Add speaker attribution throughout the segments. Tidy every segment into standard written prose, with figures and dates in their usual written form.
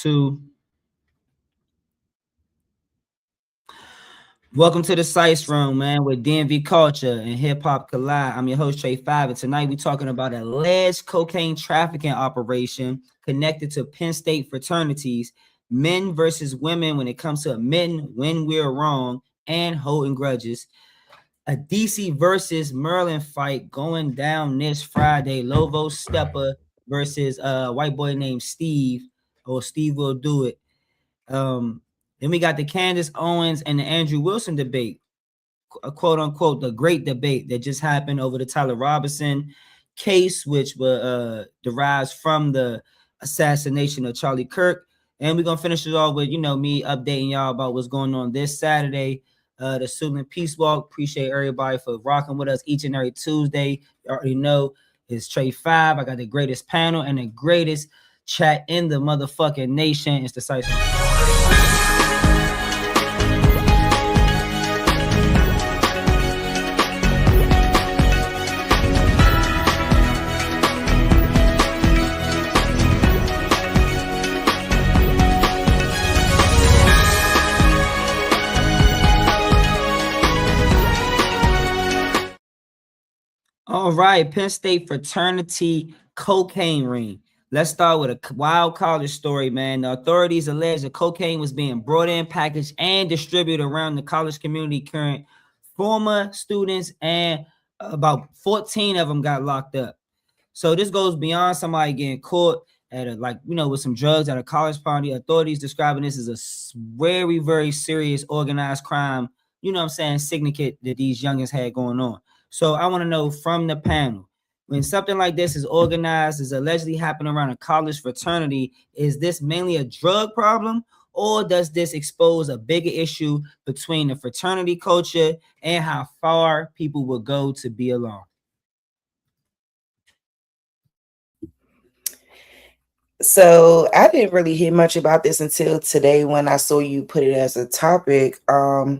Speaker 1: 2. Welcome to the Sice Room, man, with DMV culture and hip hop collide. I'm your host, Trey 5, and tonight we're talking about an alleged cocaine trafficking operation connected to Penn State fraternities, men versus women when it comes to admitting when we're wrong and holding grudges. A DC versus Maryland fight going down this Friday. Lovo Stepper versus a white boy named Steve, or Steve will do it. Then we got the Candace Owens and the Andrew Wilson debate, quote unquote, the great debate that just happened over the Tyler Robinson case, which derives from the assassination of Charlie Kirk. And we're gonna finish it off with, me updating y'all about what's going on this Saturday. The Suitland Peace Walk. Appreciate everybody for rocking with us each and every Tuesday. You already know it's Trey 5. I got the greatest panel and the greatest chat in the motherfucking nation. It's the Sice Room. All right, Penn State fraternity cocaine ring. Let's start with a wild college story, man. The authorities allege that cocaine was being brought in, packaged, and distributed around the college community. Current former students and about 14 of them got locked up. So this goes beyond somebody getting caught at with some drugs at a college party. Authorities describing this as a very, very serious organized crime, syndicate that these youngins had going on. So I want to know from the panel, when something like this is organized, is allegedly happening around a college fraternity, is this mainly a drug problem, or does this expose a bigger issue between the fraternity culture and how far people will go to be alone?
Speaker 2: So I didn't really hear much about this until today when I saw you put it as a topic. I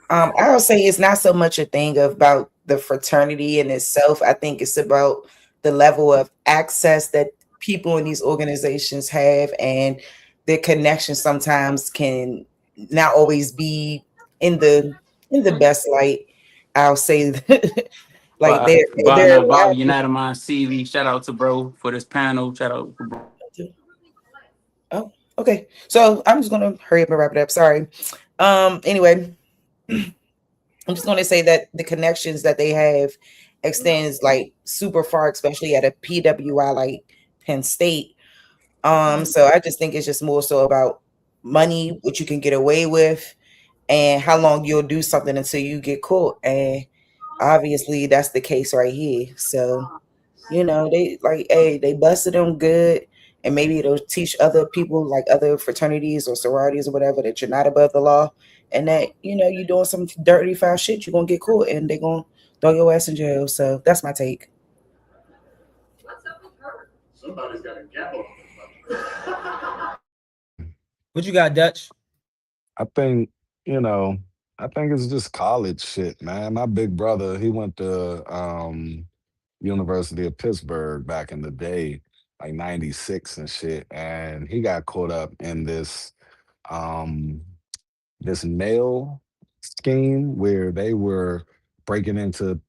Speaker 2: would say it's not so much a thing about the fraternity in itself. I think it's about the level of access that people in these organizations have, and their connection sometimes can not always be in the best light. I'll say like
Speaker 3: Bob United Mind CV. Shout out to bro for this panel. Shout out to bro.
Speaker 2: Oh, okay. So I'm just gonna hurry up and wrap it up. Sorry. Anyway. I'm just going to say that the connections that they have extends like super far, especially at a PWI like Penn State. So I just think it's just more so about money, what you can get away with, and how long you'll do something until you get caught. And obviously that's the case right here. So, they busted them good. And maybe it'll teach other people, like other fraternities or sororities or whatever, that you're not above the law, and that, you're doing some dirty foul shit, you're going to get caught and they're going to throw your ass in jail. So that's my take.
Speaker 4: What's up with her? Somebody's got a gavel on.
Speaker 1: What you got, Dutch?
Speaker 5: I think it's just college shit, man. My big brother, he went to University of Pittsburgh back in the day, like 96 and shit, and he got caught up in this mail scheme where they were breaking into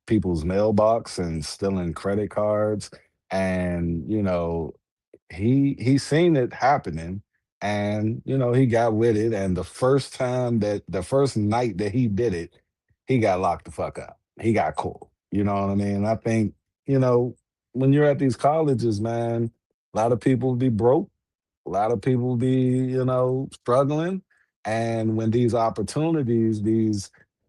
Speaker 5: people's mailbox and stealing credit cards, and he seen it happening, and he got with it, and the first night that he did it, he got locked the fuck up. He got caught. You know what I mean? I think, when you're at these colleges, man, a lot of people be broke, a lot of people be, struggling. And when these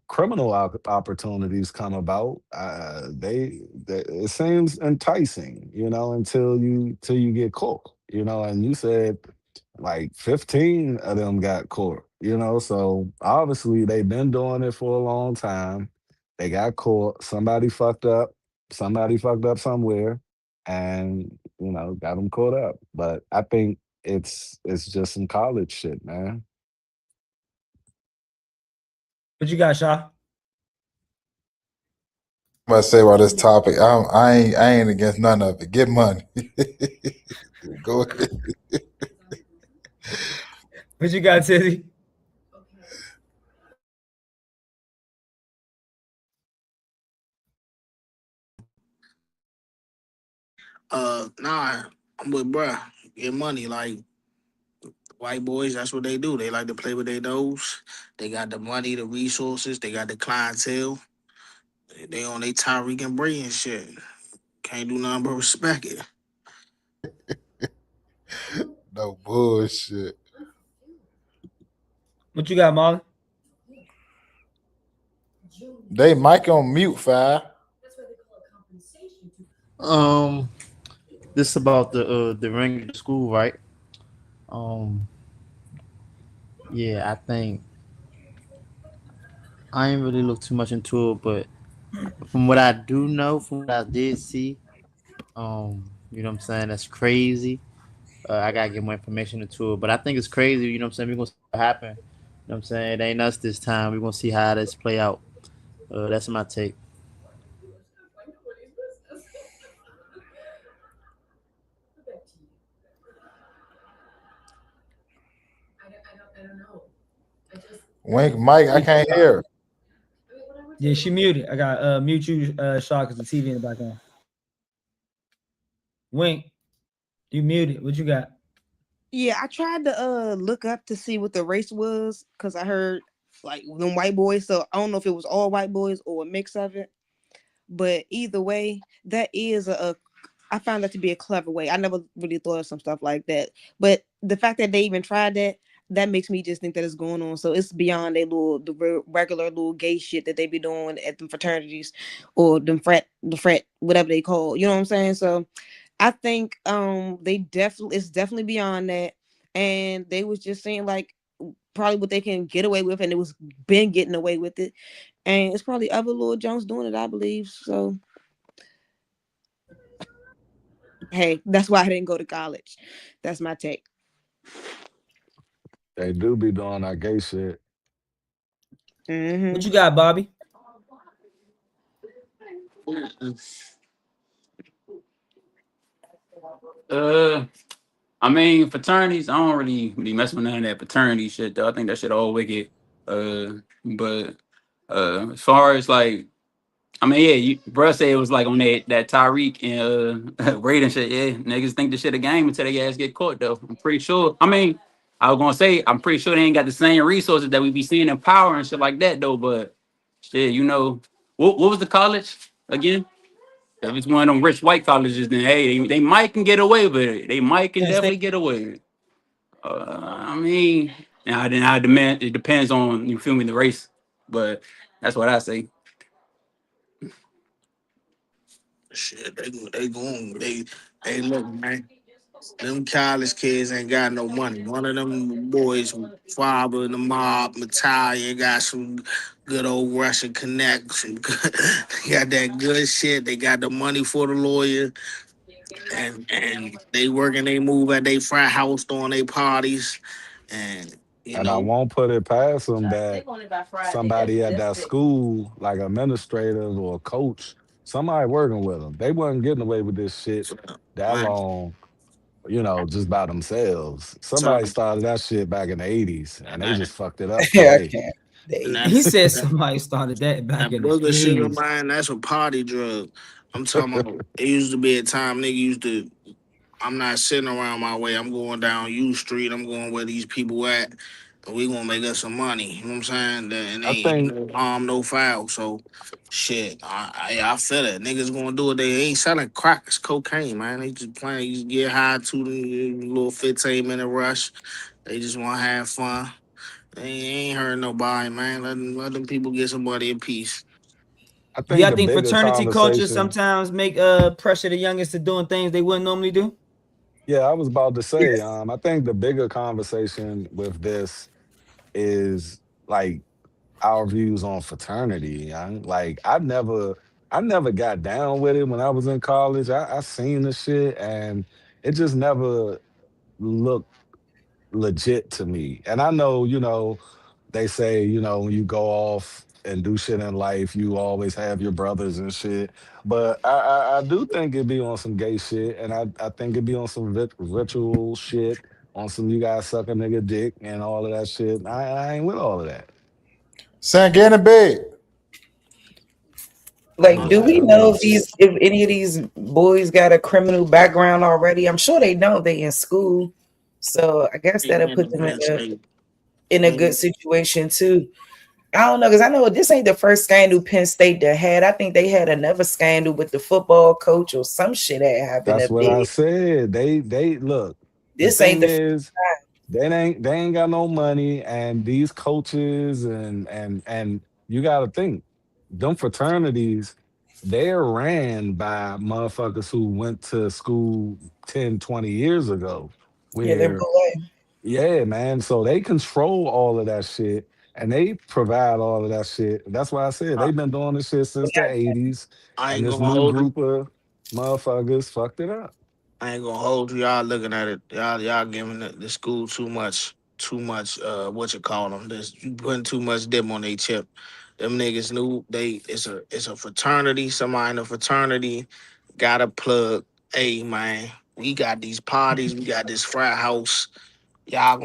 Speaker 5: criminal opportunities come about, it seems enticing, until you get caught, and you said like 15 of them got caught, so obviously they've been doing it for a long time. They got caught, somebody fucked up somewhere, and got them caught up. But I think it's just some college shit, man.
Speaker 1: What you got, Shaw?
Speaker 6: I'm about to say about this topic, I ain't against none of it. Get money. Go ahead.
Speaker 1: What you got, Tizzy?
Speaker 7: Nah, I'm with bruh. Get money. Like white boys, that's what they do. They like to play with their nose. They got the money, the resources, they got the clientele. They on they Tyreek and Brady and shit. Can't do nothing but respect it.
Speaker 6: No bullshit.
Speaker 1: What you got, Molly?
Speaker 6: They mic on mute, fire.
Speaker 8: Um, this about the ring at the school, right? Um, yeah, I think I ain't really looked too much into it, but from what I do know, from what I did see, you know what I'm saying, that's crazy. I gotta get more information into it, but I think it's crazy. You know what I'm saying? We're gonna see what happen. You know what I'm saying? It ain't us this time. We're gonna see how this play out. That's my take.
Speaker 6: Wink, Mike, I can't hear.
Speaker 1: Yeah, she muted. I got mute you, Shaw, because the TV in the background. Wink, you muted. What you got?
Speaker 9: Yeah, I tried to look up to see what the race was because I heard like them white boys. So I don't know if it was all white boys or a mix of it. But either way, that is I found that to be a clever way. I never really thought of some stuff like that. But the fact that they even tried that, that makes me just think that it's going on. So it's beyond the regular little gay shit that they be doing at the fraternities or the frat, whatever they call. You know what I'm saying? So I think it's definitely beyond that. And they was just saying like probably what they can get away with, and it was been getting away with it. And it's probably other little Jones doing it, I believe. So hey, that's why I didn't go to college. That's my take.
Speaker 5: They do be doing that gay shit.
Speaker 1: What
Speaker 9: Mm-hmm.
Speaker 1: you got, Bobby?
Speaker 3: Uh, I mean, fraternities. I don't really mess with none of that fraternity shit. Though I think that shit all wicked. But as far as like, I mean, yeah, bruh said it was like on that Tyreek and Raiden shit. Yeah, niggas think the shit a game until they ass get caught though. I'm pretty sure. I mean, I was gonna say I'm pretty sure they ain't got the same resources that we be seeing in power and shit like that though. But shit, what was the college again? If it's one of them rich white colleges, then hey, they might can get away with it. They might can
Speaker 1: Penn State.
Speaker 3: definitely get away with it. I mean, now then I demand it depends on you feel me the race, but that's what I say.
Speaker 7: Shit, they going they look, man. Them college kids ain't got no money. One of them boys, father in the mob, Italian, got some good old Russian connect. Got that good shit. They got the money for the lawyer, and they work and they move at they frat house doing their parties, and you
Speaker 5: And I
Speaker 7: know.
Speaker 5: won't put it past them that somebody at that school, like administrative or coach, somebody working with them, they wasn't getting away with this shit
Speaker 7: So,
Speaker 5: that
Speaker 7: man,
Speaker 5: long, just by themselves.
Speaker 7: so
Speaker 5: Somebody started that shit back in the 80s and they
Speaker 7: and,
Speaker 5: just fucked it up
Speaker 2: I
Speaker 5: today.
Speaker 2: can't. The
Speaker 7: and
Speaker 1: He
Speaker 2: 80s.
Speaker 1: said somebody started that back
Speaker 7: that
Speaker 1: in the
Speaker 7: booger shit of
Speaker 1: 80s.
Speaker 7: mine, that's a party drug. I'm talking about it used to be a time nigga used to I'm not sitting around my way. I'm going down U Street. I'm going where these people at. And we gonna make us some money. You know what I'm saying? And
Speaker 5: I
Speaker 7: ain't
Speaker 5: think
Speaker 7: no harm, no foul. So shit, I feel it. Niggas gonna do it. They ain't selling crack, it's cocaine, man. They just playing, you just get high to the little 15-minute rush. They just wanna have fun. They ain't hurting nobody, man. Let them people get somebody in peace.
Speaker 5: I
Speaker 1: Do
Speaker 5: think
Speaker 1: y'all
Speaker 5: the
Speaker 1: think
Speaker 5: bigger
Speaker 1: fraternity culture
Speaker 5: conversation.
Speaker 1: sometimes make pressure the youngest to doing things they wouldn't normally do?
Speaker 5: Yeah, I was about to say,
Speaker 2: Yes.
Speaker 5: I think the bigger conversation with this is like our views on fraternity. Like I never got down with it when I was in college. I seen the shit and it just never looked legit to me. And I know, they say, when you go off and do shit in life, you always have your brothers and shit. But I do think it be on some gay shit, and I think it be on some ritual shit on some you guys suck a nigga dick and all of that shit. I ain't with all of that.
Speaker 6: Son, get in the bed.
Speaker 2: Like, do
Speaker 5: Yeah,
Speaker 2: we
Speaker 5: hell
Speaker 2: know
Speaker 5: no.
Speaker 2: if any of these boys got a criminal background already? I'm sure they know they in school, so I guess
Speaker 7: They
Speaker 2: that'll
Speaker 7: in
Speaker 2: put
Speaker 7: the
Speaker 2: them
Speaker 7: Penn State.
Speaker 2: in a good situation too. I don't know, because I know this ain't the first scandal Penn State that had. I think they had another scandal with the football coach or some shit that happened
Speaker 5: That's
Speaker 2: up
Speaker 5: what I
Speaker 2: there.
Speaker 5: said. They look. The
Speaker 2: This ain't
Speaker 5: thing
Speaker 2: the first
Speaker 5: is,
Speaker 2: time.
Speaker 5: they ain't got no money, and these coaches and you got to think, them fraternities, they're ran by motherfuckers who went to school 10, 20 years ago.
Speaker 2: Yeah, they're
Speaker 5: Where
Speaker 2: bullet.
Speaker 5: yeah, man. So they control all of that shit, and they provide all of that shit. That's why I said
Speaker 7: I,
Speaker 5: they've been doing this shit since the '80s,
Speaker 7: I
Speaker 5: and
Speaker 7: ain't
Speaker 5: this
Speaker 7: gonna
Speaker 5: new
Speaker 7: hold you.
Speaker 5: group of motherfuckers fucked it up.
Speaker 7: I ain't gonna hold you. Y'all looking at it. Y'all giving the school too much. What you call them? This you putting too much dip on their chip. Them niggas knew it's a fraternity. Somebody in a fraternity got a plug. Hey man, we got these parties. We got this frat house. Y'all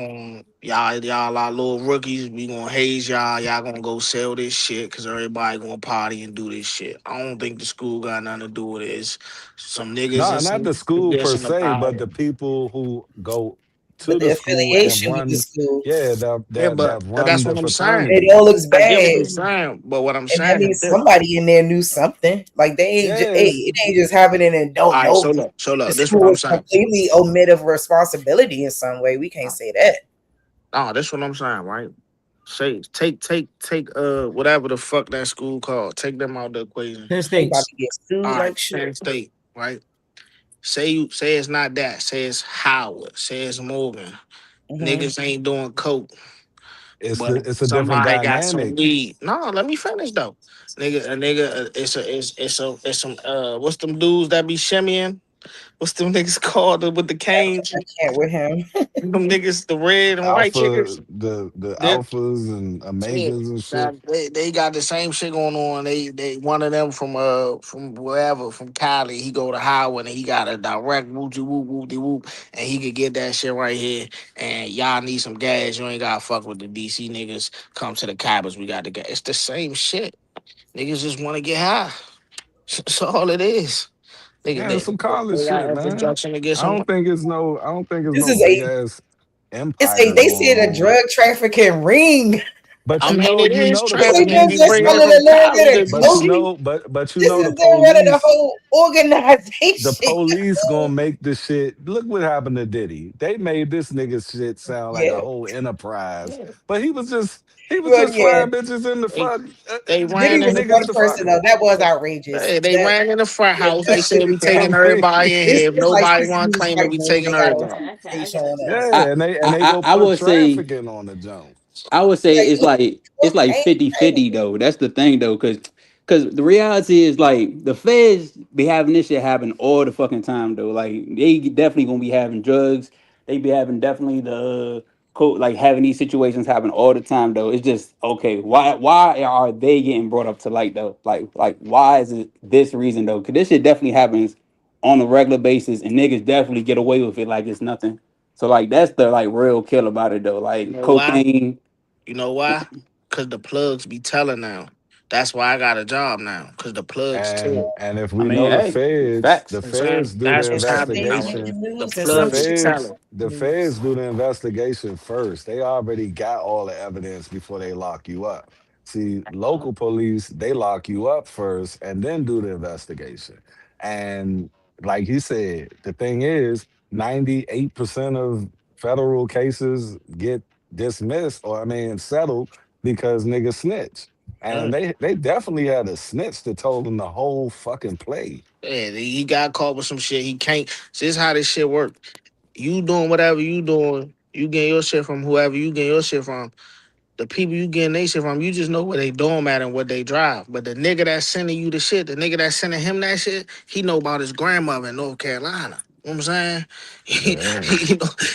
Speaker 7: our little rookies. We gonna haze y'all. Y'all gonna go sell this shit because everybody gonna party and do this shit. I don't think the school got nothing to do with it. It's some niggas
Speaker 5: No,
Speaker 7: and
Speaker 5: not
Speaker 7: some
Speaker 5: the school per
Speaker 7: tradition
Speaker 5: se,
Speaker 7: about
Speaker 5: but
Speaker 7: it.
Speaker 5: the people who go
Speaker 2: But
Speaker 5: to
Speaker 2: the
Speaker 5: the school and
Speaker 2: affiliation with the
Speaker 5: run,
Speaker 2: school,
Speaker 5: yeah, that
Speaker 7: Yeah,
Speaker 5: that
Speaker 7: but
Speaker 5: that
Speaker 7: that's
Speaker 5: run
Speaker 7: what
Speaker 5: the
Speaker 7: I'm saying.
Speaker 2: it all
Speaker 5: fraternities.
Speaker 2: looks
Speaker 7: I get what you're
Speaker 2: bad.
Speaker 7: saying, but what I'm
Speaker 2: And that
Speaker 7: saying is
Speaker 2: means
Speaker 7: this.
Speaker 2: somebody in there knew something. Like they ain't just, hey,
Speaker 5: Yes,
Speaker 2: it ain't just happening and don't
Speaker 7: All right,
Speaker 2: know.
Speaker 7: so look,
Speaker 2: The
Speaker 7: this what
Speaker 2: school
Speaker 7: I'm
Speaker 2: is
Speaker 7: saying.
Speaker 2: completely omit of responsibility in some way. We can't say that.
Speaker 7: No, this what I'm saying, right? Say take whatever the fuck that school called. Take them out the equation.
Speaker 1: Penn
Speaker 2: They about
Speaker 1: State.
Speaker 2: to get
Speaker 7: All
Speaker 2: sued
Speaker 7: right,
Speaker 2: like shit.
Speaker 7: Penn State, right? Say it's not that. Say it's Howard. Say it's Morgan.
Speaker 2: Hmm.
Speaker 7: Niggas ain't doing coke, but
Speaker 5: it's a different
Speaker 7: somebody got some
Speaker 5: dynamic.
Speaker 7: weed. No, let me finish though. It's some what's them dudes that be shimmying? What's them niggas called with the canes?
Speaker 2: I can't with him.
Speaker 7: Them niggas, the red and white
Speaker 5: Alpha,
Speaker 7: chickens.
Speaker 5: the
Speaker 7: They
Speaker 5: alphas and
Speaker 7: yeah,
Speaker 5: omegas and shit.
Speaker 7: they got the same shit going on. They one of them from wherever from Cali. He go to Howard and he got a direct whoop whoop whoop whoop, and he could get that shit right here. And y'all need some gas. You ain't gotta fuck with the DC niggas. Come to the cabins. We got the gas. It's the same shit. Niggas just want to get high. That's all it is.
Speaker 5: Yeah, it's some college
Speaker 7: They got
Speaker 5: shit, man.
Speaker 7: infrastructure to get
Speaker 5: I
Speaker 7: some.
Speaker 5: don't think it's no. I don't think it's
Speaker 2: This
Speaker 5: no
Speaker 2: is
Speaker 5: big
Speaker 2: a
Speaker 5: ass
Speaker 2: it's
Speaker 5: empire
Speaker 2: a they
Speaker 5: going
Speaker 2: said a
Speaker 5: on.
Speaker 2: drug trafficking ring.
Speaker 5: But
Speaker 7: I mean, it
Speaker 5: you
Speaker 7: is
Speaker 5: know the
Speaker 2: This ain't
Speaker 7: trafficking.
Speaker 2: just
Speaker 7: You
Speaker 5: police.
Speaker 2: just
Speaker 7: bringing
Speaker 2: running
Speaker 7: it
Speaker 2: a
Speaker 7: from
Speaker 2: little
Speaker 7: Cali
Speaker 2: bit
Speaker 7: to
Speaker 2: of
Speaker 5: But
Speaker 2: coke.
Speaker 7: DC.
Speaker 5: you
Speaker 2: This
Speaker 5: know
Speaker 2: is them running a whole
Speaker 5: the
Speaker 2: organization.
Speaker 5: police gonna make the shit. Look what happened to Diddy. They made this nigga shit sound like a
Speaker 2: Yeah.
Speaker 5: whole enterprise.
Speaker 7: Yeah.
Speaker 5: But he was
Speaker 2: Well,
Speaker 5: just
Speaker 2: yeah.
Speaker 5: flying bitches in the
Speaker 7: They,
Speaker 5: fuck,
Speaker 7: they
Speaker 2: Diddy
Speaker 7: ran
Speaker 2: was
Speaker 7: in.
Speaker 2: one
Speaker 5: niggas to fuck
Speaker 2: person though.
Speaker 5: him.
Speaker 2: That was outrageous.
Speaker 7: They
Speaker 2: That
Speaker 7: ran in the front
Speaker 2: yeah,
Speaker 7: house. They
Speaker 2: that shit
Speaker 7: said
Speaker 2: is
Speaker 7: we
Speaker 5: I
Speaker 7: taking
Speaker 2: bad.
Speaker 5: mean,
Speaker 7: everybody in here. If
Speaker 2: It's like
Speaker 7: nobody
Speaker 2: some
Speaker 7: want to
Speaker 2: huge
Speaker 7: claim it,
Speaker 2: white
Speaker 7: we
Speaker 2: boys
Speaker 7: taking
Speaker 2: ain't got on
Speaker 7: everything.
Speaker 2: station on us.
Speaker 1: I,
Speaker 5: yeah, and they
Speaker 1: I
Speaker 5: go
Speaker 1: I
Speaker 5: put
Speaker 1: would say
Speaker 5: trafficking on the jump.
Speaker 1: I would say
Speaker 2: Like
Speaker 1: it's like
Speaker 2: okay,
Speaker 1: 50-50 though. That's the thing though, cause the reality is like the feds be having this shit happen all the fucking time though. Like they definitely gonna be having drugs. They be having definitely the like having these situations happen all the time though. It's just okay. Why are they getting brought up to light though? Like why is it this reason though? Cause this shit definitely happens on a regular basis, and niggas definitely get away with it like it's nothing. So like that's the like real kill about it though.
Speaker 7: You
Speaker 1: Like
Speaker 7: know why?
Speaker 1: cocaine.
Speaker 7: You know why? Cause the plugs be telling now. That's why I got a job now. Cause the plugs
Speaker 5: And
Speaker 7: tell.
Speaker 5: if
Speaker 1: I
Speaker 5: we
Speaker 1: mean,
Speaker 5: know
Speaker 1: hey, facts.
Speaker 5: the
Speaker 7: You know what I'm saying?
Speaker 5: feds do
Speaker 7: That's
Speaker 5: the
Speaker 7: what's
Speaker 2: and
Speaker 7: happening
Speaker 2: they
Speaker 7: now.
Speaker 2: in the
Speaker 5: investigation.
Speaker 7: The
Speaker 2: news and
Speaker 5: The
Speaker 2: some
Speaker 7: plugs
Speaker 2: shit.
Speaker 7: is
Speaker 5: feds,
Speaker 7: telling.
Speaker 5: the feds do the investigation first. They already got all the evidence before they lock you up. See, local police, they lock you up first and then do the investigation. And like you said, the thing is, 98% of federal cases get dismissed or I mean settled because niggas snitch.
Speaker 7: Uh,
Speaker 5: And they definitely had a snitch that told them the whole fucking play.
Speaker 7: yeah, he got caught with some shit. He can't. See, this is how this shit work. You doing whatever you doing. You getting your shit from whoever you getting your shit from. The people you getting they shit from, you just know where they dorm at and what they drive. But the nigga that's sending you the shit, the nigga that's sending him that shit, he know about his grandmother in North Carolina. You know what I'm saying?
Speaker 5: Yeah.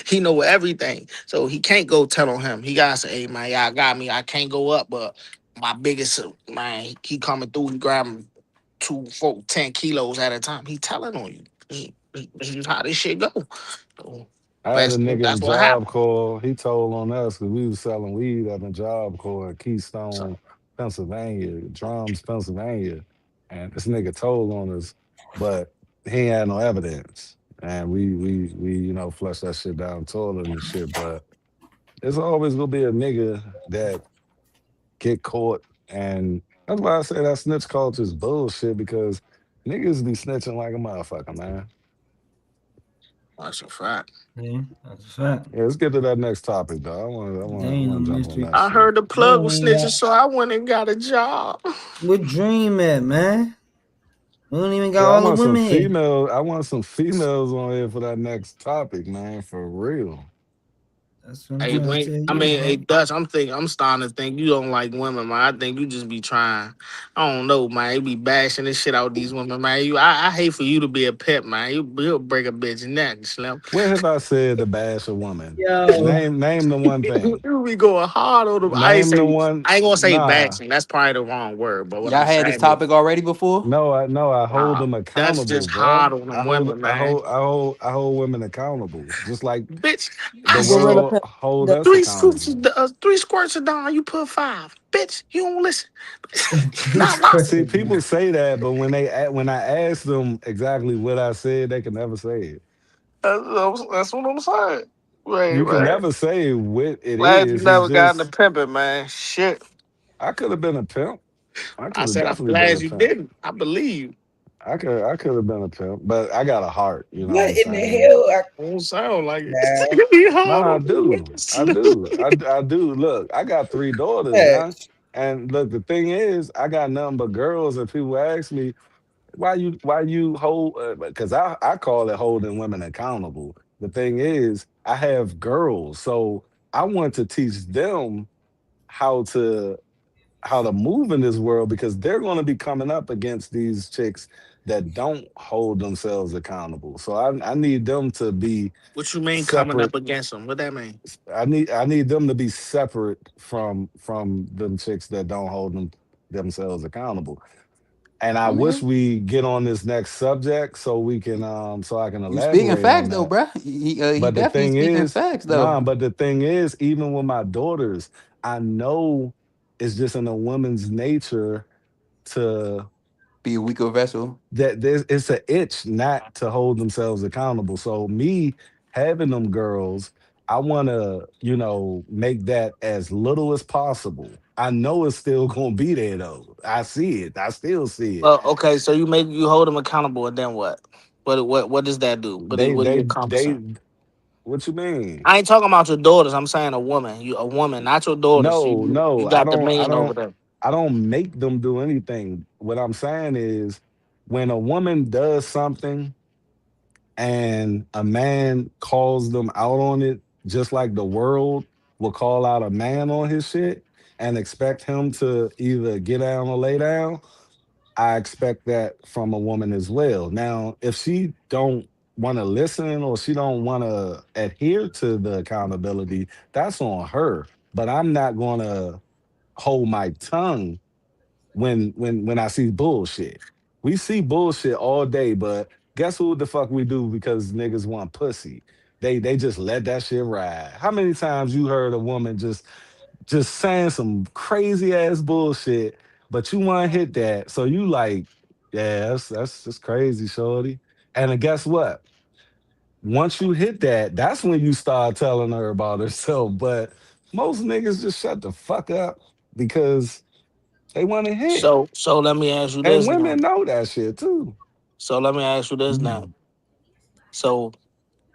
Speaker 7: He know everything. So he can't go tell on him. He gotta say, hey man, y'all got me. I can't go up, but my biggest man, he coming through, he grabbing 10 kilos at a time. He telling on you. This is how this shit go. So,
Speaker 5: I had a
Speaker 7: Basically,
Speaker 5: nigga in
Speaker 7: that's what
Speaker 5: Job
Speaker 7: happened.
Speaker 5: Corps. He told on us because we was selling weed up in Job Corps in
Speaker 7: So,
Speaker 5: Keystone, Pennsylvania, Drums, Pennsylvania. And this nigga told on us, but he ain't had no evidence. And we flushed that shit down the toilet and shit. But there's always gonna be a nigga that get caught. And that's why I say that snitch culture is bullshit because niggas be snitching like a motherfucker, man.
Speaker 7: that's a fact.
Speaker 1: Yeah, that's a fact.
Speaker 5: Yeah, let's get to that next topic, though. I
Speaker 1: There
Speaker 5: want, I
Speaker 1: ain't no
Speaker 5: want to jump on
Speaker 1: mystery.
Speaker 5: that
Speaker 7: I
Speaker 5: shit.
Speaker 7: heard the
Speaker 1: No,
Speaker 7: plug
Speaker 1: we
Speaker 7: was
Speaker 1: ain't
Speaker 7: snitching,
Speaker 1: got.
Speaker 7: so I went and got a job.
Speaker 1: What Dream at, man? We don't even got
Speaker 5: Yeah,
Speaker 1: all the women here.
Speaker 5: I want some females on here for that next topic, man. For real.
Speaker 1: That's what I'm
Speaker 7: Hey,
Speaker 1: trying to
Speaker 7: Wayne,
Speaker 1: tell
Speaker 7: I
Speaker 1: you,
Speaker 7: mean, hey,
Speaker 1: bro.
Speaker 7: Dutch, I'm starting to think you don't like women, man. I think you just be trying. I don't know, man. You be bashing this shit out these women, man. I hate for you to be a pet, man. You'll break a bitch neck, Slim.
Speaker 5: When have I said to bash a woman?
Speaker 1: Yo,
Speaker 5: Name the one thing.
Speaker 7: You be going hard on them.
Speaker 5: Name the one.
Speaker 7: I ain't gonna say
Speaker 5: Nah.
Speaker 7: bashing. That's probably the wrong word. But what
Speaker 3: Y'all
Speaker 7: I'm
Speaker 3: had this
Speaker 7: saying is,
Speaker 3: topic already before?
Speaker 5: No, I hold
Speaker 7: nah,
Speaker 5: them
Speaker 7: that's
Speaker 5: accountable,
Speaker 7: just
Speaker 5: bruh.
Speaker 7: hard on them women, man.
Speaker 5: I hold women accountable, just like
Speaker 7: Bitch, I
Speaker 5: the
Speaker 7: said
Speaker 9: Gorilla
Speaker 5: world
Speaker 9: Pep.
Speaker 5: hold
Speaker 9: The,
Speaker 5: us accountable.
Speaker 7: three squirts of Dawn, you put 5. Bitch, you don't listen.
Speaker 1: these
Speaker 7: Nah.
Speaker 5: See,
Speaker 1: questions,
Speaker 5: people
Speaker 1: man.
Speaker 5: say that, but when I ask them exactly what I said, they can never say it.
Speaker 7: That's what I'm saying. Right,
Speaker 5: You can
Speaker 7: right.
Speaker 5: never say what it
Speaker 7: Glad you
Speaker 5: is. It's
Speaker 7: never got into
Speaker 5: just
Speaker 7: pimping, man. Shit.
Speaker 5: I could have been a pimp. I
Speaker 7: I
Speaker 5: could have
Speaker 7: said I'm
Speaker 5: definitely been
Speaker 7: glad
Speaker 5: a
Speaker 7: you
Speaker 5: pimp.
Speaker 7: didn't. I believe.
Speaker 5: I could have been a pimp, but I got a heart. You know what
Speaker 2: What
Speaker 5: I'm
Speaker 2: in the
Speaker 5: saying?
Speaker 2: hell?
Speaker 7: Don't sound like it.
Speaker 2: Nah,
Speaker 7: Be hard
Speaker 5: Nah, I
Speaker 7: on the
Speaker 5: do. I
Speaker 7: women.
Speaker 5: do. I do. Look, I got 3 daughters now.
Speaker 2: Dutch.
Speaker 5: And look, the thing is, I got nothing but girls. And people ask me, why you hold, because I call it holding women accountable. The thing is, I have girls. So I want to teach them how to move in this world because they're going to be coming up against these chicks that don't hold themselves accountable. So I need them to be
Speaker 7: What you mean coming
Speaker 5: separate.
Speaker 7: up against them? What that mean?
Speaker 5: I need them to be separate from them chicks that don't hold themselves accountable. And I
Speaker 3: I
Speaker 5: wish
Speaker 3: mean,
Speaker 5: we get on this next subject so we can so I can
Speaker 3: you speaking
Speaker 5: elaborate on
Speaker 3: facts though,
Speaker 5: that.
Speaker 3: bruh. He
Speaker 5: But the
Speaker 3: definitely
Speaker 5: thing
Speaker 3: speaking
Speaker 5: is,
Speaker 3: facts though.
Speaker 5: nah, but the thing is, even with my daughters, I know it's just in a woman's nature to
Speaker 3: Be a weaker vessel.
Speaker 5: that there's it's an itch not to hold themselves accountable. So me having them girls, I want to make that as little as possible. I know it's still gonna be there though. I see it. I still see it.
Speaker 7: Well, okay, so you hold them accountable, and then what? What does that do?
Speaker 5: They
Speaker 7: What are you
Speaker 5: they
Speaker 7: accomplishing?
Speaker 5: they. What you mean?
Speaker 7: I ain't talking about your daughters. I'm saying a woman. You a woman, not your daughters.
Speaker 5: No,
Speaker 7: You
Speaker 5: no.
Speaker 7: got the man over there.
Speaker 5: I don't make them do anything. What I'm saying is, when a woman does something and a man calls them out on it, just like the world will call out a man on his shit and expect him to either get down or lay down, I expect that from a woman as well. Now, if she don't want to listen or she don't want to adhere to the accountability, that's on her. But I'm not going to hold my tongue when I see bullshit. We see bullshit all day, but guess who the fuck we do because niggas want pussy? They just let that shit ride. How many times you heard a woman just saying some crazy ass bullshit, but you want to hit that, so you like, yeah, that's just crazy, shorty. And then guess what? Once you hit that, that's when you start telling her about herself. But most niggas just shut the fuck up because they want to hit.
Speaker 7: So let me ask you
Speaker 5: And
Speaker 7: this now.
Speaker 5: women know that shit too.
Speaker 7: So let me ask you this now.
Speaker 5: Mm.
Speaker 7: So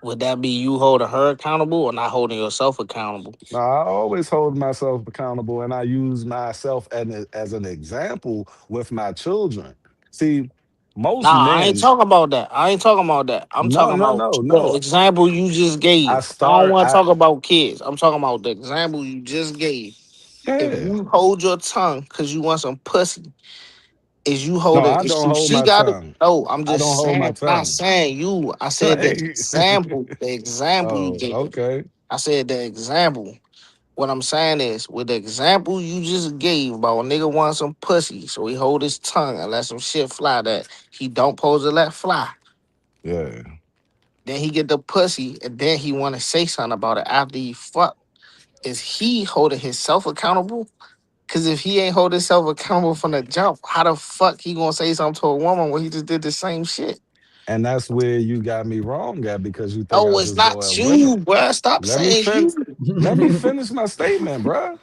Speaker 7: would that be you holding her accountable or not holding yourself accountable?
Speaker 5: Now, I always hold myself accountable and I use myself as an example with my children. See, most
Speaker 7: Nah, I ain't
Speaker 5: men,
Speaker 7: talking about that. I ain't talking about that. I'm
Speaker 5: no,
Speaker 7: talking
Speaker 5: no,
Speaker 7: about
Speaker 5: no,
Speaker 7: the
Speaker 5: no.
Speaker 7: example you just
Speaker 5: I
Speaker 7: gave. I don't
Speaker 5: start,
Speaker 7: want to
Speaker 5: I,
Speaker 7: talk about kids. I'm talking about the example you just gave. If
Speaker 5: yeah.
Speaker 7: you hold your tongue because you want some pussy, is you
Speaker 5: No,
Speaker 7: hold it?
Speaker 5: I don't hold
Speaker 7: She
Speaker 5: my
Speaker 7: got it.
Speaker 5: tongue.
Speaker 7: No, I'm
Speaker 5: I don't
Speaker 7: just
Speaker 5: hold my
Speaker 7: saying, not
Speaker 5: tongue.
Speaker 7: saying you. I said the
Speaker 5: Like,
Speaker 7: example. The example you
Speaker 5: oh,
Speaker 7: gave.
Speaker 5: okay.
Speaker 7: I said the example. What I'm saying is, with the example you just gave about a nigga want some pussy, so he hold his tongue and let some shit fly that he don't pose to let fly.
Speaker 5: Yeah.
Speaker 7: then he get the pussy, and then he want to say something about it after he fuck. Is he holding himself accountable? Because if he ain't holding himself accountable from the jump, how the fuck he gonna say something to a woman when he just did the same shit?
Speaker 5: And that's where you got me wrong at because you think I
Speaker 7: Oh, it's
Speaker 5: just go
Speaker 7: not
Speaker 5: at
Speaker 7: you,
Speaker 5: women.
Speaker 7: bruh. Stop
Speaker 5: Let me
Speaker 7: saying
Speaker 5: fin-
Speaker 7: you.
Speaker 5: let me finish my statement, bruh.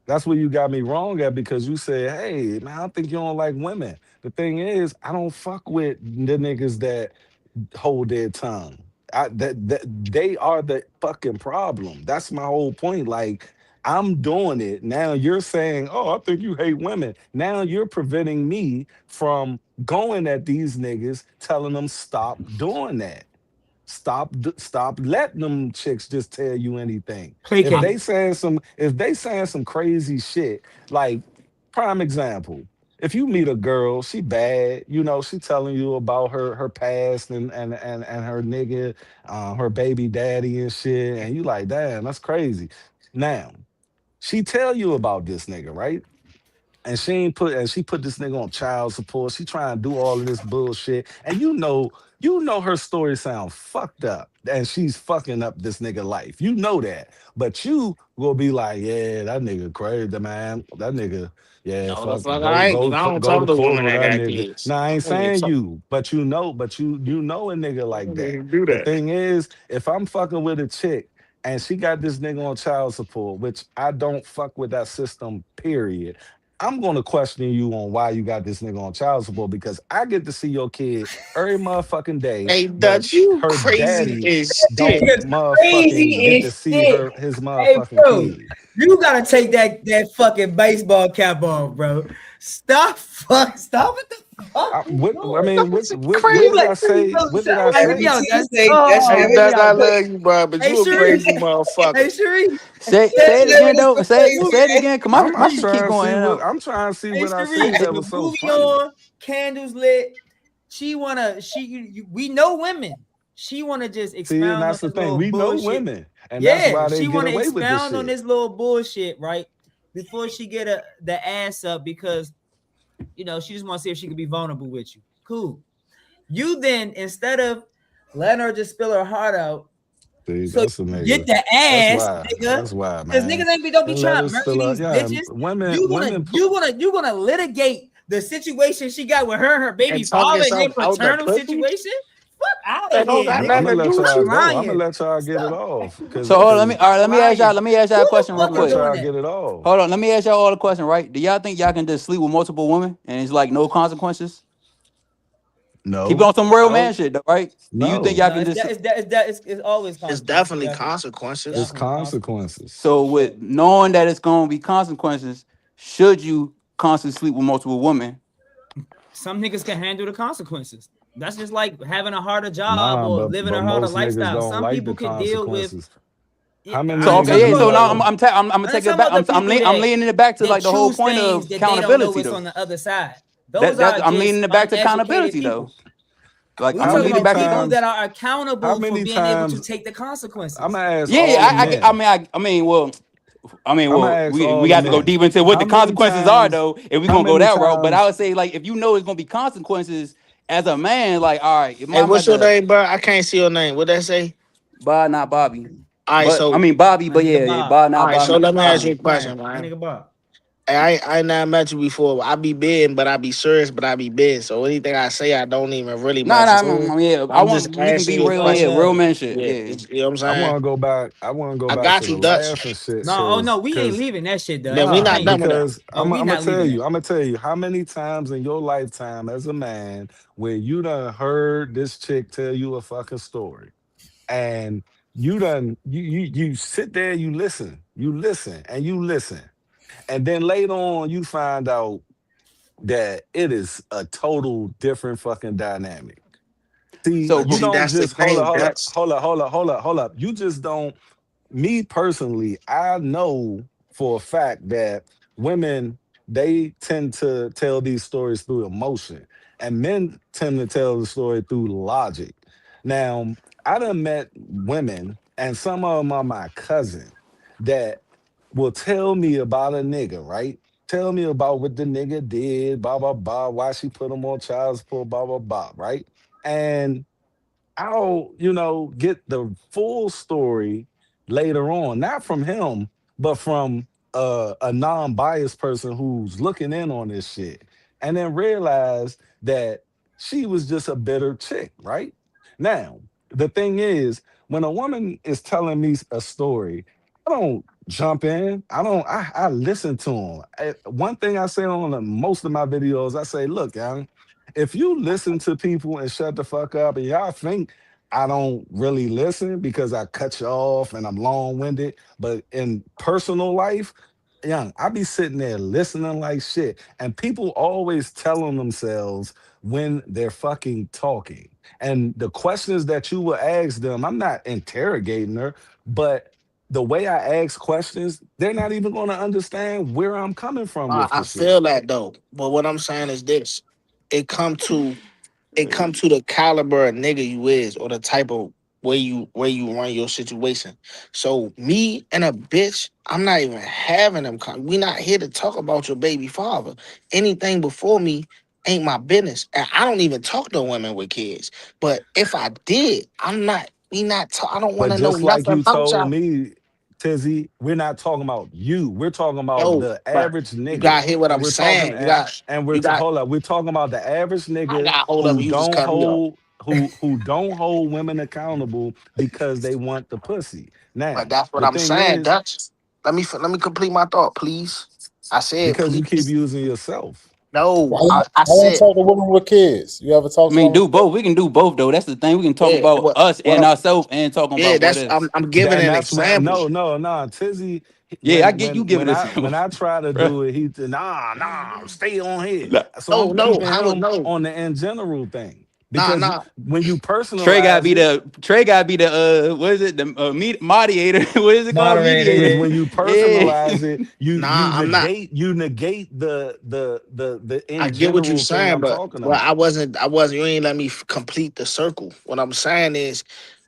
Speaker 5: That's where you got me wrong at because you said, "Hey, man, I think you don't like women." The thing is, I don't fuck with the niggas that hold their tongue. That they are the fucking problem. That's my whole point. Like I'm doing it now. You're saying, "Oh, I think you hate women." Now you're preventing me from going at these niggas, telling them stop doing that. Stop letting them chicks just tell you anything.
Speaker 1: Placate.
Speaker 5: If they saying some crazy shit, like prime example, if you meet a girl, she bad, she telling you about her past and her nigga, her baby daddy and shit, and you like, damn, that's crazy. Now, she tell you about this nigga, right? And she put this nigga on child support. She trying to do all of this bullshit. And you know her story sound fucked up. And she's fucking up this nigga life. You know that. But you will be like, yeah, that nigga crazy, man. That nigga, yeah,
Speaker 7: No, the
Speaker 5: fuck,
Speaker 7: fuck
Speaker 5: go
Speaker 7: I ain't,
Speaker 5: go
Speaker 7: because I don't
Speaker 5: go
Speaker 7: talk
Speaker 5: to
Speaker 7: to
Speaker 5: court
Speaker 7: women
Speaker 5: on
Speaker 7: that
Speaker 5: that
Speaker 7: got
Speaker 5: nigga.
Speaker 7: kids.
Speaker 5: Nah, I
Speaker 7: I
Speaker 5: ain't
Speaker 7: don't even
Speaker 5: saying
Speaker 7: talk.
Speaker 5: you, but you know a nigga
Speaker 7: I
Speaker 5: like
Speaker 7: don't
Speaker 5: that.
Speaker 7: even do
Speaker 5: The
Speaker 7: that.
Speaker 5: thing is, if I'm fucking with a chick and she got this nigga on child support, which I don't fuck with that system, period. I'm gonna question you on why you got this nigga on child support because I get to see your kid every motherfucking day,
Speaker 7: Hey,
Speaker 5: but
Speaker 7: Dutch, you
Speaker 5: her
Speaker 7: crazy
Speaker 5: daddy
Speaker 7: as
Speaker 1: That
Speaker 7: shit.
Speaker 5: don't
Speaker 1: nigga's
Speaker 5: motherfucking
Speaker 1: crazy
Speaker 5: get to
Speaker 1: as
Speaker 5: see
Speaker 1: shit.
Speaker 5: his
Speaker 1: Hey,
Speaker 5: motherfucking
Speaker 1: bro,
Speaker 5: kid.
Speaker 1: you gotta take that fucking baseball cap off, bro. Stop what the fuck you
Speaker 5: I
Speaker 1: doing?
Speaker 5: mean,
Speaker 7: Dutch, you
Speaker 5: what
Speaker 1: You
Speaker 5: did
Speaker 7: crazy.
Speaker 1: like,
Speaker 5: I say? What did I
Speaker 1: hey, hear me
Speaker 2: I
Speaker 5: say?
Speaker 1: out,
Speaker 2: see you
Speaker 1: Dutch.
Speaker 2: say Dutch
Speaker 1: Oh,
Speaker 7: Hey,
Speaker 2: have
Speaker 1: hear
Speaker 2: it.
Speaker 1: me
Speaker 7: Dutch, I
Speaker 1: out, Dutch.
Speaker 7: love you, bro, but
Speaker 1: Hey,
Speaker 7: you a
Speaker 1: Sheree.
Speaker 7: crazy
Speaker 1: Hey,
Speaker 7: motherfucker.
Speaker 1: Sheree.
Speaker 10: Say
Speaker 1: Hey,
Speaker 10: say it
Speaker 2: That
Speaker 10: again
Speaker 2: was
Speaker 10: though.
Speaker 2: so
Speaker 10: Say it
Speaker 2: crazy.
Speaker 10: again. Cause my
Speaker 5: I'm
Speaker 10: shit keep
Speaker 5: trying to
Speaker 10: going
Speaker 5: see
Speaker 10: in and
Speaker 5: what
Speaker 10: out.
Speaker 5: I'm trying to see
Speaker 1: Hey,
Speaker 5: what I said
Speaker 1: Sheree.
Speaker 5: that
Speaker 1: The
Speaker 5: was so
Speaker 1: movie
Speaker 5: funny.
Speaker 1: on, candles lit. We know women. She wanna just
Speaker 5: See, and
Speaker 1: expound on
Speaker 5: that's the
Speaker 1: this
Speaker 5: thing.
Speaker 1: little
Speaker 5: We know
Speaker 1: bullshit.
Speaker 5: women, and that's
Speaker 1: Yeah,
Speaker 5: why they
Speaker 1: she
Speaker 5: get
Speaker 1: want to
Speaker 5: away with this
Speaker 1: expound on
Speaker 5: shit.
Speaker 1: this little bullshit, right? Before she get the ass up because she just want to see if she could be vulnerable with you. Cool. You then instead of letting her just spill her heart out,
Speaker 5: See,
Speaker 1: so
Speaker 5: that's a
Speaker 1: you get
Speaker 5: nigga.
Speaker 1: the
Speaker 5: That's
Speaker 1: ass,
Speaker 5: why.
Speaker 1: nigga.
Speaker 5: That's why,
Speaker 1: Because
Speaker 5: man.
Speaker 1: niggas don't be
Speaker 5: And let
Speaker 1: trying to
Speaker 5: us
Speaker 1: murder
Speaker 5: spill out.
Speaker 1: these
Speaker 5: Yeah,
Speaker 1: bitches.
Speaker 5: women,
Speaker 1: You gonna
Speaker 5: women.
Speaker 1: litigate the situation she got with her and her
Speaker 7: And
Speaker 1: baby
Speaker 7: talking
Speaker 1: father and their
Speaker 7: yourself out the
Speaker 1: paternal
Speaker 7: pussy?
Speaker 1: situation. Fuck out of
Speaker 7: That don't
Speaker 1: here,
Speaker 7: got
Speaker 1: nigga.
Speaker 5: I'm
Speaker 7: nothing
Speaker 5: gonna
Speaker 7: to do
Speaker 5: let
Speaker 7: with
Speaker 5: y'all
Speaker 1: Stop
Speaker 7: you.
Speaker 5: go. I'm gonna
Speaker 1: lying.
Speaker 5: let y'all get it
Speaker 1: Stop.
Speaker 5: off,
Speaker 10: So
Speaker 5: cause
Speaker 10: hold on,
Speaker 5: cause
Speaker 10: all right,
Speaker 1: Stop lying.
Speaker 10: let me ask y'all a
Speaker 1: Who the
Speaker 10: question real
Speaker 5: I'm
Speaker 1: fuck
Speaker 5: gonna
Speaker 1: is
Speaker 5: let
Speaker 10: quick.
Speaker 1: doing
Speaker 5: y'all
Speaker 1: that?
Speaker 5: get it off.
Speaker 10: Hold on, let me ask y'all all a question, right? Do y'all think y'all can just sleep with multiple women and it's like no consequences? Keep it
Speaker 5: No,
Speaker 10: on some real man
Speaker 7: No,
Speaker 10: shit, though, right? Do you think
Speaker 5: no.
Speaker 10: y'all
Speaker 1: No,
Speaker 10: can just
Speaker 1: it's always
Speaker 7: it's
Speaker 1: consequences.
Speaker 7: definitely
Speaker 1: Definitely,
Speaker 7: consequences.
Speaker 5: It's
Speaker 1: definitely consequences
Speaker 5: consequences.
Speaker 1: for
Speaker 10: so
Speaker 1: sure.
Speaker 10: with knowing that it's gonna be consequences, should you constantly sleep with multiple women?
Speaker 1: Some niggas can handle the consequences. That's just like having a harder job
Speaker 5: Nah,
Speaker 1: or
Speaker 5: but
Speaker 1: living
Speaker 5: but
Speaker 1: a harder
Speaker 5: most niggas
Speaker 1: lifestyle.
Speaker 5: don't
Speaker 1: Some
Speaker 5: like
Speaker 1: people
Speaker 5: the
Speaker 1: can deal with.
Speaker 5: consequences.
Speaker 1: Yeah,
Speaker 5: How many
Speaker 10: So
Speaker 1: I ain't
Speaker 10: okay,
Speaker 1: talking
Speaker 5: niggas
Speaker 10: yeah.
Speaker 5: you
Speaker 1: about
Speaker 10: So now
Speaker 1: the.
Speaker 5: know?
Speaker 10: I'm gonna
Speaker 1: I'm not
Speaker 10: take it
Speaker 1: talking
Speaker 10: back.
Speaker 1: about the people
Speaker 10: I'm
Speaker 1: that
Speaker 10: leaning it back to like the whole
Speaker 1: choose
Speaker 10: point
Speaker 1: things
Speaker 10: of
Speaker 1: that they don't know
Speaker 10: accountability,
Speaker 1: what's
Speaker 10: though.
Speaker 1: on the other side. Those
Speaker 10: That's
Speaker 1: are
Speaker 10: I'm
Speaker 1: just
Speaker 10: leaning it back to
Speaker 1: uneducated
Speaker 10: accountability,
Speaker 1: people.
Speaker 10: though. Like
Speaker 1: We
Speaker 10: I'm
Speaker 5: How
Speaker 10: gonna
Speaker 1: talking
Speaker 10: lean it
Speaker 5: many
Speaker 1: about
Speaker 10: back to
Speaker 1: people
Speaker 5: times?
Speaker 1: that are
Speaker 5: How
Speaker 1: accountable for
Speaker 5: many
Speaker 1: being able to
Speaker 5: times?
Speaker 1: take the
Speaker 5: I'm
Speaker 1: consequences.
Speaker 5: gonna ask
Speaker 10: yeah.
Speaker 5: all the men. I'm gonna ask
Speaker 10: We
Speaker 5: all the
Speaker 10: have to go
Speaker 5: men.
Speaker 10: deep into what
Speaker 5: How
Speaker 10: the
Speaker 5: many
Speaker 10: consequences are,
Speaker 5: times?
Speaker 10: though, if we're
Speaker 5: How
Speaker 10: gonna go
Speaker 5: many
Speaker 10: that route. But I
Speaker 5: times?
Speaker 10: would say, like, if you know it's gonna be consequences as a man, like, all right, if
Speaker 7: Hey,
Speaker 10: I'm about
Speaker 7: what's your
Speaker 10: to,
Speaker 7: name, bro? I can't see your name. What that say?
Speaker 10: Bob, not Bobby,
Speaker 7: All right,
Speaker 10: but I
Speaker 7: so
Speaker 10: mean Bobby,
Speaker 1: My
Speaker 10: but
Speaker 1: nigga
Speaker 10: yeah,
Speaker 1: Bob.
Speaker 10: Bob,
Speaker 7: all
Speaker 10: not
Speaker 7: right,
Speaker 1: My
Speaker 10: Bobby.
Speaker 7: so
Speaker 1: nigga
Speaker 7: let me ask
Speaker 1: Bob.
Speaker 7: you a
Speaker 1: Yeah,
Speaker 7: question,
Speaker 1: my
Speaker 7: man.
Speaker 1: nigga Bob.
Speaker 7: Hey, I ain't never met you before. I be big, but I be serious, but I be big. So anything I say, I don't even really
Speaker 10: Nah, nah,
Speaker 7: motherfucker.
Speaker 10: yeah. I
Speaker 7: I'm just
Speaker 10: want we can
Speaker 7: asking
Speaker 10: be
Speaker 7: you a
Speaker 10: real,
Speaker 1: All
Speaker 10: yeah,
Speaker 7: question.
Speaker 10: real
Speaker 1: love.
Speaker 10: man shit,
Speaker 7: Yeah,
Speaker 10: yeah.
Speaker 7: you know what I'm saying?
Speaker 5: I want to go
Speaker 7: I
Speaker 5: back to
Speaker 7: got
Speaker 5: the
Speaker 7: you, Dutch.
Speaker 5: laughing shit,
Speaker 1: No, oh no, we ain't
Speaker 5: cause
Speaker 1: leaving that shit, Dutch.
Speaker 7: Then we
Speaker 1: I
Speaker 7: not
Speaker 1: ain't
Speaker 7: done with
Speaker 1: leaving that.
Speaker 7: that.
Speaker 5: because
Speaker 1: Oh, we
Speaker 5: I'm gonna
Speaker 1: not
Speaker 5: tell
Speaker 1: leaving that.
Speaker 5: you, I'm gonna tell you how many times in your lifetime as a man where you done heard this chick tell you a fucking story, and you sit there, you listen, and you listen, and then later on you find out that it is a total different fucking dynamic. See,
Speaker 10: So,
Speaker 7: But
Speaker 5: you
Speaker 7: see,
Speaker 5: don't
Speaker 7: that's the
Speaker 5: just hold up,
Speaker 7: thing,
Speaker 5: hold up,
Speaker 7: Dutch.
Speaker 5: hold up, hold up, hold up, hold up. You just don't. Me personally, I know for a fact that women they tend to tell these stories through emotion, and men tend to tell the story through logic. Now, I done met women, and some of them are my cousin, that will tell me about a nigga, right? Tell me about what the nigga did, blah blah blah, why she put him on child support, blah blah blah, right? And I'll, get the full story later on, not from him, but from a non-biased person who's looking in on this shit, and then realize that she was just a bitter chick, right? Now, the thing is, when a woman is telling me a story, I don't jump in. I listen to them. One thing I say on most of my videos, I say, look, young, if you listen to people and shut the fuck up and y'all think I don't really listen because I cut you off and I'm long-winded, but in personal life, young, I be sitting there listening like shit. And people always telling themselves when they're fucking talking. And the questions that you will ask them, I'm not interrogating her, but the way I ask questions, they're not even going to understand where I'm coming from with
Speaker 7: I
Speaker 5: the shit.
Speaker 7: feel that though, but what I'm saying is this: it come to the caliber of nigga you is, or the type of way you run your situation. So me and a bitch, I'm not even having them. We not here to talk about your baby father. Anything before me ain't my business, and I don't even talk to women with kids. But if I did, I'm not. We not. I don't want
Speaker 5: But
Speaker 7: to know
Speaker 5: just like
Speaker 7: nothing
Speaker 5: you
Speaker 7: about
Speaker 5: told
Speaker 7: y'all.
Speaker 5: me, Tizzy, we're not talking about you. We're talking about
Speaker 7: No,
Speaker 5: the
Speaker 7: but
Speaker 5: average
Speaker 7: you
Speaker 5: nigga.
Speaker 7: gotta hear what
Speaker 5: And
Speaker 7: I'm
Speaker 5: we're talking
Speaker 7: saying. You got.
Speaker 5: hold up. We're talking about the average
Speaker 7: I
Speaker 5: nigga
Speaker 7: got hold of
Speaker 5: who
Speaker 7: it. You just
Speaker 5: don't
Speaker 7: cut me off.
Speaker 5: hold who don't hold women accountable because they want the pussy.
Speaker 7: But
Speaker 5: Now,
Speaker 7: that's what
Speaker 5: the
Speaker 7: I'm
Speaker 5: thing
Speaker 7: saying,
Speaker 5: is,
Speaker 7: Dutch. Let me complete my thought, please. I said,
Speaker 5: because you keep
Speaker 7: please.
Speaker 5: using yourself.
Speaker 7: No,
Speaker 6: Why you,
Speaker 7: I
Speaker 6: why you don't
Speaker 7: said,
Speaker 6: talk to women with kids? You ever talk
Speaker 10: I
Speaker 6: to
Speaker 10: mean,
Speaker 6: them?
Speaker 10: do both. We can do both though. That's the thing. We can talk
Speaker 7: yeah.
Speaker 10: about
Speaker 7: What
Speaker 10: us
Speaker 7: what
Speaker 10: and
Speaker 7: I'm
Speaker 10: ourselves and talking
Speaker 7: yeah,
Speaker 10: about what
Speaker 7: that's
Speaker 10: is.
Speaker 7: I'm giving
Speaker 5: And
Speaker 7: an
Speaker 5: that's when
Speaker 7: example.
Speaker 5: no, Tizzy,
Speaker 10: Yeah, I get you giving us,
Speaker 5: when I try to
Speaker 10: bro.
Speaker 5: do it, stay on here.
Speaker 10: Nah,
Speaker 5: So I'm
Speaker 7: No,
Speaker 5: keeping
Speaker 7: I would
Speaker 5: him
Speaker 7: no.
Speaker 5: on the in general thing.
Speaker 7: Nah,
Speaker 5: Because
Speaker 7: nah.
Speaker 5: when you
Speaker 10: Trey gotta
Speaker 5: personalize
Speaker 10: be
Speaker 5: it,
Speaker 10: the what is it, the moderator. What is it called,
Speaker 1: Moderator,
Speaker 5: because
Speaker 10: mediator?
Speaker 1: yeah.
Speaker 5: when you
Speaker 10: Yeah.
Speaker 5: personalize it,
Speaker 7: Nah, I'm not.
Speaker 5: you negate the
Speaker 7: I
Speaker 5: in
Speaker 7: get what you're
Speaker 5: general thing
Speaker 7: saying,
Speaker 5: I'm
Speaker 7: but
Speaker 5: talking
Speaker 7: well, I
Speaker 5: about.
Speaker 7: wasn't. I wasn't. You ain't let me complete the circle. What I'm saying is,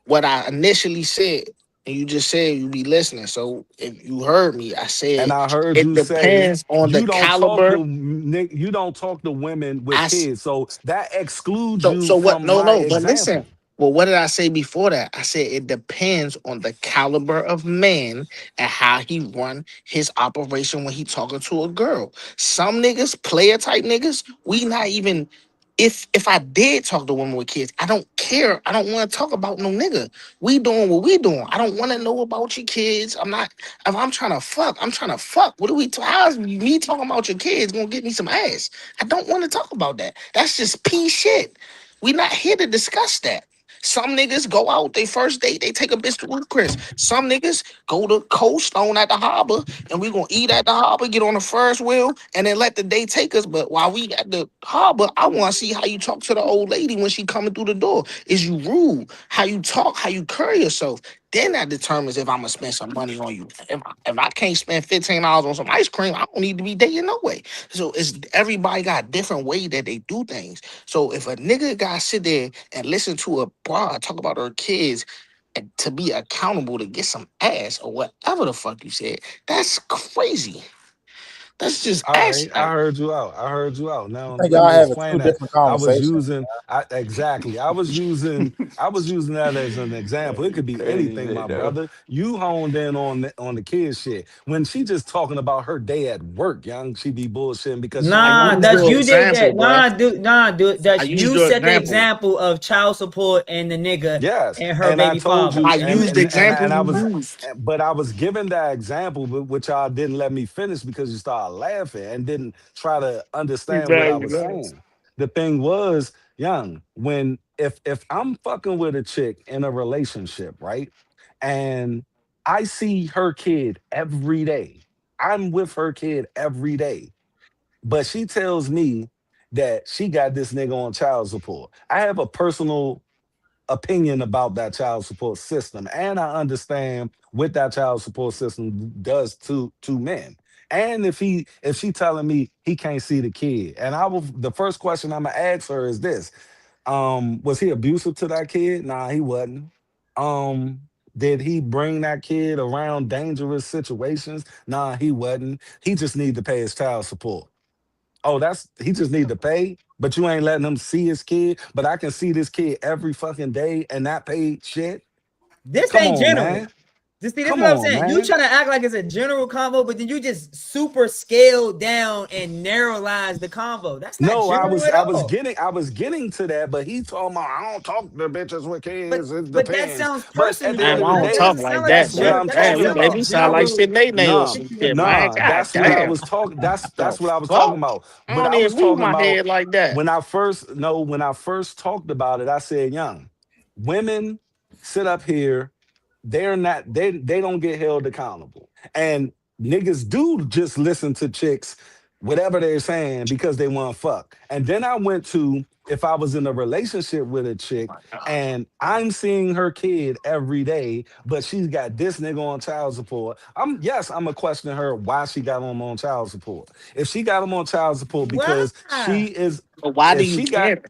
Speaker 7: what I initially said, and you just said you be listening. So if you heard me, I
Speaker 5: And
Speaker 7: said
Speaker 5: I heard
Speaker 7: it
Speaker 5: you say
Speaker 7: depends on the caliber.
Speaker 5: you don't talk to women with
Speaker 7: I s-
Speaker 5: kids, so that excludes
Speaker 7: so
Speaker 5: you
Speaker 7: so what?
Speaker 5: from
Speaker 7: No,
Speaker 5: my
Speaker 7: no. But listen.
Speaker 5: example.
Speaker 7: Well, what did I say before that? I said it depends on the caliber of man and how he run his operation when he talking to a girl. Some niggas, player type niggas, we not even. If I did talk to women with kids, I don't care. I don't want to talk about no nigga. We doing what we doing. I don't want to know about your kids. I'm not. If I'm trying to fuck, I'm trying to fuck. What are we? How's me talking about your kids gonna get me some ass? I don't want to talk about that. That's just pee shit. We not here to discuss that. Some niggas go out they first date, they take a bitch to Ruth Chris. Some niggas go to Cold Stone at the harbor and we gonna eat at the harbor, get on the first wheel, and then let the day take us. But while we at the harbor, I want to see how you talk to the old lady when she coming through the door. Is you rude? How you talk? How you carry yourself? Then that determines if I'm gonna spend some money on you. If I can't spend $15 on some ice cream, I don't need to be dating no way. So it's everybody got a different way that they do things. So if a nigga got sit there and listen to a broad talk about her kids and to be accountable to get some ass or whatever the fuck you said, that's crazy. That's just
Speaker 5: All right, I
Speaker 7: asinine.
Speaker 5: heard you out. I heard you out.
Speaker 6: I
Speaker 5: Now
Speaker 6: think
Speaker 5: let
Speaker 6: y'all
Speaker 5: me
Speaker 6: having
Speaker 5: explain
Speaker 6: two
Speaker 5: that.
Speaker 6: different conversations.
Speaker 5: Exactly. I was using that as an example. It could be
Speaker 10: Crazy
Speaker 5: anything, my
Speaker 10: shit though.
Speaker 5: brother. You honed in on the kid shit. When she just talking about her day at work, young, she be bullshitting because she
Speaker 7: I
Speaker 5: don't
Speaker 1: Nah,
Speaker 5: want
Speaker 7: used
Speaker 1: Dutch,
Speaker 7: your
Speaker 5: none.
Speaker 1: you did
Speaker 7: example,
Speaker 1: that.
Speaker 7: bruh. I
Speaker 1: Dutch,
Speaker 7: used
Speaker 1: you
Speaker 7: your
Speaker 1: set the
Speaker 7: example.
Speaker 1: example of child support and the nigga
Speaker 5: Yes,
Speaker 1: and her
Speaker 5: and I
Speaker 1: baby
Speaker 5: told
Speaker 1: father.
Speaker 5: you,
Speaker 7: I used the example
Speaker 5: and I
Speaker 7: you
Speaker 5: was,
Speaker 7: used.
Speaker 5: but I was given that example, but which y'all didn't let me finish because you started laughing and didn't try to understand what I was saying. The thing was, young, when if I'm fucking with a chick in a relationship, right, and I see her kid every day, I'm with her kid every day, but she tells me that she got this nigga on child support. I have a personal opinion about that child support system, and I understand what that child support system does to men. And if she telling me he can't see the kid, and the first question I'm gonna ask her is this: was he abusive to that kid? Nah, he wasn't. um did he bring that kid around dangerous situations? Nah, he wasn't. He just need to pay his child support. Oh, he just need to pay, but you ain't letting him see his kid. But I can see this kid every fucking day and not pay shit.
Speaker 1: This
Speaker 5: Come
Speaker 1: ain't
Speaker 5: on,
Speaker 1: general.
Speaker 5: man.
Speaker 1: This is
Speaker 5: Come
Speaker 1: what I'm
Speaker 5: on,
Speaker 1: saying. You
Speaker 5: man.
Speaker 1: trying to act like it's a general convo, but then you just super scale down and narrowize the convo. That's not
Speaker 5: No,
Speaker 1: general at
Speaker 5: I was
Speaker 1: all.
Speaker 5: getting to that, but he told me I don't talk to bitches with kids. It
Speaker 1: But that
Speaker 5: depends.
Speaker 1: sounds
Speaker 5: But at
Speaker 1: personal
Speaker 5: the end
Speaker 7: Damn,
Speaker 1: though.
Speaker 5: of
Speaker 7: I
Speaker 5: the
Speaker 7: don't
Speaker 1: That
Speaker 5: day,
Speaker 7: talk
Speaker 1: doesn't sound
Speaker 7: like
Speaker 1: like a
Speaker 7: that.
Speaker 5: that's what
Speaker 1: general.
Speaker 5: I'm
Speaker 1: That doesn't
Speaker 5: talking
Speaker 7: Damn, you
Speaker 1: sound like
Speaker 7: made
Speaker 1: a
Speaker 7: me
Speaker 5: about.
Speaker 7: sound like
Speaker 1: general.
Speaker 7: shit they nails
Speaker 5: Nah,
Speaker 7: some shit, man.
Speaker 5: nah,
Speaker 7: God
Speaker 5: that's
Speaker 7: damn.
Speaker 5: what I was
Speaker 7: The
Speaker 5: talking
Speaker 7: fuck?
Speaker 5: about.
Speaker 7: I
Speaker 5: But
Speaker 7: don't
Speaker 5: I was
Speaker 7: even move
Speaker 5: talking
Speaker 7: my
Speaker 5: about
Speaker 7: head like that.
Speaker 5: when I first talked about it, I said, young, women sit up here, they don't get held accountable. And niggas do just listen to chicks, whatever they're saying, because they want to fuck. And then I went to if I was in a relationship with a chick and I'm seeing her kid every day, but she's got this nigga on child support. I'm gonna question her why she got him on child support. If she got him on child support
Speaker 1: Why?
Speaker 5: because she is
Speaker 7: But why do
Speaker 5: if
Speaker 7: you
Speaker 5: she got
Speaker 7: care?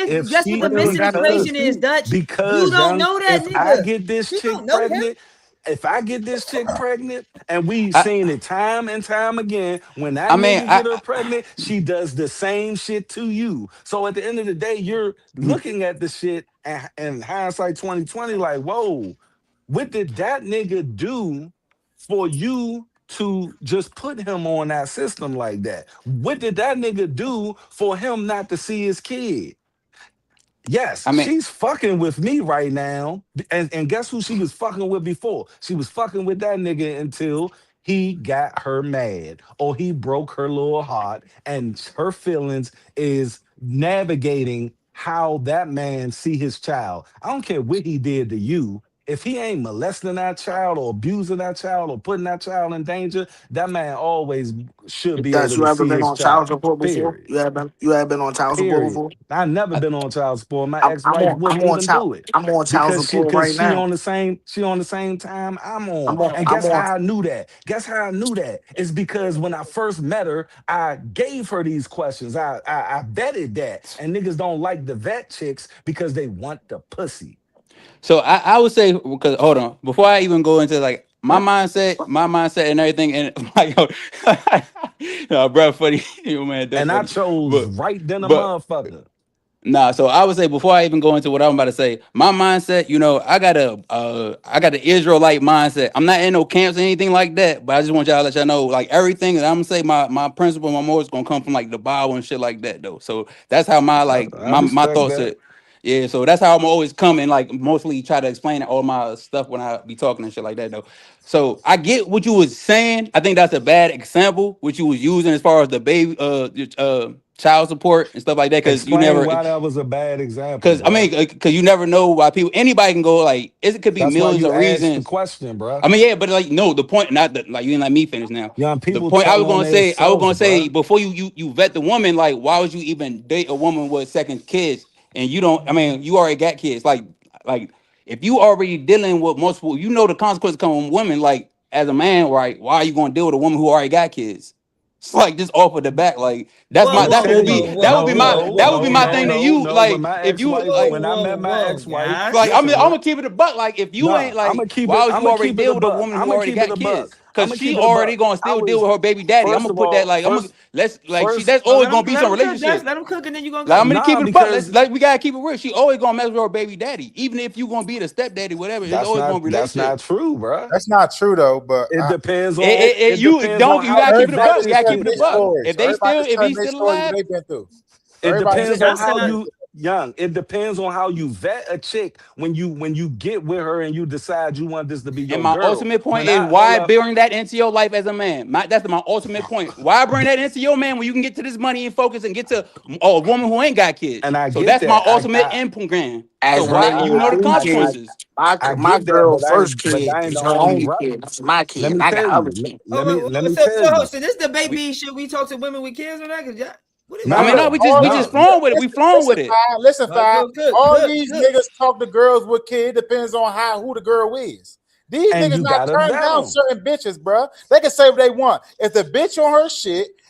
Speaker 5: if
Speaker 1: Guess what
Speaker 5: she
Speaker 1: the
Speaker 7: What do we
Speaker 1: missing
Speaker 7: got to do?
Speaker 1: equation is, Dutch? You
Speaker 5: because
Speaker 1: don't
Speaker 5: young,
Speaker 1: know that
Speaker 5: if I
Speaker 1: nigga.
Speaker 5: get this
Speaker 1: You
Speaker 5: chick
Speaker 1: don't know him.
Speaker 5: pregnant, if I get this chick pregnant, and we've
Speaker 10: I,
Speaker 5: seen it time and time again, when that
Speaker 10: I mean,
Speaker 5: nigga get her pregnant, she does the same shit to you. So at the end of the day, you're looking at the shit and hindsight 2020, like, whoa, what did that nigga do for you to just put him on that system like that? What did that nigga do for him not to see his kid? Yes,
Speaker 10: I mean,
Speaker 5: she's fucking with me right now. And guess who she was fucking with before? She was fucking with that nigga until he got her mad or he broke her little heart. And her feelings is navigating how that man see his child. I don't care what he did to you. If he ain't molesting that child or abusing that child or putting that child in danger, that man always should be
Speaker 7: That
Speaker 5: able
Speaker 7: you
Speaker 5: to
Speaker 7: ever
Speaker 5: see
Speaker 7: been
Speaker 5: his
Speaker 7: on child
Speaker 5: child.
Speaker 7: support before?
Speaker 5: Period.
Speaker 7: You have been on child support
Speaker 5: Period.
Speaker 7: before?
Speaker 5: I never
Speaker 10: I,
Speaker 5: been on child support. My
Speaker 7: I'm, I'm
Speaker 5: ex-wife
Speaker 7: on I'm
Speaker 5: wouldn't
Speaker 7: on
Speaker 5: even
Speaker 7: child
Speaker 5: do it
Speaker 7: I'm on child
Speaker 5: because
Speaker 7: support right
Speaker 5: she
Speaker 7: now.
Speaker 5: on the same time I'm on. And
Speaker 7: I'm
Speaker 5: guess
Speaker 7: on
Speaker 5: how I knew that? Guess how I knew that? It's because when I first met her, I gave her these questions. I vetted that. And niggas don't like the vet chicks because they want the pussy.
Speaker 10: so I would say because hold on before I even go into like my mindset and everything, and like, no, bro, funny, you man, that's
Speaker 5: And I
Speaker 10: funny,
Speaker 5: chose
Speaker 10: but
Speaker 5: right then a
Speaker 10: but
Speaker 5: motherfucker.
Speaker 10: nah, so I would say before I even go into what I'm about to say, my mindset, I got the Israelite mindset. I'm not in no camps or anything like that, but I just want y'all to let y'all know, like everything that I'm gonna say, my principle, my morals gonna come from like the Bible and shit like that though. So that's how my like
Speaker 5: I
Speaker 10: my
Speaker 5: respect
Speaker 10: thoughts
Speaker 5: that.
Speaker 10: are. Yeah, so that's how I'm always coming, like mostly try to explain all my stuff when I be talking and shit like that though. So I get what you was saying. I think that's a bad example, what you was using as far as the baby child support and stuff like that, because you
Speaker 5: Explain
Speaker 10: never
Speaker 5: why that was a bad example,
Speaker 10: because I
Speaker 5: bruh.
Speaker 10: mean, because you never know why people. Anybody can go like it could be
Speaker 5: That's why
Speaker 10: millions
Speaker 5: you
Speaker 10: of
Speaker 5: asked the
Speaker 10: reasons.
Speaker 5: question, bruh.
Speaker 10: I mean, yeah, but like no, the point not that like you didn't let me finish now.
Speaker 5: Young
Speaker 10: The
Speaker 5: people
Speaker 10: point
Speaker 5: tell on
Speaker 10: I was
Speaker 5: themselves,
Speaker 10: gonna say
Speaker 5: bruh.
Speaker 10: before you vet the woman, like why would you even date a woman with second kids and you don't? I mean, you already got kids. Like if you already dealing with multiple, you know the consequences come with women. Like as a man, right? Why are you gonna deal with a woman who already got kids? It's like just off of the back, like
Speaker 1: Whoa,
Speaker 5: Just tell you,
Speaker 10: that would be my thing to you.
Speaker 5: no. When
Speaker 10: Like
Speaker 5: my
Speaker 10: if you
Speaker 5: ex-wife,
Speaker 10: like
Speaker 5: when I met my ex-wife,
Speaker 1: guys.
Speaker 10: like I'm
Speaker 5: listen,
Speaker 10: gonna keep it a buck. Like if you
Speaker 5: nah,
Speaker 10: ain't like, why would
Speaker 5: I'm
Speaker 10: you
Speaker 5: gonna
Speaker 10: already
Speaker 5: keep it a
Speaker 10: deal with a
Speaker 5: buck.
Speaker 10: woman
Speaker 5: I'm
Speaker 10: who
Speaker 5: gonna
Speaker 10: already
Speaker 5: keep it
Speaker 10: got
Speaker 5: a buck.
Speaker 10: kids?
Speaker 5: I'm
Speaker 10: Cause
Speaker 5: gonna
Speaker 10: she
Speaker 5: keep it a buck.
Speaker 10: already gonna
Speaker 5: I
Speaker 10: still deal
Speaker 5: was
Speaker 10: with her baby daddy. I'm
Speaker 5: first
Speaker 10: gonna
Speaker 5: of
Speaker 10: put that
Speaker 5: all,
Speaker 10: like let's like she
Speaker 5: first,
Speaker 10: that's
Speaker 1: Oh,
Speaker 10: always gonna be
Speaker 1: let
Speaker 10: some
Speaker 1: him cook, Dutch.
Speaker 10: relationship.
Speaker 1: Let him cook, and then you gonna
Speaker 10: Like I'm
Speaker 1: go.
Speaker 10: gonna keep
Speaker 5: nah,
Speaker 10: it a buck.
Speaker 5: because
Speaker 10: We gotta keep it real. She always gonna mess with her baby daddy, even if you gonna be the stepdaddy, whatever. It's always gonna be a
Speaker 5: that's not
Speaker 10: relationship.
Speaker 5: true, bruh.
Speaker 6: That's not true though. But
Speaker 5: It depends on
Speaker 10: It
Speaker 5: it
Speaker 10: you
Speaker 5: depends on
Speaker 10: don't you
Speaker 5: how
Speaker 10: gotta
Speaker 5: you
Speaker 10: keep it a
Speaker 5: vet
Speaker 10: buck.
Speaker 6: everybody's
Speaker 10: We
Speaker 5: this
Speaker 10: gotta keep
Speaker 6: telling
Speaker 10: it a
Speaker 6: their
Speaker 5: nigga,
Speaker 10: buck.
Speaker 5: bruh.
Speaker 6: story. So everybody's
Speaker 10: If
Speaker 6: telling
Speaker 10: he's
Speaker 6: their
Speaker 10: still
Speaker 6: story what
Speaker 10: alive,
Speaker 6: they've been through. So
Speaker 5: It
Speaker 6: everybody's
Speaker 5: depends
Speaker 6: just
Speaker 5: on
Speaker 1: That's
Speaker 5: how
Speaker 1: not.
Speaker 5: you young. It depends on how you vet a chick when you get with her and you decide you want this to be
Speaker 10: and
Speaker 5: your
Speaker 10: my
Speaker 5: girl.
Speaker 10: ultimate point
Speaker 5: When
Speaker 10: is
Speaker 5: I hold
Speaker 10: why
Speaker 5: up,
Speaker 10: bring that into your life as a man. That's my ultimate point. Why bring that into your man when you can get to this money and focus and get to a woman who ain't got kids?
Speaker 5: and I
Speaker 10: So
Speaker 5: get
Speaker 10: that's my
Speaker 5: that.
Speaker 10: ultimate input grand. So
Speaker 7: as
Speaker 5: And
Speaker 10: why
Speaker 7: men
Speaker 10: you
Speaker 7: would
Speaker 10: know the
Speaker 7: do,
Speaker 5: I
Speaker 7: kid.
Speaker 10: consequences.
Speaker 7: My
Speaker 5: get that,
Speaker 7: girl first
Speaker 5: but
Speaker 7: kid
Speaker 5: that ain't
Speaker 7: is
Speaker 5: the
Speaker 7: her
Speaker 5: only
Speaker 7: only
Speaker 5: route.
Speaker 7: kid. That's my
Speaker 5: Let
Speaker 7: kid.
Speaker 5: me
Speaker 7: I got
Speaker 5: tell
Speaker 7: other
Speaker 5: you.
Speaker 7: kids.
Speaker 1: Oh,
Speaker 5: Let me
Speaker 1: so
Speaker 5: tell you.
Speaker 1: so this debate
Speaker 10: We,
Speaker 1: be should we talk to women with kids or not? Cause yeah, what is
Speaker 10: I
Speaker 1: going
Speaker 10: mean,
Speaker 1: on?
Speaker 10: no,
Speaker 5: Nah,
Speaker 10: we
Speaker 6: All
Speaker 10: just
Speaker 5: nah.
Speaker 10: flowing with it. We flowing
Speaker 6: listen,
Speaker 10: with it.
Speaker 6: fine. Listen,
Speaker 1: All right,
Speaker 6: fine. All these
Speaker 1: cook.
Speaker 6: niggas talk to girls with kids depends on who the girl is. These
Speaker 5: And
Speaker 6: niggas
Speaker 5: you
Speaker 6: not
Speaker 5: gotta
Speaker 6: turning
Speaker 5: vet
Speaker 6: down
Speaker 5: them.
Speaker 6: certain bitches, bro. They can say what they want. If the bitch on her shit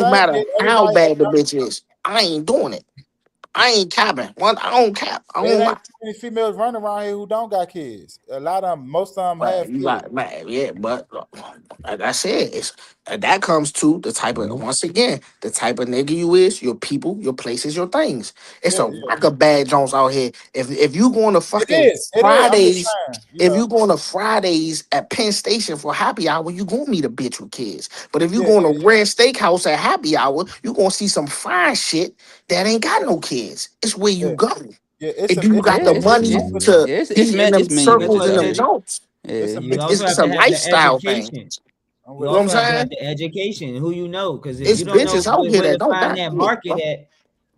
Speaker 7: don't
Speaker 6: same
Speaker 7: matter
Speaker 6: kid,
Speaker 7: how
Speaker 6: everybody
Speaker 7: bad the bitch is. I ain't doing it. I ain't capping. I don't cap. I
Speaker 6: it
Speaker 7: don't.
Speaker 6: ain't too many females running around here who don't got kids. A lot of them, most of them have
Speaker 7: But you
Speaker 6: kids.
Speaker 7: got man, yeah, but like I said, it's that comes to the type of
Speaker 5: Mhm.
Speaker 7: once again the type of nigga you is, your people, your places, your things. It's
Speaker 6: Yeah,
Speaker 7: a
Speaker 6: yeah.
Speaker 7: rack of bad Jones out here. If you going to
Speaker 6: It
Speaker 7: fucking
Speaker 6: is. It is. I'm just
Speaker 7: Fridays,
Speaker 6: saying,
Speaker 7: if you going to Fridays at Penn Station for happy hour, you gonna meet a bitch with kids. But if you
Speaker 6: yeah,
Speaker 7: going
Speaker 6: yeah,
Speaker 7: to Red Steakhouse at happy hour, you gonna see some fine shit that ain't got
Speaker 6: yeah,
Speaker 7: no kids. It's where
Speaker 6: yeah.
Speaker 7: you go.
Speaker 6: Yeah, it's
Speaker 7: If
Speaker 6: a
Speaker 7: you
Speaker 6: it's
Speaker 7: got
Speaker 10: Yeah,
Speaker 7: the
Speaker 6: a
Speaker 10: it's
Speaker 7: money
Speaker 10: it's
Speaker 6: it's
Speaker 7: to
Speaker 10: it's
Speaker 7: be in
Speaker 10: meant
Speaker 7: them
Speaker 10: it's many
Speaker 1: That's
Speaker 7: circles
Speaker 10: bitches
Speaker 1: why I
Speaker 7: and
Speaker 10: out
Speaker 7: them
Speaker 1: said
Speaker 10: here.
Speaker 7: jokes,
Speaker 6: it's a
Speaker 10: Yeah.
Speaker 1: you
Speaker 6: big
Speaker 1: also
Speaker 7: it's
Speaker 1: have
Speaker 7: a
Speaker 1: to have the
Speaker 7: lifestyle thing.
Speaker 1: education.
Speaker 6: I'm
Speaker 1: You
Speaker 6: with
Speaker 7: You know what I'm
Speaker 1: also have to have
Speaker 7: saying?
Speaker 1: the education, who you know, because if
Speaker 7: It's
Speaker 1: you don't know
Speaker 7: bitches out here
Speaker 1: where
Speaker 7: that
Speaker 1: to
Speaker 7: don't
Speaker 1: find
Speaker 7: got
Speaker 1: that
Speaker 7: kids,
Speaker 1: market
Speaker 7: bro.
Speaker 1: at,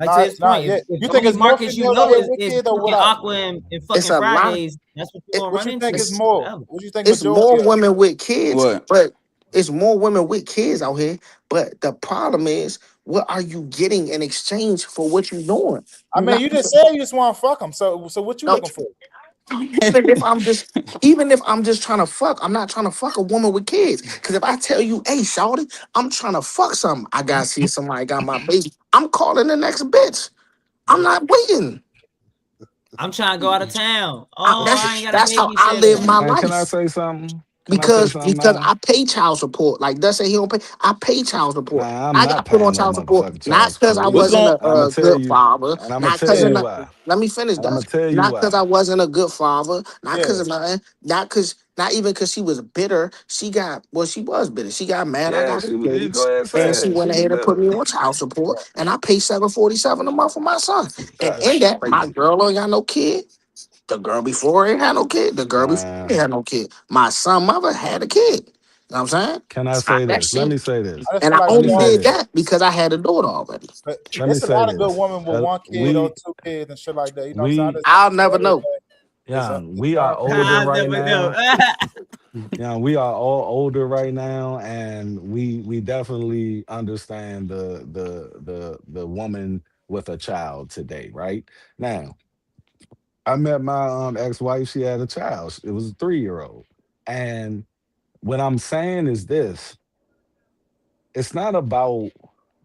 Speaker 1: like to his point,
Speaker 6: yeah.
Speaker 1: if
Speaker 6: You
Speaker 1: the
Speaker 6: think
Speaker 1: only
Speaker 6: it's more
Speaker 1: markets you
Speaker 6: females out
Speaker 1: know
Speaker 6: here
Speaker 1: is,
Speaker 6: with
Speaker 1: is
Speaker 6: kids or
Speaker 1: fucking
Speaker 6: without?
Speaker 1: Aqua and
Speaker 7: It's
Speaker 1: fucking
Speaker 7: a lot.
Speaker 1: Fridays, that's what you're
Speaker 7: It,
Speaker 1: gonna
Speaker 6: What
Speaker 1: run
Speaker 6: you think
Speaker 1: into
Speaker 6: is
Speaker 7: it's
Speaker 6: more?
Speaker 1: forever.
Speaker 6: What you think
Speaker 7: it's
Speaker 6: majority
Speaker 7: more
Speaker 6: of?
Speaker 7: women with kids,
Speaker 3: What?
Speaker 7: but it's more women with kids out here. But the problem is, what are you getting in exchange for what you're doing?
Speaker 6: I
Speaker 7: You're
Speaker 6: mean,
Speaker 7: not.
Speaker 6: you just said you just want to fuck them. So what you
Speaker 7: No,
Speaker 6: looking for?
Speaker 7: even if I'm just even if I'm just trying to fuck, I'm not trying to fuck a woman with kids. Cause if I tell you, hey, shawty, I'm trying to fuck something, I gotta see if somebody got my baby. I'm calling the next bitch. I'm not waiting.
Speaker 1: I'm trying to go out of town. Oh, I ain't got a
Speaker 7: That's how I live
Speaker 1: babysitter.
Speaker 7: my
Speaker 5: And can I
Speaker 7: life.
Speaker 5: say something? Can I say
Speaker 7: Because
Speaker 5: something now?
Speaker 7: I pay child support. Like does say he don't pay. I pay child support.
Speaker 5: Nah, I'm
Speaker 7: I
Speaker 5: not
Speaker 7: got put on
Speaker 5: paying no
Speaker 7: child support
Speaker 5: motherfucking child
Speaker 7: not because I
Speaker 5: support.
Speaker 3: What's
Speaker 7: wasn't
Speaker 3: going?
Speaker 5: And I'm gonna
Speaker 7: a
Speaker 5: tell
Speaker 7: good
Speaker 5: you,
Speaker 7: father,
Speaker 5: and I'm gonna
Speaker 7: not
Speaker 5: tell
Speaker 7: because of
Speaker 5: you
Speaker 6: Yeah,
Speaker 5: why.
Speaker 7: let me finish,
Speaker 5: And I'm gonna
Speaker 7: Dust.
Speaker 5: tell you
Speaker 7: Not because I
Speaker 5: why.
Speaker 7: wasn't a good father, not because
Speaker 6: yeah.
Speaker 7: of nothing, not even because she was bitter. She was bitter. She got mad. I
Speaker 5: Yeah,
Speaker 7: got
Speaker 5: she was. You go
Speaker 7: engaged.
Speaker 5: ahead and
Speaker 7: And
Speaker 5: say
Speaker 7: she
Speaker 5: it. She
Speaker 7: went
Speaker 5: was
Speaker 7: ahead and put
Speaker 5: better.
Speaker 7: me on child support, and I pay $747 a month for my son. And in
Speaker 5: That's
Speaker 7: that, my
Speaker 5: crazy,
Speaker 7: girl ain't got no kid. The girl before ain't had no kid. The girl before ain't
Speaker 5: man.
Speaker 7: had no kid. My son mother had a kid. You know what I'm saying?
Speaker 5: Can I
Speaker 7: Stop
Speaker 5: say
Speaker 7: that
Speaker 5: this? Let
Speaker 7: shit.
Speaker 5: me say this.
Speaker 6: I just
Speaker 7: And
Speaker 6: feel
Speaker 7: I
Speaker 6: like
Speaker 5: Let
Speaker 6: we
Speaker 5: me
Speaker 7: only
Speaker 5: say
Speaker 6: all.
Speaker 7: did
Speaker 5: this.
Speaker 7: that because I had a daughter already.
Speaker 6: But
Speaker 5: Let me
Speaker 6: it's a
Speaker 5: say
Speaker 6: lot of good
Speaker 5: this.
Speaker 6: women with one kid or
Speaker 5: We
Speaker 6: two kids and shit like that. You know what I'm saying? I
Speaker 5: we
Speaker 6: just think
Speaker 7: I'll never know.
Speaker 5: young.
Speaker 6: it's
Speaker 5: We are older
Speaker 1: I'll
Speaker 5: right
Speaker 1: never know.
Speaker 5: now. Yeah, we are all older right now, and we definitely understand the woman with a child today, right? Now, I met my ex-wife, she had a child. It was a 3-year-old. And what I'm saying is this, it's not about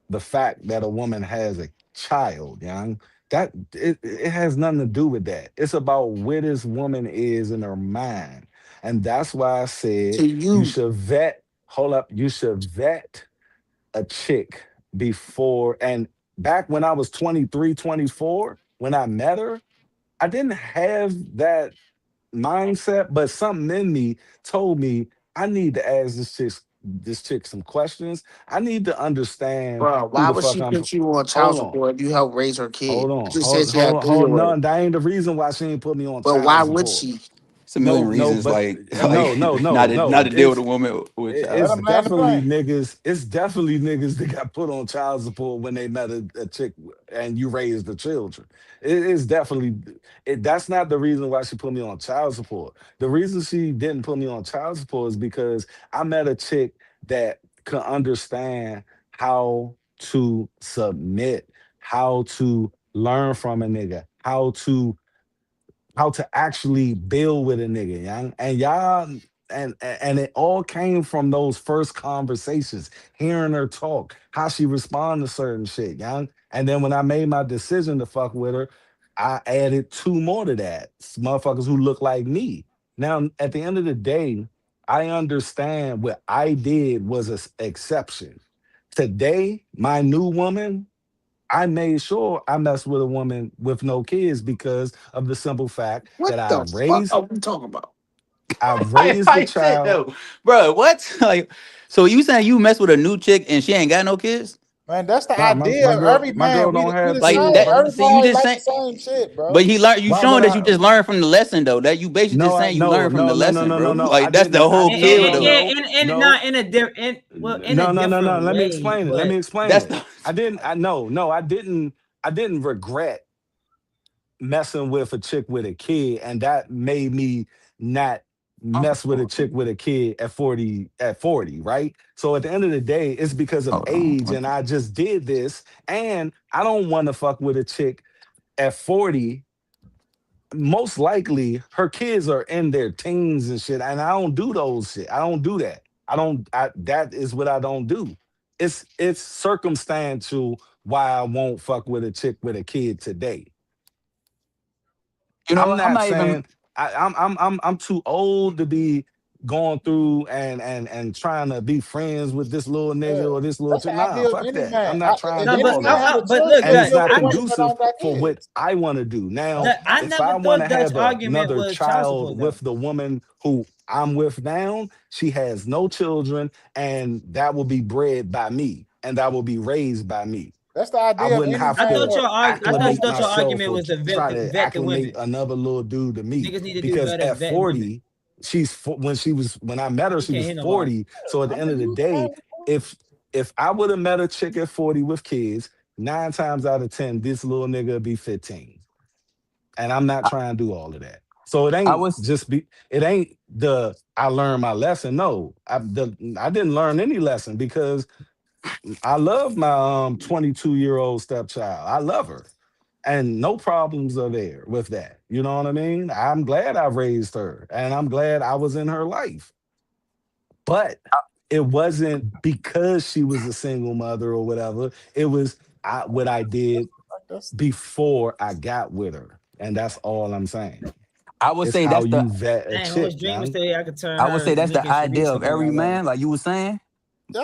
Speaker 5: the fact that a woman has a child, young. That it has nothing to do with that. It's about where this woman is in her mind. And that's why I said
Speaker 7: To
Speaker 5: you
Speaker 7: you,
Speaker 5: should vet, hold up, you should vet a chick before. And back when I was 23, 24, when I met her, I didn't have that mindset, but something in me told me I need to ask this chick some questions. I need to understand
Speaker 7: bro,
Speaker 5: who
Speaker 7: why
Speaker 5: the
Speaker 7: would
Speaker 5: fuck
Speaker 7: she
Speaker 5: I'm.
Speaker 7: put you on child
Speaker 5: Hold on,
Speaker 7: support if you help raise her kid?
Speaker 5: hold
Speaker 7: You
Speaker 5: on,
Speaker 7: just said
Speaker 5: hold
Speaker 7: she had a
Speaker 5: hold hold
Speaker 7: 3-year-old.
Speaker 5: none. That ain't the reason why she ain't put me on
Speaker 7: But why
Speaker 5: child
Speaker 7: would
Speaker 5: support.
Speaker 7: she?
Speaker 3: It's a million
Speaker 5: No, no,
Speaker 3: reasons,
Speaker 5: but
Speaker 3: like
Speaker 5: no,
Speaker 3: like
Speaker 5: no,
Speaker 3: not
Speaker 5: no,
Speaker 3: to not
Speaker 5: no.
Speaker 3: to deal with a woman with child.
Speaker 6: Let
Speaker 5: It's
Speaker 6: them land the
Speaker 5: definitely
Speaker 6: plane.
Speaker 5: niggas. It's definitely niggas that got put on child support when they met a chick and you raised the children. It is definitely. That's not the reason why she put me on child support. The reason she didn't put me on child support is because I met a chick that could understand how to submit, how to learn from a nigga, how to actually build with a nigga, young. And y'all, and it all came from those first conversations, hearing her talk, how she respond to certain shit, young. And then when I made my decision to fuck with her, I added two more to that. Motherfuckers who look like me. Now, at the end of the day, I understand what I did was an exception. Today, my new woman, I made sure I messed with a woman with no kids because of the simple fact
Speaker 7: What
Speaker 5: that
Speaker 7: the fuck are we talking about?
Speaker 5: I've
Speaker 3: I,
Speaker 5: raised the
Speaker 3: I said
Speaker 5: child.
Speaker 3: though, bro. What? Like, so you saying you mess with a new chick and she ain't got no kids?
Speaker 6: Man, that's the
Speaker 5: Nah, my,
Speaker 6: idea
Speaker 5: my
Speaker 6: of
Speaker 5: girl,
Speaker 6: every
Speaker 5: my
Speaker 6: man.
Speaker 5: girl
Speaker 6: We
Speaker 5: don't
Speaker 6: we
Speaker 5: have
Speaker 6: the
Speaker 3: Like
Speaker 5: kids,
Speaker 6: same.
Speaker 3: that?
Speaker 5: bro.
Speaker 3: See, you
Speaker 6: Everybody
Speaker 3: just
Speaker 6: like
Speaker 3: saying,
Speaker 6: the same shit,
Speaker 3: but
Speaker 6: bro.
Speaker 3: he learned. You
Speaker 5: Why would
Speaker 3: showing that you
Speaker 5: I?
Speaker 3: just learned from the lesson though. That you basically just
Speaker 5: No, I
Speaker 3: saying you learned from the lesson, bro.
Speaker 5: no. I
Speaker 3: Like that's
Speaker 5: didn't.
Speaker 3: the whole kill though.
Speaker 5: No,
Speaker 1: And
Speaker 5: no.
Speaker 1: not in a different, well, in a
Speaker 5: No.
Speaker 1: different
Speaker 5: Let me
Speaker 1: way,
Speaker 5: explain it. Let
Speaker 1: but
Speaker 5: me explain
Speaker 3: That's
Speaker 5: it.
Speaker 3: the.
Speaker 5: I didn't. I no. I didn't. I didn't regret messing with a chick with a kid, and that made me not mess with a chick with a kid at 40, right? So at the end of the day, it's because of
Speaker 3: Hold
Speaker 5: age,
Speaker 3: on.
Speaker 5: and I just did this, and I don't want to fuck with a chick at 40. Most likely her kids are in their teens and shit, and I don't do those shit. I don't do that. That is what I don't do. It's circumstantial why I won't fuck with a chick with a kid today.
Speaker 3: You know
Speaker 5: I'm
Speaker 3: what? I'm
Speaker 5: not
Speaker 3: not even.
Speaker 5: saying I'm too old to be going through and trying to be friends with this little
Speaker 6: Yeah,
Speaker 5: nigga or this little
Speaker 6: that's
Speaker 5: chick.
Speaker 6: the
Speaker 5: Nah,
Speaker 6: idea of
Speaker 5: fuck
Speaker 6: any
Speaker 5: that.
Speaker 6: man.
Speaker 5: I'm not trying
Speaker 6: If
Speaker 5: to
Speaker 1: no,
Speaker 5: do
Speaker 6: any
Speaker 1: but
Speaker 5: all
Speaker 6: man
Speaker 5: that.
Speaker 6: had a
Speaker 1: but
Speaker 6: choice,
Speaker 1: look,
Speaker 6: he'll
Speaker 5: And
Speaker 1: Dutch,
Speaker 5: it's
Speaker 6: be with
Speaker 5: not
Speaker 6: a
Speaker 1: I
Speaker 6: woman that
Speaker 5: conducive
Speaker 6: don't got
Speaker 5: for what
Speaker 6: kids.
Speaker 5: I want to do. Now,
Speaker 1: I
Speaker 5: if I
Speaker 1: never
Speaker 5: want
Speaker 1: thought
Speaker 5: to
Speaker 1: Dutch
Speaker 5: have
Speaker 1: argument
Speaker 5: another
Speaker 1: was child support
Speaker 5: child
Speaker 1: though.
Speaker 5: with the woman who I'm with now, she has no children, and that will be bred by me, and that will be raised by me.
Speaker 6: That's the
Speaker 5: I
Speaker 6: idea of
Speaker 5: wouldn't
Speaker 6: any
Speaker 5: have
Speaker 1: I
Speaker 6: man.
Speaker 1: thought
Speaker 5: to
Speaker 1: your
Speaker 6: That,
Speaker 1: I thought,
Speaker 5: acclimate
Speaker 1: thought your
Speaker 5: myself
Speaker 1: argument
Speaker 5: or
Speaker 1: was to
Speaker 5: try to
Speaker 1: vet the
Speaker 5: acclimate
Speaker 1: women.
Speaker 5: another little dude to me.
Speaker 1: Niggas need to do
Speaker 5: Because
Speaker 1: better
Speaker 5: at
Speaker 1: vetting women.
Speaker 5: 40, when I met her,
Speaker 1: You
Speaker 5: she
Speaker 1: can't
Speaker 5: was
Speaker 1: hear nobody.
Speaker 5: 40. So at
Speaker 6: I
Speaker 5: the end
Speaker 6: mean,
Speaker 5: of the
Speaker 6: you
Speaker 5: day, if I would have met a chick at 40 with kids, 9 times out of 10, this little nigga would be 15. And I'm not
Speaker 10: I,
Speaker 5: trying to do all of that. So
Speaker 10: I was
Speaker 5: it ain't I learned my lesson. No, I didn't learn any lesson because I love my 22-year-old stepchild. I love her. And no problems are there with that. You know what I mean? I'm glad I raised her and I'm glad I was in her life. But it wasn't because she was a single mother or whatever. It was what I did
Speaker 6: that's
Speaker 5: before I got with her. And that's all I'm saying.
Speaker 10: I would
Speaker 5: It's
Speaker 10: say
Speaker 5: how
Speaker 10: that's the
Speaker 5: you vet a
Speaker 1: Dang, I was
Speaker 5: chick,
Speaker 1: dreaming
Speaker 5: young.
Speaker 1: today I could turn
Speaker 10: I would
Speaker 1: her
Speaker 10: say that's
Speaker 1: Nick
Speaker 10: the
Speaker 1: and
Speaker 10: idea
Speaker 1: Sharice
Speaker 10: of
Speaker 1: into my
Speaker 10: every
Speaker 1: wife.
Speaker 10: man, like you were saying.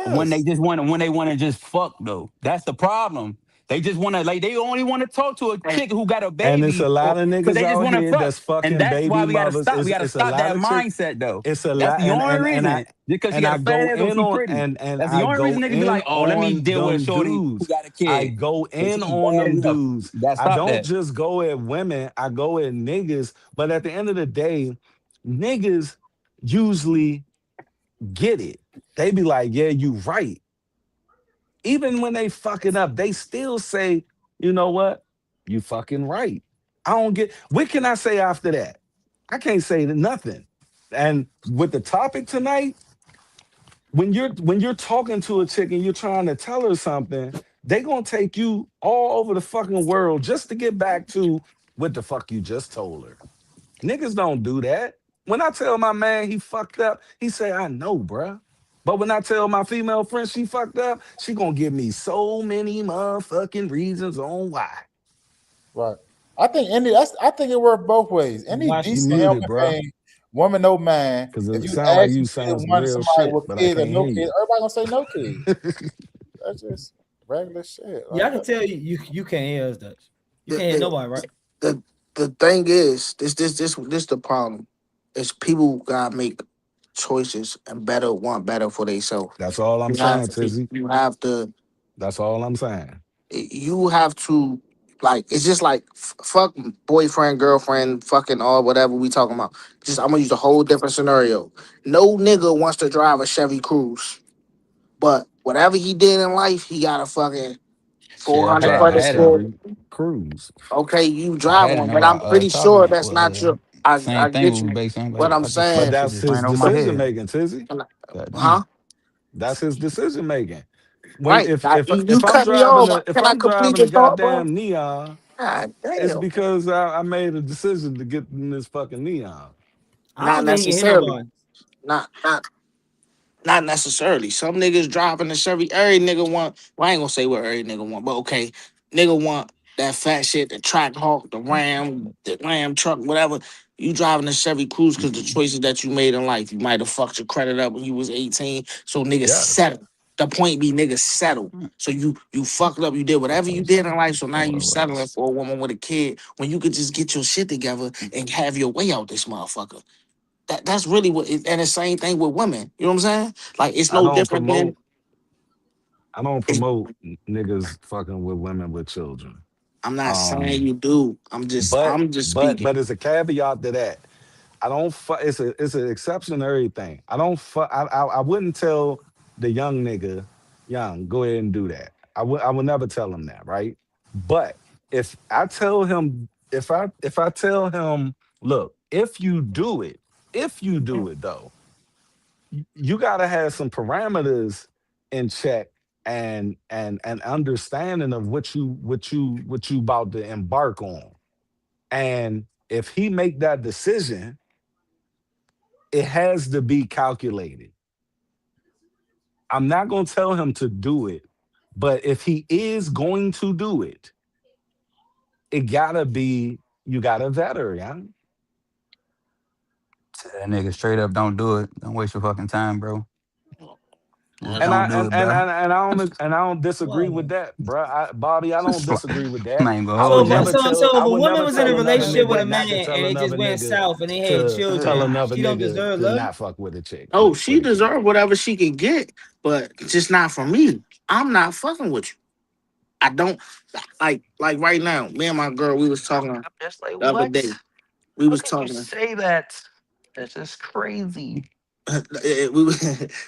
Speaker 10: When they
Speaker 6: yes.
Speaker 10: just want when they want to just fuck though. That's the problem. They just want to they only want to talk to a chick who got a
Speaker 5: And it's a
Speaker 10: baby
Speaker 5: lot of
Speaker 10: because
Speaker 5: niggas
Speaker 10: they just
Speaker 5: out
Speaker 10: want to
Speaker 5: here
Speaker 10: fuck.
Speaker 5: that's
Speaker 10: And
Speaker 5: fucking
Speaker 10: that's
Speaker 5: baby
Speaker 10: why we gotta
Speaker 5: mothers.
Speaker 10: stop. We gotta
Speaker 5: It's a
Speaker 10: stop that
Speaker 5: lot of chick.
Speaker 10: mindset though.
Speaker 5: It's a
Speaker 10: That's
Speaker 5: lot,
Speaker 10: the only
Speaker 5: and
Speaker 10: reason. Because she
Speaker 5: and
Speaker 10: got
Speaker 5: I
Speaker 10: a fat
Speaker 5: go
Speaker 10: ass or
Speaker 5: in
Speaker 10: she
Speaker 5: on
Speaker 10: pretty.
Speaker 5: and
Speaker 10: That's the
Speaker 5: I
Speaker 10: only
Speaker 5: go
Speaker 10: reason niggas be
Speaker 5: in
Speaker 10: like, oh, let me
Speaker 5: on
Speaker 10: deal with a
Speaker 5: them
Speaker 10: shorty who
Speaker 5: dudes.
Speaker 10: got a
Speaker 5: I
Speaker 10: kid.
Speaker 5: go
Speaker 10: Cause
Speaker 5: in
Speaker 10: she
Speaker 5: on
Speaker 10: bad
Speaker 5: them
Speaker 10: enough.
Speaker 5: dudes.
Speaker 10: You gotta
Speaker 5: I
Speaker 10: stop
Speaker 5: don't
Speaker 10: that.
Speaker 5: just go at women. I go at niggas. But at the end of the day, niggas usually get it. They be like, yeah, you right. Even when they fucking up, they still say, you know what? You fucking right. I don't get what can I say after that? I can't say nothing. And with the topic tonight, when you're talking to a chick and you're trying to tell her something, they gonna take you all over the fucking world just to get back to what the fuck you just told her. Niggas don't do that. When I tell my man he fucked up, he say, I know, bruh. But when I tell my female friend she fucked up, she gonna give me so many motherfucking reasons on why.
Speaker 6: Right. I think it works both ways. Any
Speaker 1: Watch
Speaker 5: You
Speaker 6: decent,
Speaker 5: muted,
Speaker 6: healthy
Speaker 5: bruh.
Speaker 6: man, woman, no man,
Speaker 5: Cause
Speaker 6: if
Speaker 5: it
Speaker 6: you
Speaker 5: sound like
Speaker 6: ask
Speaker 5: you
Speaker 6: me
Speaker 5: saying some
Speaker 6: want
Speaker 5: real
Speaker 6: somebody
Speaker 5: shit,
Speaker 6: with
Speaker 5: but I
Speaker 6: kids or
Speaker 5: can't
Speaker 6: no
Speaker 5: hear
Speaker 6: kids,
Speaker 5: you.
Speaker 6: everybody gonna say no kids. That's just regular shit.
Speaker 1: Yeah, I
Speaker 6: Like
Speaker 1: can tell you can't hear us, Dutch. You
Speaker 7: The,
Speaker 1: can't hear
Speaker 7: the,
Speaker 1: nobody, right?
Speaker 7: the, the thing is, this the problem. Is people gotta make choices and want better for themselves.
Speaker 5: That's all I'm
Speaker 7: You have
Speaker 5: saying, Tizzy.
Speaker 7: you have to
Speaker 5: That's all I'm saying.
Speaker 7: you have to like it's just like fuck boyfriend, girlfriend, fucking all whatever we talking about. Just I'm gonna use a whole different scenario. No nigga wants to drive a Chevy Cruze, but whatever he did in life, he got a fucking
Speaker 10: Shit,
Speaker 7: 400
Speaker 5: Drive a
Speaker 7: credit
Speaker 10: I had a
Speaker 7: score.
Speaker 5: Chevy Cruise.
Speaker 7: Okay, you
Speaker 10: I
Speaker 7: drive
Speaker 10: had it
Speaker 7: one,
Speaker 10: in
Speaker 7: but
Speaker 10: my
Speaker 7: I'm pretty
Speaker 10: chopping
Speaker 7: sure
Speaker 10: it.
Speaker 7: that's not your. I
Speaker 10: Same thing
Speaker 7: get
Speaker 10: what we
Speaker 7: you.
Speaker 10: based on,
Speaker 7: What
Speaker 10: but
Speaker 7: I'm
Speaker 10: I just
Speaker 5: But
Speaker 7: saying,
Speaker 10: that shit
Speaker 5: that's
Speaker 10: just
Speaker 5: his
Speaker 10: ran over my
Speaker 5: decision
Speaker 10: head.
Speaker 5: making, Tizzy.
Speaker 10: God damn.
Speaker 7: huh?
Speaker 5: That's his decision making. When
Speaker 7: Right. You
Speaker 5: if I'm
Speaker 7: cut me
Speaker 5: driving
Speaker 7: off.
Speaker 5: a if
Speaker 7: Can I
Speaker 5: I'm
Speaker 7: complete
Speaker 5: driving a
Speaker 7: your thought, bro?
Speaker 5: goddamn neon,
Speaker 7: God
Speaker 5: it's
Speaker 7: damn.
Speaker 5: because I made a decision to get in this fucking neon.
Speaker 1: I
Speaker 7: Not
Speaker 1: don't think he can hear
Speaker 7: necessarily.
Speaker 1: nobody.
Speaker 7: Not necessarily. Some niggas driving a Chevy. Every nigga want. Well, I ain't gonna say what every nigga want, but okay, nigga want that fat shit, the track hawk, the Ram truck, whatever. You driving a Chevy Cruze because the choices that you made in life. You might have fucked your credit up when you was 18. So niggas
Speaker 5: Yes.
Speaker 7: settle. The point be niggas settle. So you fucked up. You did whatever you did in life. So now you settling for a woman with a kid when you could just get your shit together and have your way out this motherfucker. That's really and the same thing with women. You know what I'm saying? Like it's
Speaker 5: I
Speaker 7: no
Speaker 5: don't
Speaker 7: different than
Speaker 5: promote I don't
Speaker 7: it's,
Speaker 5: promote niggas fucking with women with children.
Speaker 7: I'm not saying
Speaker 5: Um
Speaker 7: you do. I'm just speaking.
Speaker 5: there's a caveat to that. I don't it's an exceptionary thing. I don't I wouldn't tell the young nigga, young, go ahead and do that. I would never tell him that, right? But if I tell him, look, if you do it though, you gotta have some parameters in check and understanding of what you about to embark on. And if he make that decision, it has to be calculated. I'm not going to tell him to do it, but if he is going to do it, it gotta be, you gotta vet her, yeah.
Speaker 10: That nigga straight up don't do it. Don't waste your fucking time, bro. Just
Speaker 7: That's
Speaker 5: And I
Speaker 10: don't do
Speaker 5: and
Speaker 10: it,
Speaker 5: and
Speaker 10: bro.
Speaker 5: and, and I don't disagree with
Speaker 1: Whatever.
Speaker 5: that, bro. Bobby, I don't
Speaker 10: It's like,
Speaker 5: disagree with
Speaker 10: I
Speaker 5: that.
Speaker 10: ain't gonna
Speaker 5: I
Speaker 10: hold
Speaker 5: would
Speaker 10: you.
Speaker 5: never tell
Speaker 1: So
Speaker 5: I
Speaker 1: if a
Speaker 5: would
Speaker 1: woman
Speaker 5: never
Speaker 1: was in a
Speaker 5: tell another
Speaker 1: relationship with
Speaker 5: nigga
Speaker 1: a man
Speaker 5: not to tell
Speaker 1: and it just
Speaker 5: another
Speaker 1: went
Speaker 5: nigga
Speaker 1: south and they had
Speaker 5: to tell
Speaker 1: children,
Speaker 5: another
Speaker 1: she don't
Speaker 5: nigga
Speaker 1: deserve
Speaker 5: to
Speaker 1: love.
Speaker 5: not fuck with a chick
Speaker 7: oh,
Speaker 5: with
Speaker 7: she
Speaker 5: a kid.
Speaker 7: deserve whatever she can get, but just not from me. I'm not fucking with you. I don't like right now. Me and my girl, we was talking
Speaker 10: I'm just like,
Speaker 7: the other
Speaker 10: what?
Speaker 7: day. We
Speaker 10: How
Speaker 7: was
Speaker 10: can you
Speaker 7: talking.
Speaker 10: say that? That's just crazy.
Speaker 7: we was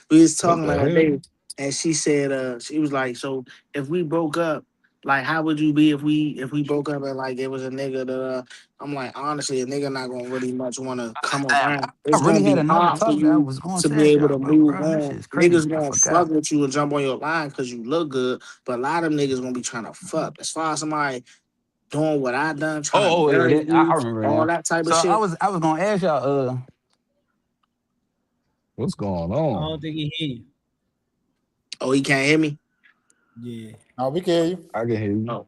Speaker 5: What
Speaker 7: talking
Speaker 5: the
Speaker 7: the other
Speaker 5: hell?
Speaker 7: day, and she said, she was like, so if we broke up, like, how would you be if we broke up and like it was a nigga that I'm like, honestly, a nigga not gonna really much want to come
Speaker 10: Damn,
Speaker 7: around.
Speaker 10: I
Speaker 7: It's
Speaker 10: really
Speaker 7: gonna
Speaker 10: had
Speaker 7: be
Speaker 10: another
Speaker 7: hard for
Speaker 10: topic I
Speaker 7: you
Speaker 10: was going
Speaker 7: to
Speaker 10: to
Speaker 7: be
Speaker 10: ask
Speaker 7: able
Speaker 10: y'all
Speaker 7: to
Speaker 10: about,
Speaker 7: move
Speaker 10: bro. That
Speaker 7: on.
Speaker 10: shit's
Speaker 7: Niggas
Speaker 10: crazy. I
Speaker 7: gonna fuck
Speaker 10: forgot.
Speaker 7: with you and jump on your line because you look good, but a lot of them niggas gonna be trying to fuck. As far as somebody doing what I done, trying to
Speaker 10: Yeah,
Speaker 7: marry
Speaker 10: I
Speaker 7: you,
Speaker 10: remember
Speaker 7: all
Speaker 10: now.
Speaker 7: that type of
Speaker 10: So I
Speaker 7: shit.
Speaker 10: was gonna ask y'all,
Speaker 5: What's going
Speaker 1: I
Speaker 5: on?
Speaker 1: don't think he hear you.
Speaker 7: Oh, he can't hear me.
Speaker 1: Yeah.
Speaker 6: Now we can hear you.
Speaker 5: I can hear you.
Speaker 7: Oh.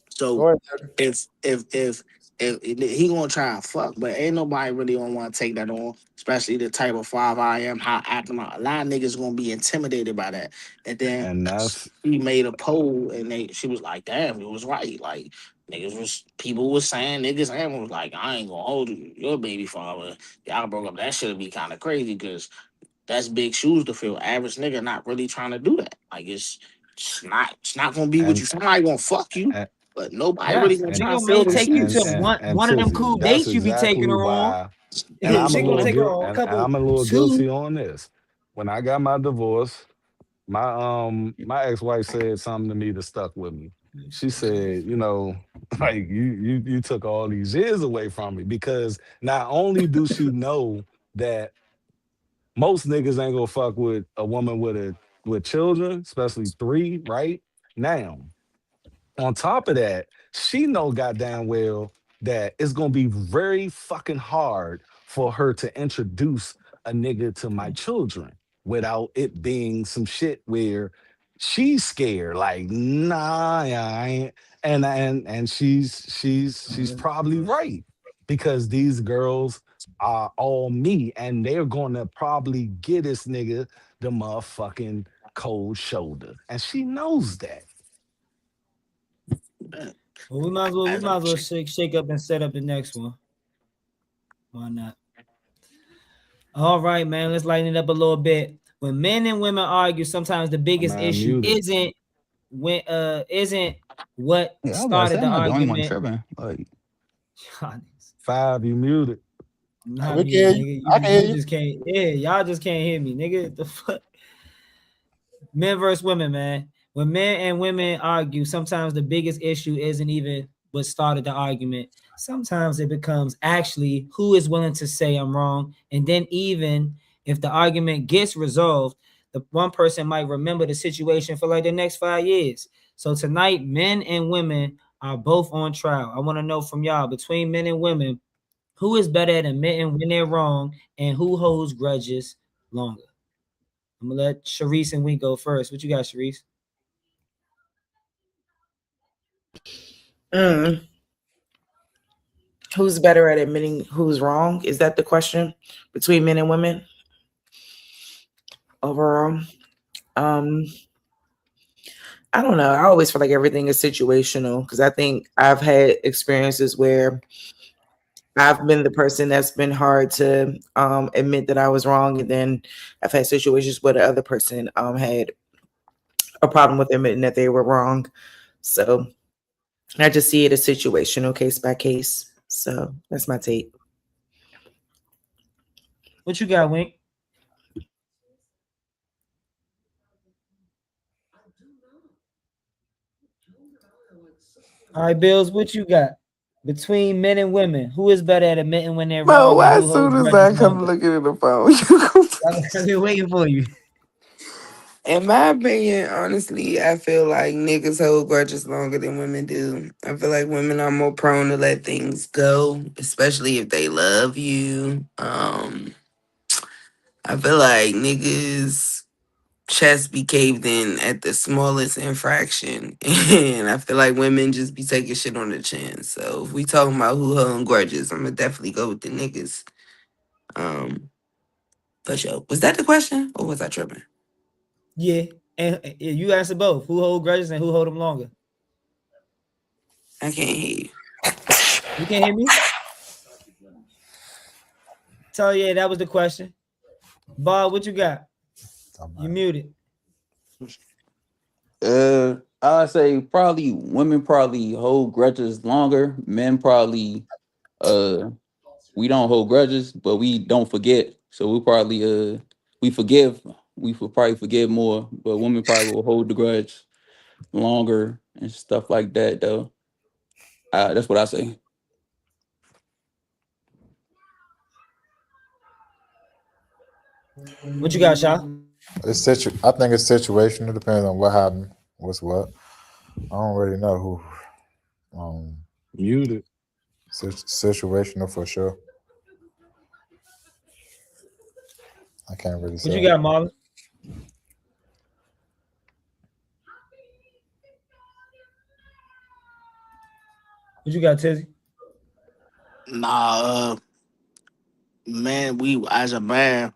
Speaker 7: So
Speaker 6: Go ahead.
Speaker 7: if he gonna try and fuck, but ain't nobody really gonna want to take that on, especially the type of 5 I am, how acting out. A lot of niggas gonna be intimidated by that. And then
Speaker 5: And that's
Speaker 7: she made a poll and she was like, damn, it was right. Like people was saying niggas and was like, I ain't gonna hold you, your baby father. Y'all broke up. That should be kind of crazy because that's big shoes to fill. Average nigga not really trying to do that. Like it's not gonna be with
Speaker 5: and
Speaker 7: you. Somebody gonna fuck you,
Speaker 5: and
Speaker 7: but nobody
Speaker 1: Yeah.
Speaker 7: really gonna
Speaker 5: and
Speaker 1: She
Speaker 7: try to
Speaker 1: gonna
Speaker 7: fill
Speaker 1: may
Speaker 7: them
Speaker 1: take you
Speaker 5: and
Speaker 1: to
Speaker 7: shoes.
Speaker 5: and
Speaker 1: one
Speaker 5: and
Speaker 1: one of them
Speaker 5: Tizzy,
Speaker 1: cool
Speaker 5: that's
Speaker 1: dates you be taking
Speaker 5: exactly
Speaker 1: her on.
Speaker 5: why. And I'm a
Speaker 1: She gonna
Speaker 5: little
Speaker 1: take her
Speaker 5: guilt,
Speaker 1: on a
Speaker 5: and
Speaker 1: couple
Speaker 5: I'm a little guilty
Speaker 1: two.
Speaker 5: on this. When I got my divorce, my ex-wife said something to me that stuck with me. She said, like you took all these years away from me, because not only do she know that most niggas ain't gonna fuck with a woman with children, especially three, right? Now, on top of that, she know goddamn well that it's gonna be very fucking hard for her to introduce a nigga to my children without it being some shit where she's scared, like, nah, yeah, I ain't. And she's probably right, because these girls are all me, and they're gonna probably get this nigga the motherfucking cold shoulder, and she knows that.
Speaker 1: Well, we
Speaker 7: As a
Speaker 1: might as well shake up and set up the next one. Why not? All right, man. Let's lighten it up a little bit. When men and women argue, sometimes the biggest
Speaker 5: Man,
Speaker 1: issue
Speaker 5: muted.
Speaker 1: isn't what
Speaker 10: yeah, I was about to say
Speaker 1: started the
Speaker 10: I'm not the only one
Speaker 1: argument.
Speaker 10: tripping. Like,
Speaker 5: Five, you muted.
Speaker 1: Not
Speaker 6: We can
Speaker 1: me,
Speaker 6: hear you.
Speaker 1: nigga.
Speaker 6: I can hear
Speaker 1: You
Speaker 6: you.
Speaker 1: just can't. Yeah, y'all just can't hear me, nigga. The fuck. Men versus women, man. When men and women argue, sometimes the biggest issue isn't even what started the argument. Sometimes it becomes actually who is willing to say I'm wrong. And then even if the argument gets resolved, the one person might remember the situation for like the next 5 years. So tonight, men and women are both on trial. I want to know from y'all, between men and women, who is better at admitting when they're wrong and who holds grudges longer? I'm gonna let Sharice and we go first. What you got, Sharice?
Speaker 2: Mm. Who's better at admitting who's wrong? Is that the question between men and women overall? Um, I don't know. I always feel like everything is situational, because I think I've had experiences where I've been the person that's been hard to admit that I was wrong, and then I've had situations where the other person had a problem with admitting that they were wrong. So I just see it as situational, case by case. So that's my take.
Speaker 1: What you got, Wink? All right, Bills, what you got? Between men and women, who is better at admitting when they're
Speaker 11: Bro,
Speaker 1: wrong and
Speaker 11: why
Speaker 1: who
Speaker 11: as soon
Speaker 1: holds
Speaker 11: as
Speaker 1: grudges
Speaker 11: I come
Speaker 1: longer?
Speaker 11: looking at the phone, you go.
Speaker 1: I've been waiting for you.
Speaker 11: In my opinion, honestly, I feel like niggas hold grudges longer than women do. I feel like women are more prone to let things go, especially if they love you. I feel like niggas chest be caved in at the smallest infraction. And I feel like women just be taking shit on the chin. So if we talking about who holding grudges, I'm gonna definitely go with the niggas. Um, for sure. Was that the question? Or was I tripping?
Speaker 1: Yeah, and you answer both. Who hold grudges and who hold them longer?
Speaker 11: I can't hear you.
Speaker 1: You can't hear me? Tell yeah, that was the question. Bob, what you got? You muted.
Speaker 10: I'd say probably women probably hold grudges longer. Men probably uh we don't hold grudges, but we don't forget. So we probably we forgive. We will probably forgive more, but women probably will hold the grudge longer and stuff like that. Though that's what I say.
Speaker 1: What you got, Shaw?
Speaker 6: I think it's situational. It depends on what happened. What's what. I don't really know who.
Speaker 5: Muted.
Speaker 6: Situational for sure. I can't really
Speaker 1: What you
Speaker 6: say.
Speaker 1: got, Marlon? What you got, Tizzy?
Speaker 7: Nah, man, we as a man,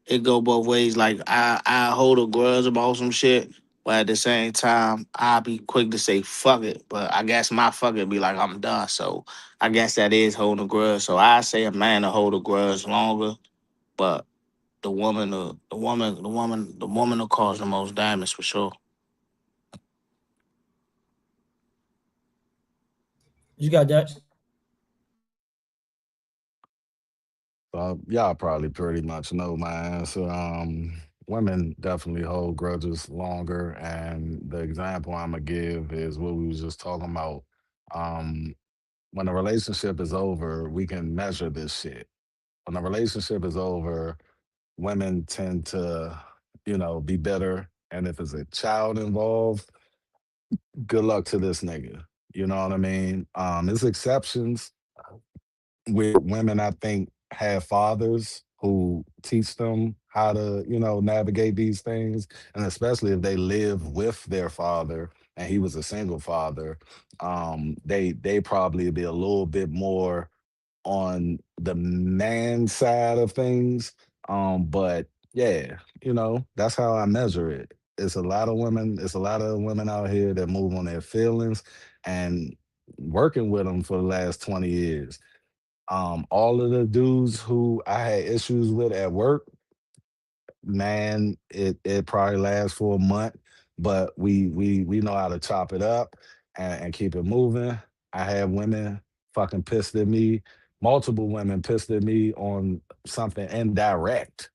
Speaker 7: it go both ways. Like I hold a grudge about some shit, but at the same time, I'll be quick to say fuck it. But I guess my fuck it be like I'm done. So I guess that is holding a grudge. So I say a man to hold a grudge longer, but the woman will cause the most damage for sure.
Speaker 1: What you got, Dutch?
Speaker 5: Y'all probably pretty much know my answer. Women definitely hold grudges longer, and the example I'm gonna give is what we was just talking about. Um, when a relationship is over, we can measure this shit. When a relationship is over, women tend to, be better. And if there's a child involved, good luck to this nigga. You know what I mean? There's exceptions with women, I think, have fathers who teach them how to, navigate these things. And especially if they live with their father and he was a single father, they probably be a little bit more on the man side of things. But yeah, that's how I measure it. It's a lot of women out here that move on their feelings, and working with them for the last 20 years. All of the dudes who I had issues with at work, man, it probably lasts for a month, but we know how to chop it up and keep it moving. I had women fucking pissed at me, multiple women pissed at me on something indirect,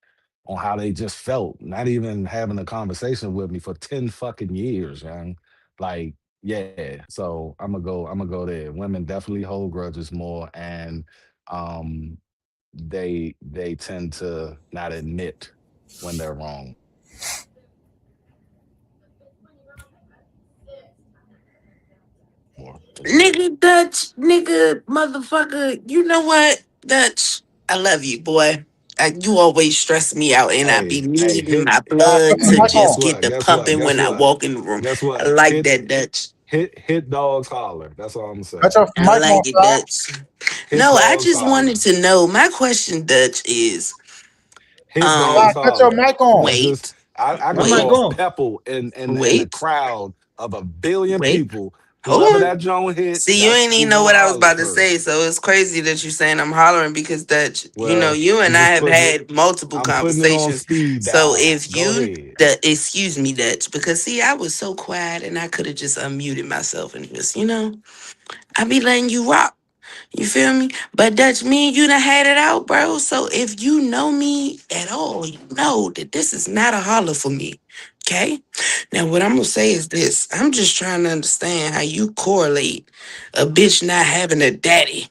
Speaker 5: on how they just felt, not even having a conversation with me for 10 fucking years, man. Like, yeah. So I'm gonna go there. Women definitely hold grudges more, and um they tend to not admit when they're wrong. More.
Speaker 11: Nigga Dutch, nigga motherfucker. You know what, Dutch? I love you, boy. You always stress me out, and I be
Speaker 5: Hey,
Speaker 11: needing my
Speaker 6: Cut
Speaker 11: blood
Speaker 6: your
Speaker 11: to
Speaker 6: mic
Speaker 5: guess
Speaker 11: just
Speaker 6: on.
Speaker 11: get
Speaker 5: what?
Speaker 11: the
Speaker 5: Guess what?
Speaker 11: pumping
Speaker 5: Guess
Speaker 11: when I
Speaker 5: what?
Speaker 11: walk in the room.
Speaker 5: Guess
Speaker 11: I
Speaker 5: what?
Speaker 11: like that, Dutch.
Speaker 5: Hit dogs holler. That's all I'm
Speaker 6: Cut
Speaker 5: saying.
Speaker 6: your
Speaker 11: I
Speaker 6: mic on,
Speaker 11: like it,
Speaker 6: stop.
Speaker 11: Dutch.
Speaker 5: Hit
Speaker 11: No, I
Speaker 5: dogs
Speaker 11: just wanted
Speaker 5: holler.
Speaker 11: to know. My question, Dutch, is
Speaker 5: Hit
Speaker 11: um,
Speaker 5: dogs
Speaker 6: Stop. Cut your
Speaker 5: holler.
Speaker 6: mic on.
Speaker 5: Cause this
Speaker 11: wait,
Speaker 1: Her
Speaker 5: I
Speaker 1: mic
Speaker 11: wait,
Speaker 5: saw
Speaker 1: on.
Speaker 5: Pepple in a
Speaker 11: wait,
Speaker 5: crowd of 1 billion
Speaker 11: wait.
Speaker 5: people.
Speaker 11: Hold
Speaker 5: Whoever
Speaker 11: on.
Speaker 5: that joint hit,
Speaker 11: See, you
Speaker 5: that's
Speaker 11: ain't
Speaker 5: who
Speaker 11: even know
Speaker 5: gonna
Speaker 11: what I was
Speaker 5: holler
Speaker 11: about to
Speaker 5: first.
Speaker 11: say, so it's crazy that you saying I'm hollering because that
Speaker 5: Well,
Speaker 11: you
Speaker 5: I'm
Speaker 11: and I
Speaker 5: just
Speaker 11: have
Speaker 5: putting it.
Speaker 11: had multiple
Speaker 5: I'm putting it on
Speaker 11: conversations.
Speaker 5: speed
Speaker 11: So
Speaker 5: dial.
Speaker 11: if
Speaker 5: Go
Speaker 11: you
Speaker 5: ahead.
Speaker 11: excuse me, Dutch, because see, I was so quiet and I could have just unmuted myself and just, I be letting you rock. You feel me? But Dutch, me and you done had it out, bro. So if you know me at all, you know that this is not a holler for me. Okay? Now, what I'm gonna say is this. I'm just trying to understand how you correlate a bitch not having a daddy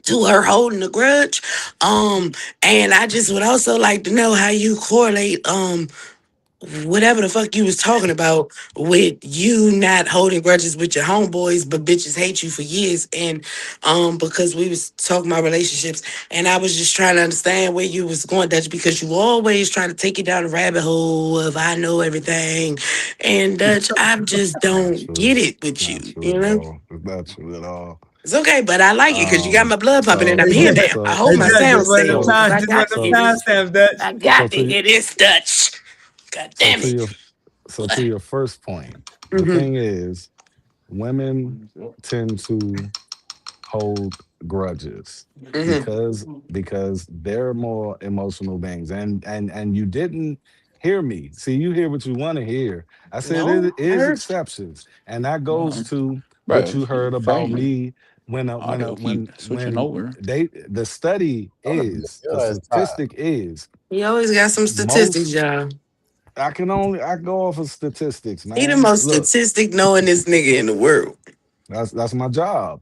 Speaker 11: to her holding a grudge. And I just would also like to know how you correlate whatever the fuck you was talking about with you not holding grudges with your homeboys, but bitches hate you for years. And because we was talking about relationships, and I was just trying to understand where you was going, Dutch, because you always trying to take it down the rabbit hole of I know everything. And Dutch, I just
Speaker 5: Not
Speaker 11: don't get
Speaker 5: true.
Speaker 11: it
Speaker 5: It's
Speaker 11: with
Speaker 5: not
Speaker 11: you,
Speaker 5: true
Speaker 11: you
Speaker 5: at
Speaker 11: know?
Speaker 5: all. It's not true at all.
Speaker 11: It's okay, but I like it because you got my blood pumping and
Speaker 5: So
Speaker 11: I'm
Speaker 1: Hey,
Speaker 11: hearing
Speaker 5: so
Speaker 1: Dutch.
Speaker 11: that. I
Speaker 5: so
Speaker 11: hope
Speaker 1: Hey,
Speaker 11: my
Speaker 5: so
Speaker 1: Dutch. Just
Speaker 11: sound
Speaker 1: one of
Speaker 11: stay
Speaker 1: them
Speaker 11: on
Speaker 5: so
Speaker 11: because
Speaker 1: time.
Speaker 11: I
Speaker 1: Just one
Speaker 11: got
Speaker 1: of
Speaker 11: to
Speaker 1: them
Speaker 11: hear
Speaker 5: so
Speaker 11: this.
Speaker 1: timestamps, Dutch.
Speaker 11: I
Speaker 5: so
Speaker 11: got to
Speaker 5: to
Speaker 11: hear this, Dutch. God
Speaker 5: so
Speaker 11: damn
Speaker 5: to
Speaker 11: it.
Speaker 5: your so to
Speaker 11: What?
Speaker 5: your first point, the
Speaker 11: Mm-hmm.
Speaker 5: thing is, women tend to hold grudges
Speaker 11: Mm-hmm.
Speaker 5: because they're more emotional beings, and you didn't hear me. See, you hear what you want to hear. I said
Speaker 11: No,
Speaker 5: it
Speaker 11: I
Speaker 5: is
Speaker 11: heard.
Speaker 5: exceptions, and that goes to what
Speaker 10: Bro,
Speaker 5: you heard about
Speaker 10: crazy.
Speaker 5: me when
Speaker 10: switching over.
Speaker 5: the study is the
Speaker 6: Your ass tired.
Speaker 5: statistic is
Speaker 11: He always got some statistics,
Speaker 5: most.
Speaker 11: y'all.
Speaker 5: I go off of statistics,
Speaker 11: He the
Speaker 5: man.
Speaker 11: most
Speaker 5: Look,
Speaker 11: statistic knowing this nigga in the world.
Speaker 5: that's my job.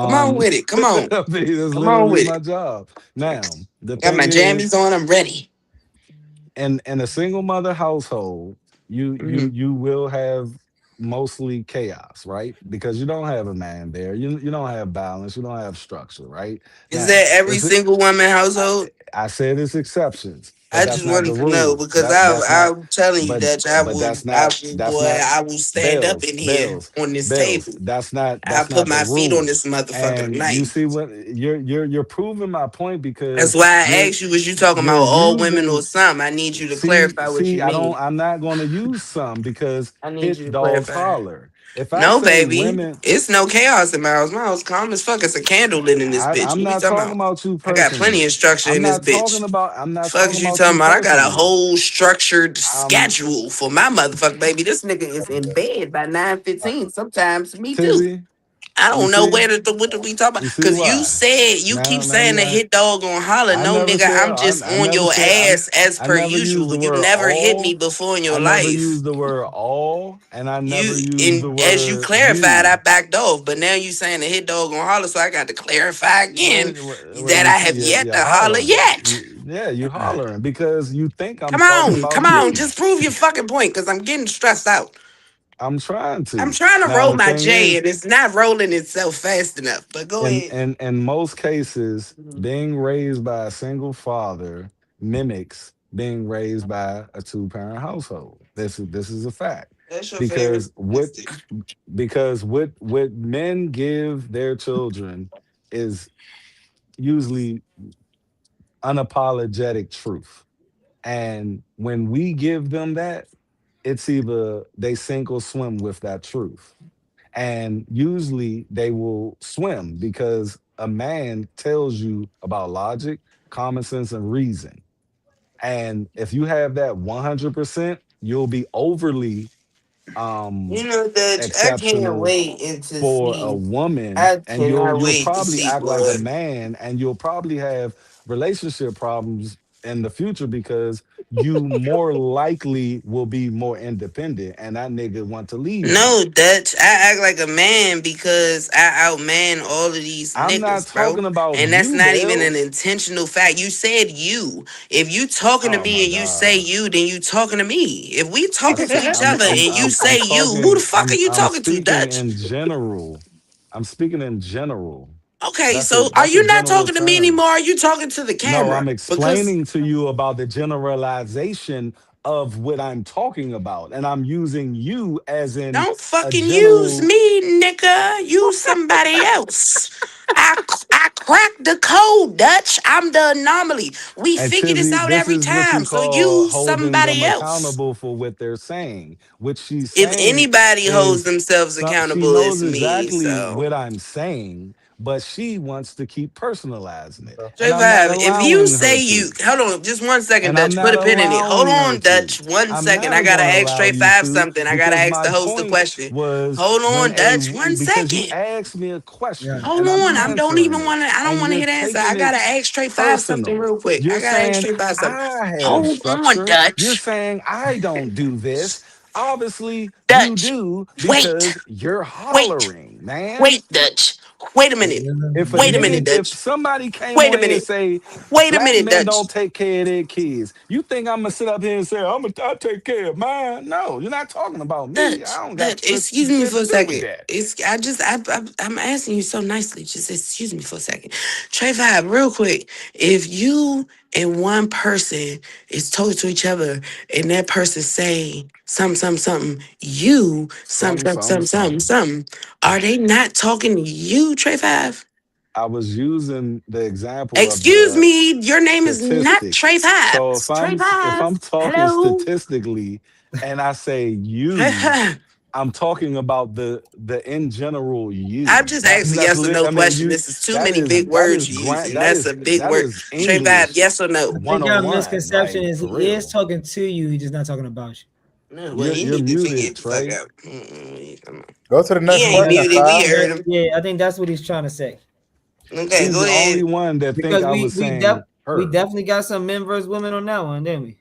Speaker 11: Come on with it. Come on.
Speaker 5: I mean, that's
Speaker 11: Come on
Speaker 5: literally
Speaker 11: with
Speaker 5: my
Speaker 11: it.
Speaker 5: job. Now, the
Speaker 11: Got my
Speaker 5: thing is,
Speaker 11: jammies on. I'm ready.
Speaker 5: in a single mother household,
Speaker 11: Mhm.
Speaker 5: you will have mostly chaos, right? Because you don't have a man there. You don't have balance. You don't have structure, right?
Speaker 11: Is that
Speaker 5: Now,
Speaker 11: every single woman household?
Speaker 5: I said it's exceptions, but
Speaker 11: I
Speaker 5: that's
Speaker 11: just
Speaker 5: not the
Speaker 11: wanted to know
Speaker 5: rule.
Speaker 11: because
Speaker 5: That's not.
Speaker 11: I'm telling you
Speaker 5: But
Speaker 11: that
Speaker 5: that's not
Speaker 11: I will stand up
Speaker 5: Bells,
Speaker 11: in here
Speaker 5: Bells,
Speaker 11: on this
Speaker 5: Bells.
Speaker 11: table.
Speaker 5: That's
Speaker 11: I put
Speaker 5: not the
Speaker 11: my feet on
Speaker 5: rule.
Speaker 11: this motherfucker
Speaker 5: And you
Speaker 11: tonight.
Speaker 5: see what you're proving my point
Speaker 11: That's
Speaker 5: because
Speaker 11: why I asked you, was you talking about
Speaker 5: you're
Speaker 11: all women or
Speaker 5: using.
Speaker 11: some? I need you to clarify what
Speaker 5: See,
Speaker 11: you mean.
Speaker 5: I'm not going to use some because
Speaker 11: I need you
Speaker 5: hit
Speaker 11: to
Speaker 5: dogs
Speaker 11: clarify.
Speaker 5: holler. If I
Speaker 11: No,
Speaker 5: say
Speaker 11: baby.
Speaker 5: women,
Speaker 11: It's no chaos in my house. My house calm as fuck. It's a candle lit in this bitch.
Speaker 5: I'm
Speaker 11: What we
Speaker 5: not
Speaker 11: talking
Speaker 5: talking
Speaker 11: about?
Speaker 5: about you
Speaker 11: I got plenty of
Speaker 5: personally.
Speaker 11: structure in this bitch.
Speaker 5: I'm not
Speaker 11: Fuck
Speaker 5: talking
Speaker 11: is you
Speaker 5: about
Speaker 11: talking
Speaker 5: you
Speaker 11: about? I got a
Speaker 5: personally.
Speaker 11: whole structured
Speaker 5: Um,
Speaker 11: schedule for my motherfucker, baby. This nigga is in bed by 9:15. Sometimes me too.
Speaker 5: Tizzy,
Speaker 11: I
Speaker 5: you
Speaker 11: don't know
Speaker 5: see,
Speaker 11: what we talk about.
Speaker 5: you see
Speaker 11: Cause you
Speaker 5: why?
Speaker 11: said you keep
Speaker 5: Now
Speaker 11: saying
Speaker 5: you
Speaker 11: the
Speaker 5: got.
Speaker 11: hit dog on holler.
Speaker 5: I
Speaker 11: No
Speaker 5: never
Speaker 11: nigga,
Speaker 5: said.
Speaker 11: I'm just
Speaker 5: I
Speaker 11: on
Speaker 5: never
Speaker 11: your
Speaker 5: said.
Speaker 11: ass as
Speaker 5: I
Speaker 11: per
Speaker 5: never used
Speaker 11: usual.
Speaker 5: the
Speaker 11: You
Speaker 5: word
Speaker 11: never hit me
Speaker 5: all.
Speaker 11: before in
Speaker 5: I
Speaker 11: your
Speaker 5: never
Speaker 11: life.
Speaker 5: used the word all, and I
Speaker 11: You
Speaker 5: never used the
Speaker 11: and as you
Speaker 5: word
Speaker 11: clarified, I
Speaker 5: you.
Speaker 11: backed off. But now you saying the hit dog on holler, so I got to clarify again
Speaker 5: Well,
Speaker 11: that I have yet
Speaker 5: you're
Speaker 11: to holler
Speaker 5: hollering.
Speaker 11: yet.
Speaker 5: Yeah, you hollering because you think I'm
Speaker 11: Come
Speaker 5: talking
Speaker 11: on,
Speaker 5: about
Speaker 11: come on,
Speaker 5: you.
Speaker 11: just prove your fucking point, cause I'm getting stressed out.
Speaker 5: I'm trying
Speaker 11: I'm
Speaker 5: to.
Speaker 11: trying to
Speaker 5: Now
Speaker 11: roll
Speaker 5: the
Speaker 11: my
Speaker 5: thing
Speaker 11: J
Speaker 5: is,
Speaker 11: and it's not rolling itself fast enough. But go ahead.
Speaker 5: in most cases, being raised by a single father mimics being raised by a two-parent household. This is a fact.
Speaker 11: That's your favorite
Speaker 5: Because
Speaker 11: statistic.
Speaker 5: what men give their children is usually unapologetic truth. And when we give them that, it's either they sink or swim with that truth. And usually they will swim because a man tells you about logic, common sense, and reason. And if you have that 100%, you'll be overly
Speaker 11: You
Speaker 5: um
Speaker 11: know, Dutch, I can't
Speaker 5: exceptional
Speaker 11: wait and to
Speaker 5: for a
Speaker 11: see.
Speaker 5: woman,
Speaker 11: I
Speaker 5: and
Speaker 11: cannot
Speaker 5: you'll
Speaker 11: wait to
Speaker 5: probably
Speaker 11: see
Speaker 5: act like a
Speaker 11: what.
Speaker 5: man, and you'll probably have relationship problems in the future because you more likely will be more independent and that nigga want to leave you.
Speaker 11: No, Dutch, I act like a man because I outman all of these
Speaker 5: I'm not
Speaker 11: niggas, bro.
Speaker 5: talking about
Speaker 11: And that's
Speaker 5: you,
Speaker 11: not even an
Speaker 5: Bells.
Speaker 11: intentional fact. You said you. If you talking to
Speaker 5: Oh
Speaker 11: me
Speaker 5: my
Speaker 11: and you say
Speaker 5: god.
Speaker 11: you, then you talking to me. If we talking to each other and you
Speaker 5: I'm
Speaker 11: say you, who the
Speaker 5: talking
Speaker 11: fuck are you
Speaker 5: I'm
Speaker 11: talking to,
Speaker 5: speaking
Speaker 11: Dutch?
Speaker 5: in general. I'm speaking in general.
Speaker 11: Okay,
Speaker 5: That's
Speaker 11: so are
Speaker 5: a
Speaker 11: you not
Speaker 5: general
Speaker 11: talking to me
Speaker 5: term.
Speaker 11: anymore? Are you talking to the
Speaker 5: No,
Speaker 11: camera?
Speaker 5: I'm
Speaker 11: Because
Speaker 5: explaining to you about the generalization of what I'm talking about. And I'm using you as in
Speaker 11: don't
Speaker 5: a
Speaker 11: fucking use
Speaker 5: general.
Speaker 11: me, nigga. Use somebody else. I cracked the code, Dutch. I'm the anomaly. We
Speaker 5: And
Speaker 11: figure this
Speaker 5: Tizzy,
Speaker 11: out
Speaker 5: this
Speaker 11: every
Speaker 5: is what you
Speaker 11: time. So
Speaker 5: call
Speaker 11: use
Speaker 5: holding them
Speaker 11: somebody else.
Speaker 5: accountable for what they're saying. What she's
Speaker 11: If
Speaker 5: saying
Speaker 11: anybody holds
Speaker 5: is
Speaker 11: themselves
Speaker 5: she
Speaker 11: accountable,
Speaker 5: knows
Speaker 11: it's me.
Speaker 5: exactly
Speaker 11: So
Speaker 5: what I'm saying, but she wants to keep personalizing it. And I'm not
Speaker 11: J5, if you
Speaker 5: allowing her
Speaker 11: say you,
Speaker 5: to.
Speaker 11: hold on, just 1 second,
Speaker 5: And I'm
Speaker 11: Dutch. Put
Speaker 5: not
Speaker 11: a pin in it. Hold
Speaker 5: allowing her
Speaker 11: on,
Speaker 5: to.
Speaker 11: Dutch. One
Speaker 5: I'm
Speaker 11: second. I
Speaker 5: never
Speaker 11: gotta
Speaker 5: going to
Speaker 11: ask
Speaker 5: allow
Speaker 11: straight
Speaker 5: you
Speaker 11: five
Speaker 5: to
Speaker 11: something. I gotta
Speaker 5: because
Speaker 11: ask
Speaker 5: my
Speaker 11: the host a
Speaker 5: point
Speaker 11: question.
Speaker 5: was
Speaker 11: Hold
Speaker 5: when
Speaker 11: on, Dutch. One
Speaker 5: because you
Speaker 11: second.
Speaker 5: asked me a
Speaker 1: Yeah.
Speaker 5: question
Speaker 11: Hold
Speaker 5: and I'm
Speaker 11: on. I don't
Speaker 5: answering
Speaker 11: even
Speaker 5: it
Speaker 11: want to. I don't
Speaker 5: and
Speaker 11: want to
Speaker 5: you're
Speaker 11: hear the answer. I
Speaker 5: taking it
Speaker 11: gotta ask straight five something
Speaker 5: personal.
Speaker 11: real quick. I
Speaker 5: You're
Speaker 11: gotta ask
Speaker 5: saying
Speaker 11: straight five something.
Speaker 5: I have
Speaker 11: Hold on,
Speaker 5: structure. You're
Speaker 11: Dutch.
Speaker 5: saying I don't do this. Obviously, you
Speaker 11: Dutch.
Speaker 5: do
Speaker 11: Wait.
Speaker 5: because you're
Speaker 11: Wait.
Speaker 5: hollering, man.
Speaker 11: Wait, Dutch. Wait a minute. Wait a minute,
Speaker 5: If
Speaker 11: Dutch.
Speaker 5: somebody came
Speaker 11: Wait
Speaker 5: on
Speaker 11: a
Speaker 5: here and
Speaker 11: minute.
Speaker 5: say
Speaker 11: Wait a
Speaker 5: black
Speaker 11: minute,
Speaker 5: men
Speaker 11: Dutch.
Speaker 5: don't take care of their kids, you think I'm gonna sit up here and say I take care of mine? No, you're not talking about me.
Speaker 11: Dutch,
Speaker 5: I don't got
Speaker 11: Dutch, excuse me
Speaker 5: shit
Speaker 11: for
Speaker 5: to
Speaker 11: a
Speaker 5: do with
Speaker 11: second.
Speaker 5: that.
Speaker 11: I'm asking you so nicely. Just excuse me for a second. Trey Vibe, real quick. If you and one person is talking to each other and that person saying something, you,
Speaker 5: Something, something, something.
Speaker 11: are they not talking to you, Trey Five?
Speaker 5: I was using the example of
Speaker 11: Excuse
Speaker 5: the
Speaker 11: me, your name is not Trey
Speaker 5: statistics.
Speaker 11: Five.
Speaker 5: So
Speaker 11: Trey
Speaker 5: if
Speaker 11: Five,
Speaker 5: I'm talking
Speaker 11: hello?
Speaker 5: statistically and I say you, I'm talking about the in general
Speaker 11: I'm
Speaker 5: you.
Speaker 11: just
Speaker 5: That's
Speaker 11: asking yes or no
Speaker 5: I mean
Speaker 11: question.
Speaker 5: you
Speaker 11: This is too many big
Speaker 5: that
Speaker 11: words
Speaker 5: is
Speaker 11: you're
Speaker 5: grant
Speaker 11: using. That's a big
Speaker 5: that
Speaker 11: word.
Speaker 5: is
Speaker 11: Trey Vibe,
Speaker 5: English
Speaker 11: yes or
Speaker 1: I
Speaker 11: no?
Speaker 1: think your
Speaker 5: 101,
Speaker 1: misconception
Speaker 5: like
Speaker 1: is
Speaker 5: for
Speaker 1: he is
Speaker 5: real.
Speaker 1: talking to you, he's just not talking about you.
Speaker 11: No, well,
Speaker 5: You're
Speaker 11: he
Speaker 5: you're
Speaker 11: need to
Speaker 5: muted,
Speaker 11: get the fuck
Speaker 5: Trey.
Speaker 11: out. Come on.
Speaker 6: Go to the
Speaker 1: I
Speaker 11: He
Speaker 6: next
Speaker 1: think
Speaker 11: ain't
Speaker 1: that's
Speaker 6: question,
Speaker 11: muted. We
Speaker 6: Five.
Speaker 11: heard him.
Speaker 1: yeah. I think that's what he's trying to say
Speaker 11: Okay,
Speaker 5: He's
Speaker 11: go
Speaker 5: the only
Speaker 11: ahead.
Speaker 5: one that think
Speaker 1: because
Speaker 5: I was saying
Speaker 1: we
Speaker 5: her.
Speaker 1: definitely got some men versus women on that one, didn't we?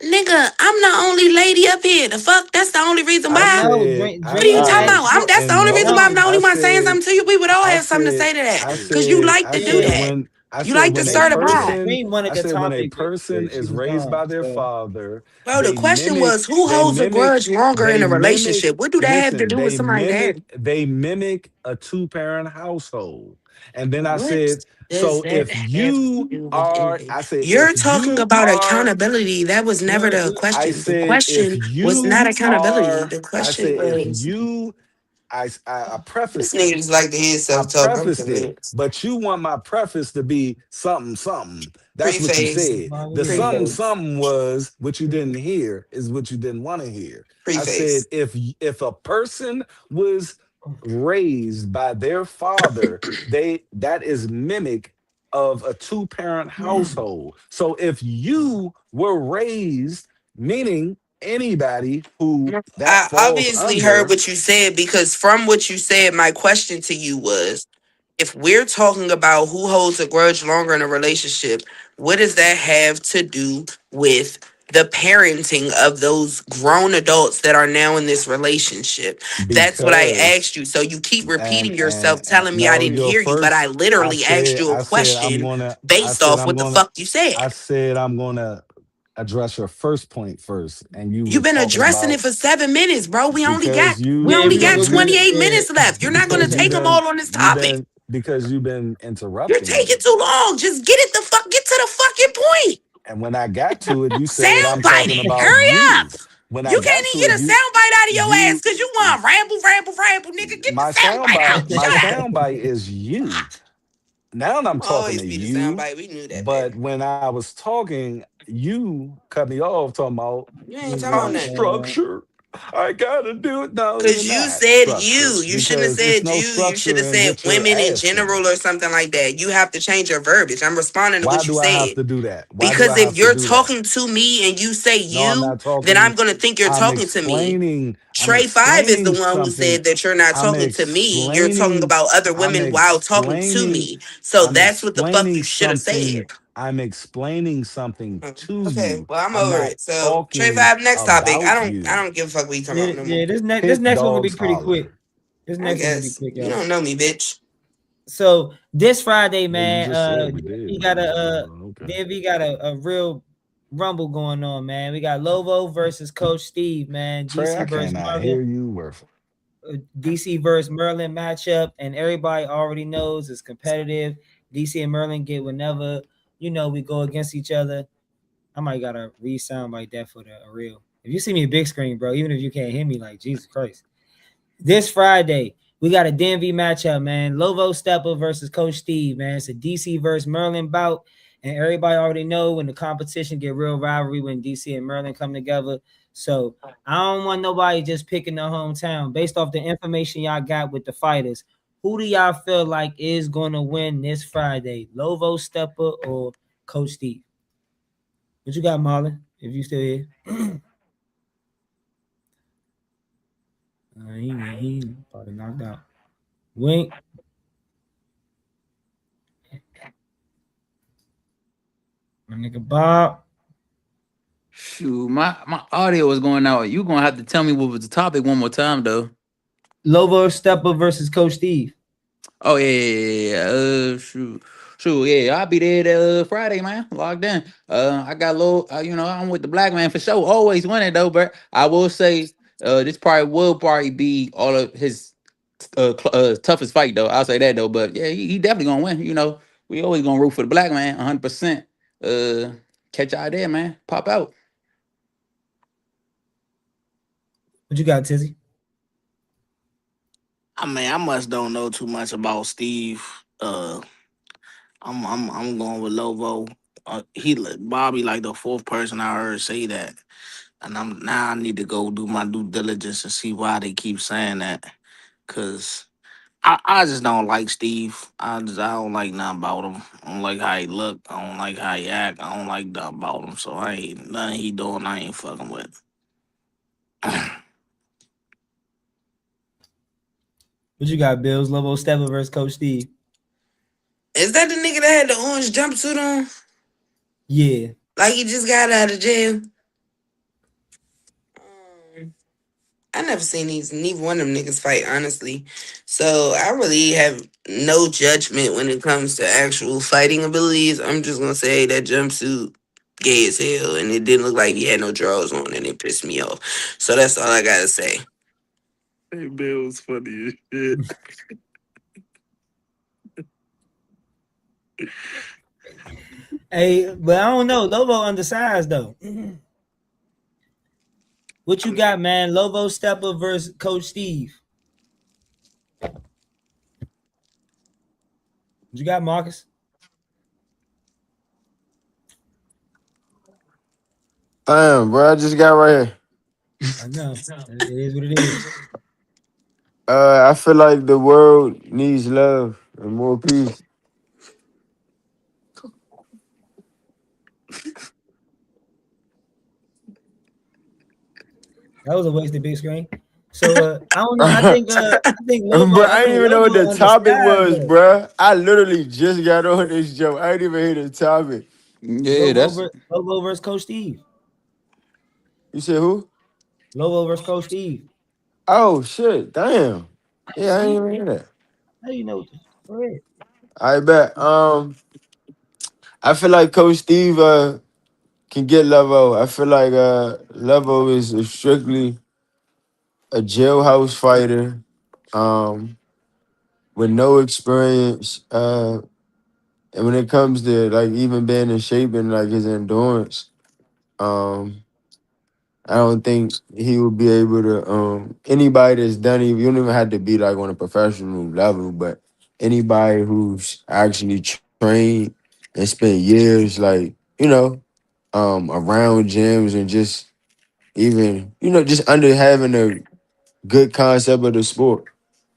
Speaker 11: Nigga, I'm the only lady up here. The fuck? That's the only reason
Speaker 5: I
Speaker 1: I
Speaker 11: why.
Speaker 1: know
Speaker 5: said,
Speaker 1: Drink
Speaker 5: I
Speaker 11: What are
Speaker 1: Drink
Speaker 11: you
Speaker 1: was
Speaker 11: talking
Speaker 5: said,
Speaker 11: about?
Speaker 1: asking. Look,
Speaker 11: That's the
Speaker 5: and
Speaker 11: only reason why I'm
Speaker 5: no,
Speaker 11: the
Speaker 1: no,
Speaker 11: only one saying something to you. We would all have something to say to that. Cause you like to do that.
Speaker 5: I
Speaker 11: You
Speaker 5: said
Speaker 11: like to
Speaker 5: when a
Speaker 11: stir the
Speaker 1: Dream,
Speaker 11: pot.
Speaker 5: person
Speaker 1: Dream wanted
Speaker 5: I
Speaker 1: the
Speaker 5: said when a
Speaker 1: topic,
Speaker 5: person
Speaker 1: but she
Speaker 5: is
Speaker 1: was
Speaker 5: raised
Speaker 1: gone.
Speaker 5: by their
Speaker 1: So
Speaker 5: father,
Speaker 11: Bro, the question was who
Speaker 5: they
Speaker 11: holds a
Speaker 5: mimic,
Speaker 11: grudge longer in
Speaker 5: they
Speaker 11: a
Speaker 5: mimic,
Speaker 11: relationship? What do that have to
Speaker 5: listen,
Speaker 11: do with somebody dad?
Speaker 5: they mimic a two-parent household. And then I
Speaker 11: What
Speaker 5: said,
Speaker 11: does
Speaker 5: so
Speaker 11: that
Speaker 5: if
Speaker 11: have to
Speaker 5: you
Speaker 11: do with
Speaker 5: are,
Speaker 11: anything?
Speaker 5: I said,
Speaker 11: You're
Speaker 5: if
Speaker 11: talking
Speaker 5: you
Speaker 11: about
Speaker 5: are,
Speaker 11: accountability. That was never the
Speaker 5: I
Speaker 11: question. The
Speaker 5: said, if
Speaker 11: question was not
Speaker 5: you
Speaker 11: accountability.
Speaker 5: are,
Speaker 11: The
Speaker 5: I
Speaker 11: question
Speaker 5: said, if
Speaker 11: was
Speaker 5: you I
Speaker 11: this
Speaker 5: prefaced
Speaker 11: nigga
Speaker 5: it.
Speaker 11: just like to hear
Speaker 5: I
Speaker 11: self-talk. I'm
Speaker 5: prefaced it,
Speaker 11: convinced.
Speaker 5: but you want my preface to be something, something. That's what you
Speaker 11: Preface.
Speaker 5: said. The something,
Speaker 11: Preface.
Speaker 5: something was what you didn't hear is what you didn't want to hear. I said,
Speaker 11: Preface.
Speaker 5: if a person was raised by their father, that is mimic of a two-parent household. So if you were raised, meaning anybody who that
Speaker 11: I
Speaker 5: falls
Speaker 11: obviously heard
Speaker 5: under,
Speaker 11: what you said because from what you said, my question to you was if we're talking about who holds a grudge longer in a relationship, what does that have to do with the parenting of those grown adults that are now in this relationship? That's what I
Speaker 5: because
Speaker 11: asked you. So you keep
Speaker 5: and
Speaker 11: repeating yourself,
Speaker 5: and
Speaker 11: telling me I
Speaker 5: no,
Speaker 11: didn't
Speaker 5: your
Speaker 11: hear you, but I
Speaker 5: first
Speaker 11: literally asked you a
Speaker 5: I said I'm
Speaker 11: question
Speaker 5: gonna
Speaker 11: based off what the fuck you said.
Speaker 5: I said I'm gonna address your first point first, and you were
Speaker 11: You've been
Speaker 5: talking
Speaker 11: addressing it
Speaker 5: about
Speaker 11: for 7 minutes, bro.
Speaker 5: because
Speaker 11: We
Speaker 1: yeah,
Speaker 11: only
Speaker 1: we
Speaker 11: got
Speaker 1: go get
Speaker 11: 28
Speaker 1: yeah.
Speaker 11: minutes left. You're not gonna
Speaker 5: because
Speaker 11: take them all on this topic.
Speaker 5: you've been
Speaker 11: You're
Speaker 5: interrupting
Speaker 11: taking
Speaker 5: me.
Speaker 11: too long. Just get to the fucking point.
Speaker 5: And when I got to it, you said I'm
Speaker 11: Soundbite
Speaker 5: talking
Speaker 11: it.
Speaker 5: about
Speaker 11: Hurry up.
Speaker 5: you. When I
Speaker 11: You can't
Speaker 5: got
Speaker 11: even
Speaker 5: to it,
Speaker 11: get a soundbite out of your ass
Speaker 5: you
Speaker 11: because you want ramble, nigga. Get the soundbite out.
Speaker 5: my
Speaker 11: Shut up.
Speaker 5: soundbite is you. Now I'm talking to
Speaker 11: Always be the
Speaker 5: you,
Speaker 11: soundbite. We knew that,
Speaker 5: but
Speaker 11: baby.
Speaker 5: when I was talking, you cut me off talking about
Speaker 11: You ain't talking about
Speaker 5: I'm
Speaker 11: nothing.
Speaker 5: structured. I gotta do it. No, you're
Speaker 11: Cause you
Speaker 5: not
Speaker 11: said you.
Speaker 5: structured
Speaker 11: You shouldn't have
Speaker 5: because it's
Speaker 11: said
Speaker 5: no
Speaker 11: you. You should
Speaker 5: structure
Speaker 11: have
Speaker 5: in
Speaker 11: said
Speaker 5: what you're
Speaker 11: women in
Speaker 5: asking.
Speaker 11: general or something like that. You have to change your verbiage. I'm responding to
Speaker 5: Why
Speaker 11: what you
Speaker 5: do I have
Speaker 11: said.
Speaker 5: to do that? Why do
Speaker 11: Because
Speaker 5: I
Speaker 11: if
Speaker 5: have to
Speaker 11: you're
Speaker 5: do that?
Speaker 11: talking to me and you say
Speaker 5: No, I'm
Speaker 11: you,
Speaker 5: not
Speaker 11: then I'm
Speaker 5: talking.
Speaker 11: gonna think you're
Speaker 5: I'm
Speaker 11: talking to me.
Speaker 5: explaining. I'm
Speaker 11: Trey Five is the
Speaker 5: explaining
Speaker 11: one who
Speaker 5: something.
Speaker 11: said that you're not
Speaker 5: I'm
Speaker 11: talking to me. You're talking
Speaker 5: explaining.
Speaker 11: about other
Speaker 5: I'm
Speaker 11: women while talking to
Speaker 5: explaining.
Speaker 11: me. So
Speaker 5: I'm
Speaker 11: that's what the fuck
Speaker 5: explaining
Speaker 11: you should have
Speaker 5: something.
Speaker 11: said.
Speaker 5: I'm explaining something to
Speaker 11: Okay,
Speaker 5: you.
Speaker 11: well I'm
Speaker 5: I'm
Speaker 11: over
Speaker 5: not
Speaker 11: it. So Trey
Speaker 5: talking
Speaker 11: Five, next topic. I
Speaker 5: about
Speaker 11: don't I
Speaker 5: you.
Speaker 11: don't give a fuck what you talking
Speaker 1: Yeah,
Speaker 11: about no more.
Speaker 1: yeah, this
Speaker 5: Pit
Speaker 1: next one gonna be
Speaker 5: dogs
Speaker 1: pretty quick.
Speaker 5: holler.
Speaker 1: This
Speaker 11: I
Speaker 1: next one gonna be
Speaker 11: guess.
Speaker 1: quick,
Speaker 11: You
Speaker 1: y'all.
Speaker 11: don't know me, bitch.
Speaker 1: So this Friday,
Speaker 5: Yeah, you
Speaker 1: man,
Speaker 5: just said we did
Speaker 1: we
Speaker 5: know
Speaker 1: got
Speaker 5: each other. Okay.
Speaker 1: DMV got a real rumble going on, man. We got Lovo versus Coach Steve, man.
Speaker 5: Trey, I
Speaker 1: DC versus
Speaker 5: cannot
Speaker 1: Merlin.
Speaker 5: hear you worth.
Speaker 1: DC versus Merlin matchup, and everybody already knows it's competitive. DC and Merlin get whenever we go against each other. I might gotta re-sound like that for the real. If you see me big screen, bro, even if you can't hear me, like Jesus Christ. This Friday, we got a DMV matchup, man. Lovo Stepper versus Coach Steve, man. It's a DC versus Merlin bout. And everybody already know when the competition get real rivalry when DC and Merlin come together. So I don't want nobody just picking their hometown. Based off the information y'all got with the fighters, who do y'all feel like is going to win this Friday? Lovo Stepper or Coach Steve? What you got, Marlon, if you still here? He probably knocked out. Wink. My nigga Bob.
Speaker 10: Shoot, my audio was going out. You gonna have to tell me what was the topic one more time though.
Speaker 1: Lovo Stepper versus Coach Steve.
Speaker 10: Oh yeah. Shoot, yeah. I'll be there that Friday, man. Logged in. I got a little. I'm with the black man for sure. Always winning though, but I will say, this probably will probably be all of his toughest fight though. I'll say that though. But yeah, he definitely gonna win. We always gonna root for the black man, 100%. Catch y'all there, man. Pop out.
Speaker 1: What you got, Tizzy?
Speaker 7: I mean, I must don't know too much about Steve. I'm going with Lovo. Bobby like the fourth person I heard say that, and I need to go do my due diligence and see why they keep saying that. Cause I just don't like Steve. I don't like nothing about him. I don't like how he look. I don't like how he act. I don't like nothing about him. So I ain't nothing he doing. I ain't fucking with.
Speaker 1: What you got, Bills? Lovo Stepper versus Coach Steve.
Speaker 11: Is that the nigga that had the orange jumpsuit on?
Speaker 1: Yeah.
Speaker 11: Like he just got out of jail? I never seen neither one of them niggas fight, honestly. So I really have no judgment when it comes to actual fighting abilities. I'm just gonna say that jumpsuit gay as hell, and it didn't look like he had no drawers on, and it pissed me off. So that's all I gotta say.
Speaker 7: Hey, Bill was funny as shit.
Speaker 1: Hey, but I don't know. Lovo undersized though. What you got, man? Lovo Stepper versus Coach Steve. What you got, Marcus?
Speaker 12: Damn, bro, I just got right here.
Speaker 1: I know. It is what it is.
Speaker 12: I feel like the world needs love and more peace.
Speaker 1: That was a wasted big screen. So I don't know. I think
Speaker 12: Bro, I didn't even know what the
Speaker 1: Lovo
Speaker 12: topic
Speaker 1: undersized
Speaker 12: was,
Speaker 1: though.
Speaker 12: bro. I literally just got on this joke. I didn't even hear the topic.
Speaker 10: Yeah, that's
Speaker 1: Lovo versus Coach Steve.
Speaker 12: You said who?
Speaker 1: Lovo versus Coach Steve.
Speaker 12: Oh shit, damn. Yeah, I didn't even hear that.
Speaker 1: How you know? Go ahead.
Speaker 12: I bet. I feel like Coach Steve can get Lovo. I feel like Lovo is strictly a jailhouse fighter, with no experience. And when it comes to like even being in shape and like his endurance, I don't think he would be able to. Anybody that's done it, you don't even have to be like on a professional level, but anybody who's actually trained and spent years, like around gyms and just even just under having a good concept of the sport.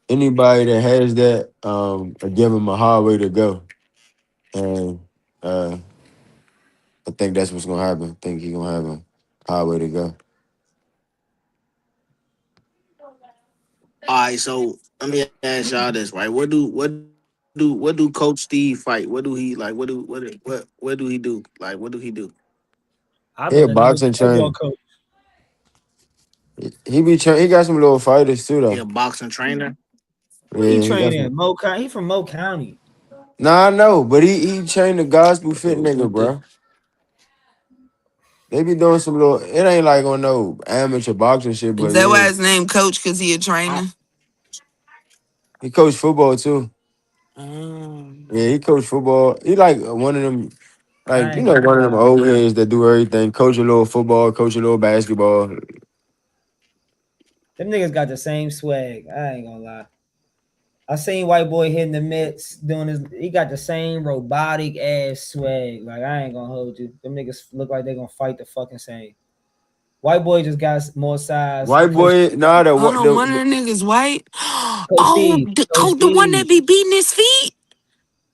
Speaker 12: Anybody that has that, I give him a hard way to go, and I think that's what's gonna happen. I think he's gonna have a hard way to go.
Speaker 7: All right, so let me ask y'all this, right? What do Coach Steve fight? What do he like? What do he do? Like, what do he do?
Speaker 1: I
Speaker 12: He a
Speaker 1: believe he's
Speaker 12: boxing
Speaker 1: a football
Speaker 12: trainer.
Speaker 1: coach.
Speaker 12: He got some little fighters too
Speaker 7: He
Speaker 12: though.
Speaker 7: a boxing trainer.
Speaker 1: Where he
Speaker 12: Yeah, he got
Speaker 1: training
Speaker 12: some.
Speaker 1: at? Mo County. He from Mo County.
Speaker 12: Nah, I know, but he trained the gospel fit nigga, bro. They be doing some little. It ain't like on no amateur boxing shit,
Speaker 11: Is
Speaker 12: but
Speaker 11: that
Speaker 12: yeah,
Speaker 11: why his name Coach? Cause he a trainer.
Speaker 12: he coached football too. Yeah, he coached football. He like one of them, like
Speaker 1: I ain't gonna
Speaker 12: one of them
Speaker 1: lie.
Speaker 12: old heads that do everything. Coach a little football, coach a little basketball.
Speaker 1: Them niggas got the same swag. I ain't gonna lie. I seen white boy hitting the mitts doing his. He got the same robotic ass swag. Like I ain't gonna hold you. Them niggas look like they gonna fight the fucking same. White boy just got more size.
Speaker 12: White boy, nah,
Speaker 11: Hold on, one of the niggas white.
Speaker 1: Coach
Speaker 11: Oh,
Speaker 1: Steve.
Speaker 11: the
Speaker 1: Coach
Speaker 11: coach, the one that
Speaker 1: Steve.
Speaker 11: be beating his feet.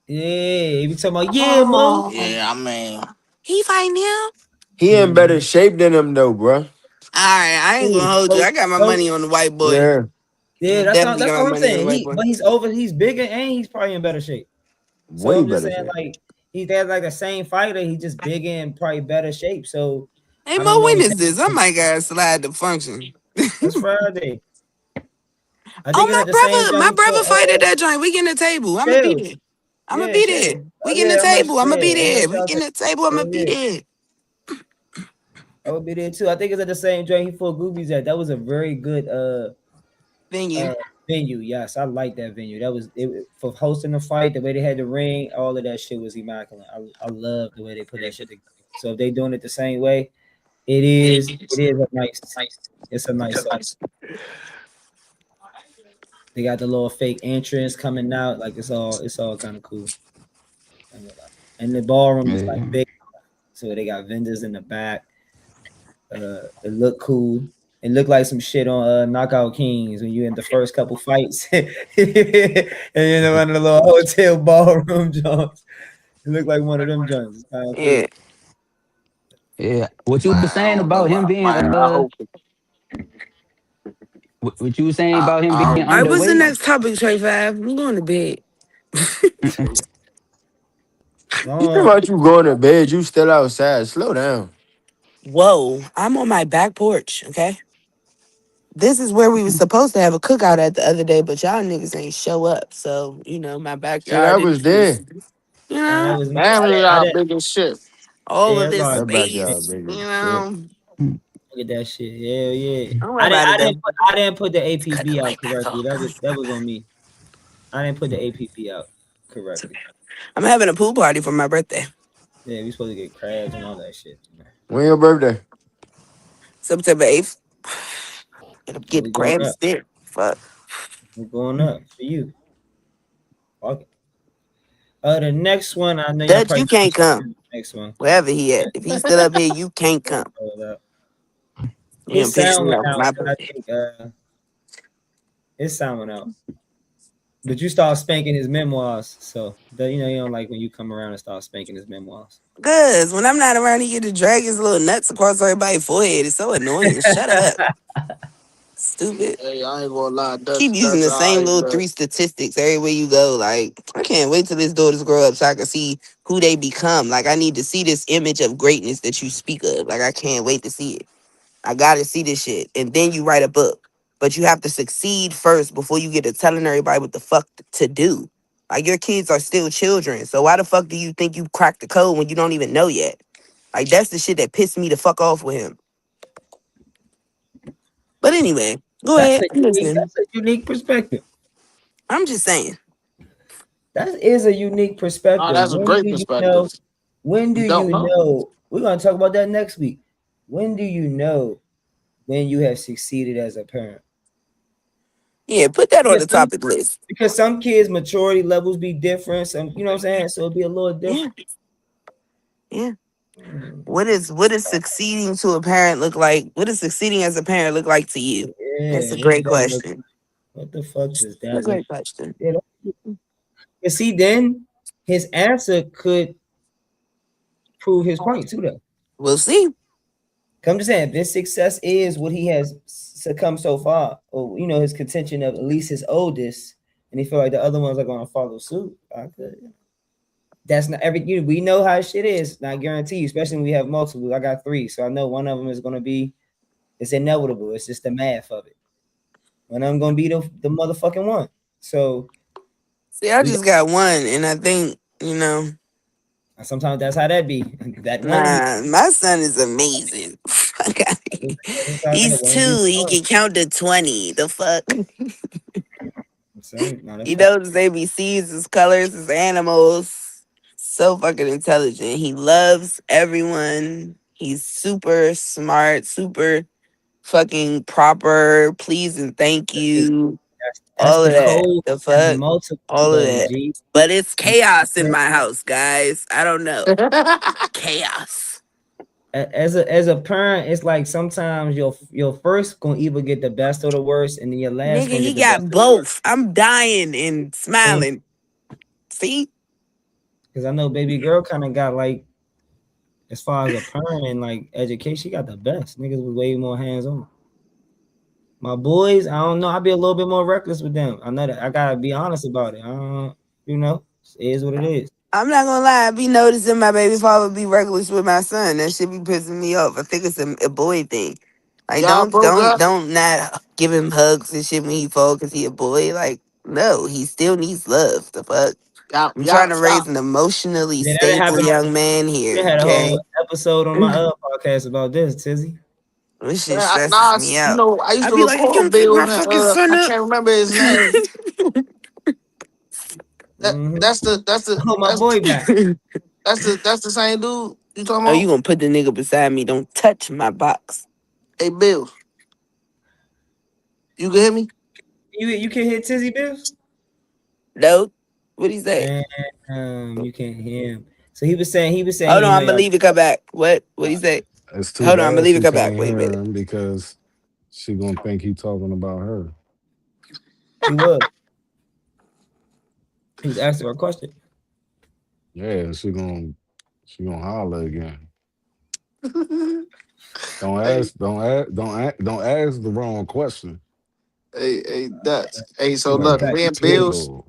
Speaker 1: Yeah, he be talking about yeah, Mo.
Speaker 11: Oh,
Speaker 7: Yeah, I mean,
Speaker 11: he fighting him.
Speaker 12: he in better
Speaker 1: Mhm.
Speaker 12: shape than him though, bro.
Speaker 11: All right, I ain't gonna hold you. I got my
Speaker 1: Coach,
Speaker 11: money on the white boy.
Speaker 12: Yeah,
Speaker 1: yeah,
Speaker 11: Definitely
Speaker 1: that's
Speaker 11: got
Speaker 1: all
Speaker 11: my
Speaker 1: I'm
Speaker 11: money on the
Speaker 1: saying.
Speaker 11: white boy.
Speaker 1: But he's over. He's bigger and he's probably in better shape. So
Speaker 12: way
Speaker 1: I'm just
Speaker 12: better
Speaker 1: saying,
Speaker 12: shape.
Speaker 1: like he has like the same fighter. He's just bigger and probably better shape. So
Speaker 11: Hey
Speaker 1: I don't
Speaker 11: Mo,
Speaker 1: know
Speaker 11: when is this? I
Speaker 1: exactly.
Speaker 11: might gotta slide the function.
Speaker 1: That's Friday. I
Speaker 11: Oh,
Speaker 1: think it's at the same
Speaker 11: my
Speaker 1: joint
Speaker 11: brother
Speaker 1: for
Speaker 11: fight at that joint. We getting a table. I'ma be
Speaker 1: Shell.
Speaker 11: there. I'ma
Speaker 1: Yeah,
Speaker 11: be
Speaker 1: Shell.
Speaker 11: there. We getting a
Speaker 1: Yeah, I'm
Speaker 11: table. I'ma be
Speaker 1: I'm
Speaker 11: there.
Speaker 1: let
Speaker 11: We
Speaker 1: y'all
Speaker 11: getting
Speaker 1: take.
Speaker 11: a table. I'ma
Speaker 1: Yeah,
Speaker 11: be
Speaker 1: yeah.
Speaker 11: there.
Speaker 1: I would be there too. I think it's at the same joint he fought Goobies at. That was a very good
Speaker 11: Venue.
Speaker 1: venue. Yes, I like that venue. That was it for hosting the fight, the way they had the ring, all of that shit was immaculate. I love the way they put that shit together. So if they doing it the same way, it is a nice it's a nice setup. They got the little fake entrance coming out, like it's all kind of cool. And the ballroom is like
Speaker 10: yeah.
Speaker 1: big, so they got vendors in the back. It looked cool. It looked like some shit on Knockout Kings when you in the first couple fights, and you know one of the little hotel ballroom joints. It looked like one of them joints. It's kind of
Speaker 11: Yeah.
Speaker 1: cool.
Speaker 10: Yeah. What you were saying
Speaker 11: Wow.
Speaker 10: about him being
Speaker 7: man, I hope.
Speaker 10: What you were saying
Speaker 12: I,
Speaker 10: about him being
Speaker 12: I,
Speaker 11: All right, what's the
Speaker 10: underweight?
Speaker 11: next topic, Trey Five? I'm going to bed.
Speaker 12: you talking
Speaker 1: No,
Speaker 12: about you going to bed? You still outside? Slow down.
Speaker 11: Whoa, I'm on my back porch, okay? This is where we was supposed to have a cookout at the other day, but y'all niggas ain't show up. So, my
Speaker 12: Shit,
Speaker 11: backyard
Speaker 12: I
Speaker 11: is
Speaker 12: was there.
Speaker 11: just, you know,
Speaker 1: that was me.
Speaker 7: Damn,
Speaker 1: I
Speaker 7: y'all
Speaker 1: didn't.
Speaker 7: big as shit.
Speaker 11: all
Speaker 1: Yeah,
Speaker 11: of
Speaker 1: that's
Speaker 11: this
Speaker 1: all.
Speaker 12: That backyard,
Speaker 11: space,
Speaker 12: baby. Shit.
Speaker 1: Look at that shit. Yeah, yeah.
Speaker 11: Don't worry about it, though.
Speaker 1: I didn't put the
Speaker 11: Cut the
Speaker 1: APB out
Speaker 11: light back
Speaker 1: correctly.
Speaker 11: on.
Speaker 1: That was on me. I didn't put the APB out correctly.
Speaker 11: I'm having a pool party for my birthday,
Speaker 1: Yeah, we supposed to get crabs and all that shit.
Speaker 12: When your birthday?
Speaker 11: September 8th. It'll
Speaker 1: Yeah, we
Speaker 11: get
Speaker 1: going
Speaker 11: crabs
Speaker 1: up.
Speaker 11: stick. Fuck.
Speaker 1: We're going up for you. Fuck it. The next one, I know y'all
Speaker 11: Dutch,
Speaker 1: probably
Speaker 11: you
Speaker 1: know
Speaker 11: can't
Speaker 1: which one
Speaker 11: come.
Speaker 1: is the next one.
Speaker 11: Wherever he at. If he's still up here, you can't come. You
Speaker 1: His
Speaker 11: gonna piss
Speaker 1: sound
Speaker 11: me
Speaker 1: went
Speaker 11: off with
Speaker 1: out,
Speaker 11: my
Speaker 1: but I
Speaker 11: birthday.
Speaker 1: think his sound went out. But you start spanking his memoirs, so you don't like when you come around and start spanking his memoirs.
Speaker 11: Cause when I'm not around, he get to drag his little nuts across everybody's forehead. It's so annoying. Shut up. Stupid.
Speaker 7: Hey, I ain't gonna lie,
Speaker 11: Keep
Speaker 7: Dutch,
Speaker 11: using
Speaker 7: Dutch,
Speaker 11: the
Speaker 7: all
Speaker 11: same
Speaker 7: right,
Speaker 11: little
Speaker 7: bro.
Speaker 11: 3 statistics everywhere you go. Like, I can't wait till his daughters grow up so I can see who they become. Like, I need to see this image of greatness that you speak of. Like, I can't wait to see it. I gotta see this shit. And then you write a book. But you have to succeed first before you get to telling everybody what the fuck to do. Like, your kids are still children. So why the fuck do you think you cracked the code when you don't even know yet? Like, that's the shit that pissed me the fuck off with him. But anyway, go ahead. I'm listening.
Speaker 1: That's a unique perspective.
Speaker 11: I'm just saying.
Speaker 1: That is a unique
Speaker 7: Oh,
Speaker 1: perspective.
Speaker 7: that's a great perspective.
Speaker 1: When do
Speaker 7: You don't
Speaker 1: you
Speaker 7: know.
Speaker 1: know? We're gonna talk about that next week. When do you know when you have succeeded as a parent?
Speaker 11: Yeah, put that on the
Speaker 1: Because some,
Speaker 11: topic list.
Speaker 1: because some kids' maturity levels be different. Some, you know what I'm saying? So it'll be a little
Speaker 11: Yeah,
Speaker 1: different.
Speaker 11: yeah. What is succeeding to a parent look like? What does succeeding as a parent look like to you? That's
Speaker 1: Yeah,
Speaker 11: a
Speaker 1: what does
Speaker 11: great
Speaker 1: that look?
Speaker 11: question.
Speaker 1: What the fuck does
Speaker 11: A
Speaker 1: that look?
Speaker 11: great question.
Speaker 1: Yeah, and see, then his answer could prove his point too, though.
Speaker 11: We'll see.
Speaker 1: Come to saying, if this success is what he has succumbed so far, or his contention of at least his oldest, and he feel like the other ones are going to follow suit. I could. That's not every. We know how shit is. Not guarantee you, especially when we have multiple. I got 3, so I know one of them is going to be. It's inevitable. It's just the math of it. One of them going to be the motherfucking one. So
Speaker 11: See, I
Speaker 1: we
Speaker 11: just got one, and I think
Speaker 1: sometimes that's how that be. That one be.
Speaker 11: nah, my son is amazing. He's 2. He can count to 20. The fuck. He knows his ABCs, his colors, his animals. So fucking intelligent. He loves everyone. He's super smart, super fucking proper. Please and thank you.
Speaker 1: That's
Speaker 11: All of
Speaker 1: the
Speaker 11: that.
Speaker 1: code.
Speaker 11: The
Speaker 1: That's
Speaker 11: fuck.
Speaker 1: multiple
Speaker 11: All of
Speaker 1: though,
Speaker 11: that.
Speaker 1: G.
Speaker 11: But it's chaos in my house, guys. I don't know. Chaos.
Speaker 1: As a parent, it's like sometimes your first gonna either get the best or the worst, and then your last
Speaker 11: Nigga,
Speaker 1: gonna
Speaker 11: he
Speaker 1: get the best
Speaker 11: got
Speaker 1: or the worst.
Speaker 11: both. I'm dying and smiling. See?
Speaker 1: Because I know baby girl kind of got like, as far as a parent and like education, she got the best. Niggas was way more hands on. My boys, I don't know. I'll be a little bit more reckless with them. I know that I gotta be honest about it. It is what it is.
Speaker 11: I'm not gonna lie, I be noticing my baby father be reckless with my son. That shit be pissing me off. I think it's a boy thing. Like
Speaker 7: Y'all broke up?
Speaker 11: don't not give him hugs and shit when he fall because he a boy. Like, no, he still needs love. The fuck?
Speaker 7: Y'all,
Speaker 11: I'm
Speaker 7: y'all,
Speaker 11: trying to
Speaker 7: y'all.
Speaker 11: raise an emotionally
Speaker 1: Yeah, that done
Speaker 11: stable
Speaker 1: happened.
Speaker 11: young man
Speaker 1: We
Speaker 11: here,
Speaker 1: had a
Speaker 11: okay?
Speaker 1: whole episode on my other podcast about this, Tizzy.
Speaker 11: This shit
Speaker 7: Man,
Speaker 11: stresses
Speaker 7: nah,
Speaker 11: me
Speaker 7: you
Speaker 11: out.
Speaker 7: know, I used
Speaker 11: I
Speaker 7: to
Speaker 11: be like, you
Speaker 7: record
Speaker 11: gonna pick
Speaker 7: Bill
Speaker 11: my
Speaker 7: and
Speaker 11: fucking son
Speaker 7: I
Speaker 11: up?
Speaker 7: can't remember his name. That
Speaker 1: Mm-hmm. Oh, my boy back.
Speaker 7: that's the same dude you talking
Speaker 11: Oh, you
Speaker 7: about?
Speaker 11: gonna put the nigga beside me? Don't touch my box.
Speaker 7: Hey Bill, you can hear me?
Speaker 1: You can hit Tizzy Bills?
Speaker 11: No, what he say?
Speaker 1: You can't hear him. So he was saying
Speaker 11: Hold
Speaker 1: he
Speaker 11: on,
Speaker 1: know
Speaker 11: I'm gonna
Speaker 1: y'all.
Speaker 11: leave it. Come back. What he say?
Speaker 5: It's too
Speaker 11: Hold on, I'm gonna
Speaker 5: bad
Speaker 11: leave it.
Speaker 5: she
Speaker 11: Come back.
Speaker 5: can't
Speaker 11: Wait a
Speaker 5: hear
Speaker 11: minute.
Speaker 5: him because she gonna think he talking about her.
Speaker 1: He was asking her a question.
Speaker 5: Yeah, she gonna holler again. Don't
Speaker 7: Hey,
Speaker 5: ask. Don't ask the wrong question.
Speaker 7: hey, Dutch. Hey, so
Speaker 5: You
Speaker 1: Welcome
Speaker 7: look,
Speaker 5: gotta
Speaker 1: back.
Speaker 5: be careful.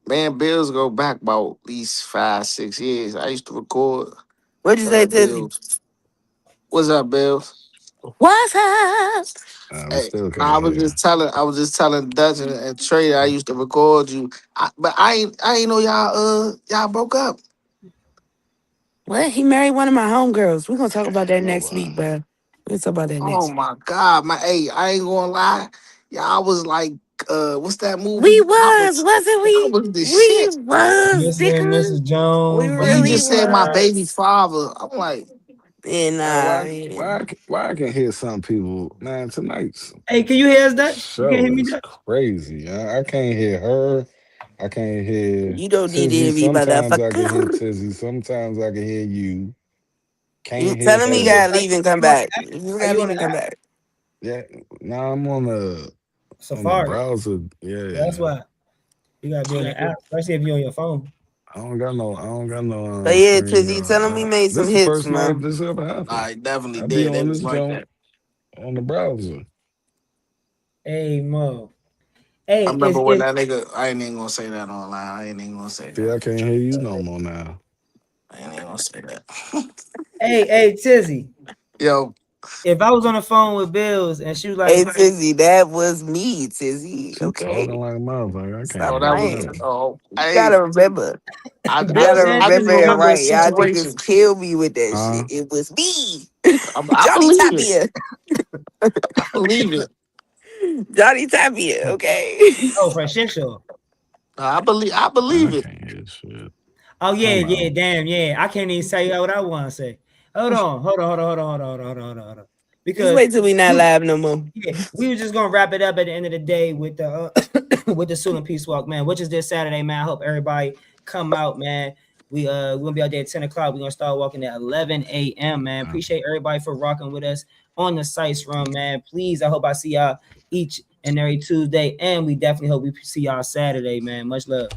Speaker 7: man, Bills go back about at least 5, 6 years. I used to record
Speaker 11: What'd you say, Tizzy?
Speaker 7: Bills. What's up, Bills?
Speaker 11: What's up?
Speaker 5: We
Speaker 7: Hey,
Speaker 5: still
Speaker 7: I
Speaker 5: can't
Speaker 7: was
Speaker 5: hear.
Speaker 7: just telling Dutch and Trey I used to record you. But I ain't know y'all broke up.
Speaker 11: What? He married one of my homegirls. We're gonna talk about that next
Speaker 5: Lovo.
Speaker 11: week, bro. We'll talk about that
Speaker 7: Oh
Speaker 11: next week.
Speaker 7: my God, hey, I ain't gonna lie. Y'all was like, what's that
Speaker 11: We
Speaker 7: movie?
Speaker 11: was, wasn't
Speaker 7: Y'all
Speaker 11: we?
Speaker 7: was the
Speaker 11: We
Speaker 7: shit.
Speaker 11: was,
Speaker 1: Mr. and
Speaker 11: nigga.
Speaker 1: Mrs.
Speaker 11: We
Speaker 1: Jones,
Speaker 7: When you
Speaker 11: really
Speaker 7: just
Speaker 1: man.
Speaker 7: said my
Speaker 11: was.
Speaker 7: baby father, I'm like,
Speaker 11: And
Speaker 5: Man,
Speaker 11: yeah.
Speaker 5: why I can hear some people, man, tonight's
Speaker 1: Hey, can you hear us, Dutch? You can't
Speaker 5: show
Speaker 1: hear me,
Speaker 5: is
Speaker 1: Dutch?
Speaker 5: crazy. I can't hear her. I can't hear
Speaker 11: You don't need to
Speaker 5: Tizzy.
Speaker 11: hear me,
Speaker 5: Sometimes I can hear
Speaker 11: motherfucker.
Speaker 5: Tizzy. Sometimes I can hear you.
Speaker 11: You
Speaker 5: Can't hear
Speaker 11: tell him
Speaker 1: Are
Speaker 11: he
Speaker 1: you,
Speaker 5: her.
Speaker 11: gotta leave and come
Speaker 1: on the
Speaker 11: back.
Speaker 1: app?
Speaker 11: You
Speaker 1: Are
Speaker 11: gotta
Speaker 1: you
Speaker 11: leave
Speaker 1: on the
Speaker 11: and come
Speaker 1: app?
Speaker 11: back.
Speaker 5: Yeah, now I'm on the
Speaker 1: Safari.
Speaker 5: browser.
Speaker 1: That's
Speaker 5: Yeah,
Speaker 1: why you gotta be on the app, especially if you're on your phone.
Speaker 5: I don't got no
Speaker 11: But yeah,
Speaker 5: screen.
Speaker 11: Tizzy, tell him he made some
Speaker 5: This the
Speaker 11: hits,
Speaker 5: first night
Speaker 11: man.
Speaker 5: this ever happened.
Speaker 7: I definitely
Speaker 5: I be
Speaker 7: did. They
Speaker 5: on this
Speaker 7: was like
Speaker 5: joint
Speaker 7: that.
Speaker 5: on the browser.
Speaker 1: Hey, Mo.
Speaker 7: I
Speaker 1: Hey,
Speaker 7: remember when that nigga, I ain't even gonna say that online. I ain't even gonna say
Speaker 5: See,
Speaker 7: that.
Speaker 5: I can't hear you no more now.
Speaker 7: I ain't even gonna say that.
Speaker 1: hey, Tizzy.
Speaker 7: Yo,
Speaker 1: If I was on the phone with Bills and she was like,
Speaker 11: Hey, Tizzy, that was me, Tizzy.
Speaker 5: She
Speaker 11: Okay?
Speaker 5: talking like a motherfucker. I can't
Speaker 11: Stop
Speaker 7: yo,
Speaker 5: hear
Speaker 7: that was,
Speaker 11: playing.
Speaker 5: nothing.
Speaker 11: You
Speaker 7: hey,
Speaker 11: gotta remember. You
Speaker 1: Bills
Speaker 11: gotta
Speaker 1: said
Speaker 7: I
Speaker 1: she
Speaker 11: remember
Speaker 7: just
Speaker 1: was
Speaker 11: it
Speaker 1: on
Speaker 7: remember a
Speaker 11: right. Y'all
Speaker 7: situation.
Speaker 11: niggas kill me with that
Speaker 5: Huh?
Speaker 11: shit. It was me.
Speaker 7: I
Speaker 11: Johnny
Speaker 7: believe it.
Speaker 11: Tapia.
Speaker 7: I believe it.
Speaker 11: Johnny Tapia, okay?
Speaker 1: oh for sure.
Speaker 7: I
Speaker 5: I
Speaker 7: believe it.
Speaker 5: can't hear shit.
Speaker 1: Oh
Speaker 5: I'm
Speaker 1: yeah,
Speaker 5: out.
Speaker 1: damn, yeah. I can't even say what I want to say. Hold on.
Speaker 11: Just
Speaker 1: Because
Speaker 11: wait till we not live no more.
Speaker 1: we were just gonna wrap it up at the end of the day with the with the Soul and Peace Walk, man, which is this Saturday, man. I hope everybody come out, man. We're gonna be out there at 10 o'clock. We're gonna start walking at 11 a.m. man. Appreciate everybody for rocking with us on the Sice Room, man. Please, I hope I see y'all each and every Tuesday, and we definitely hope we see y'all Saturday, man. Much love.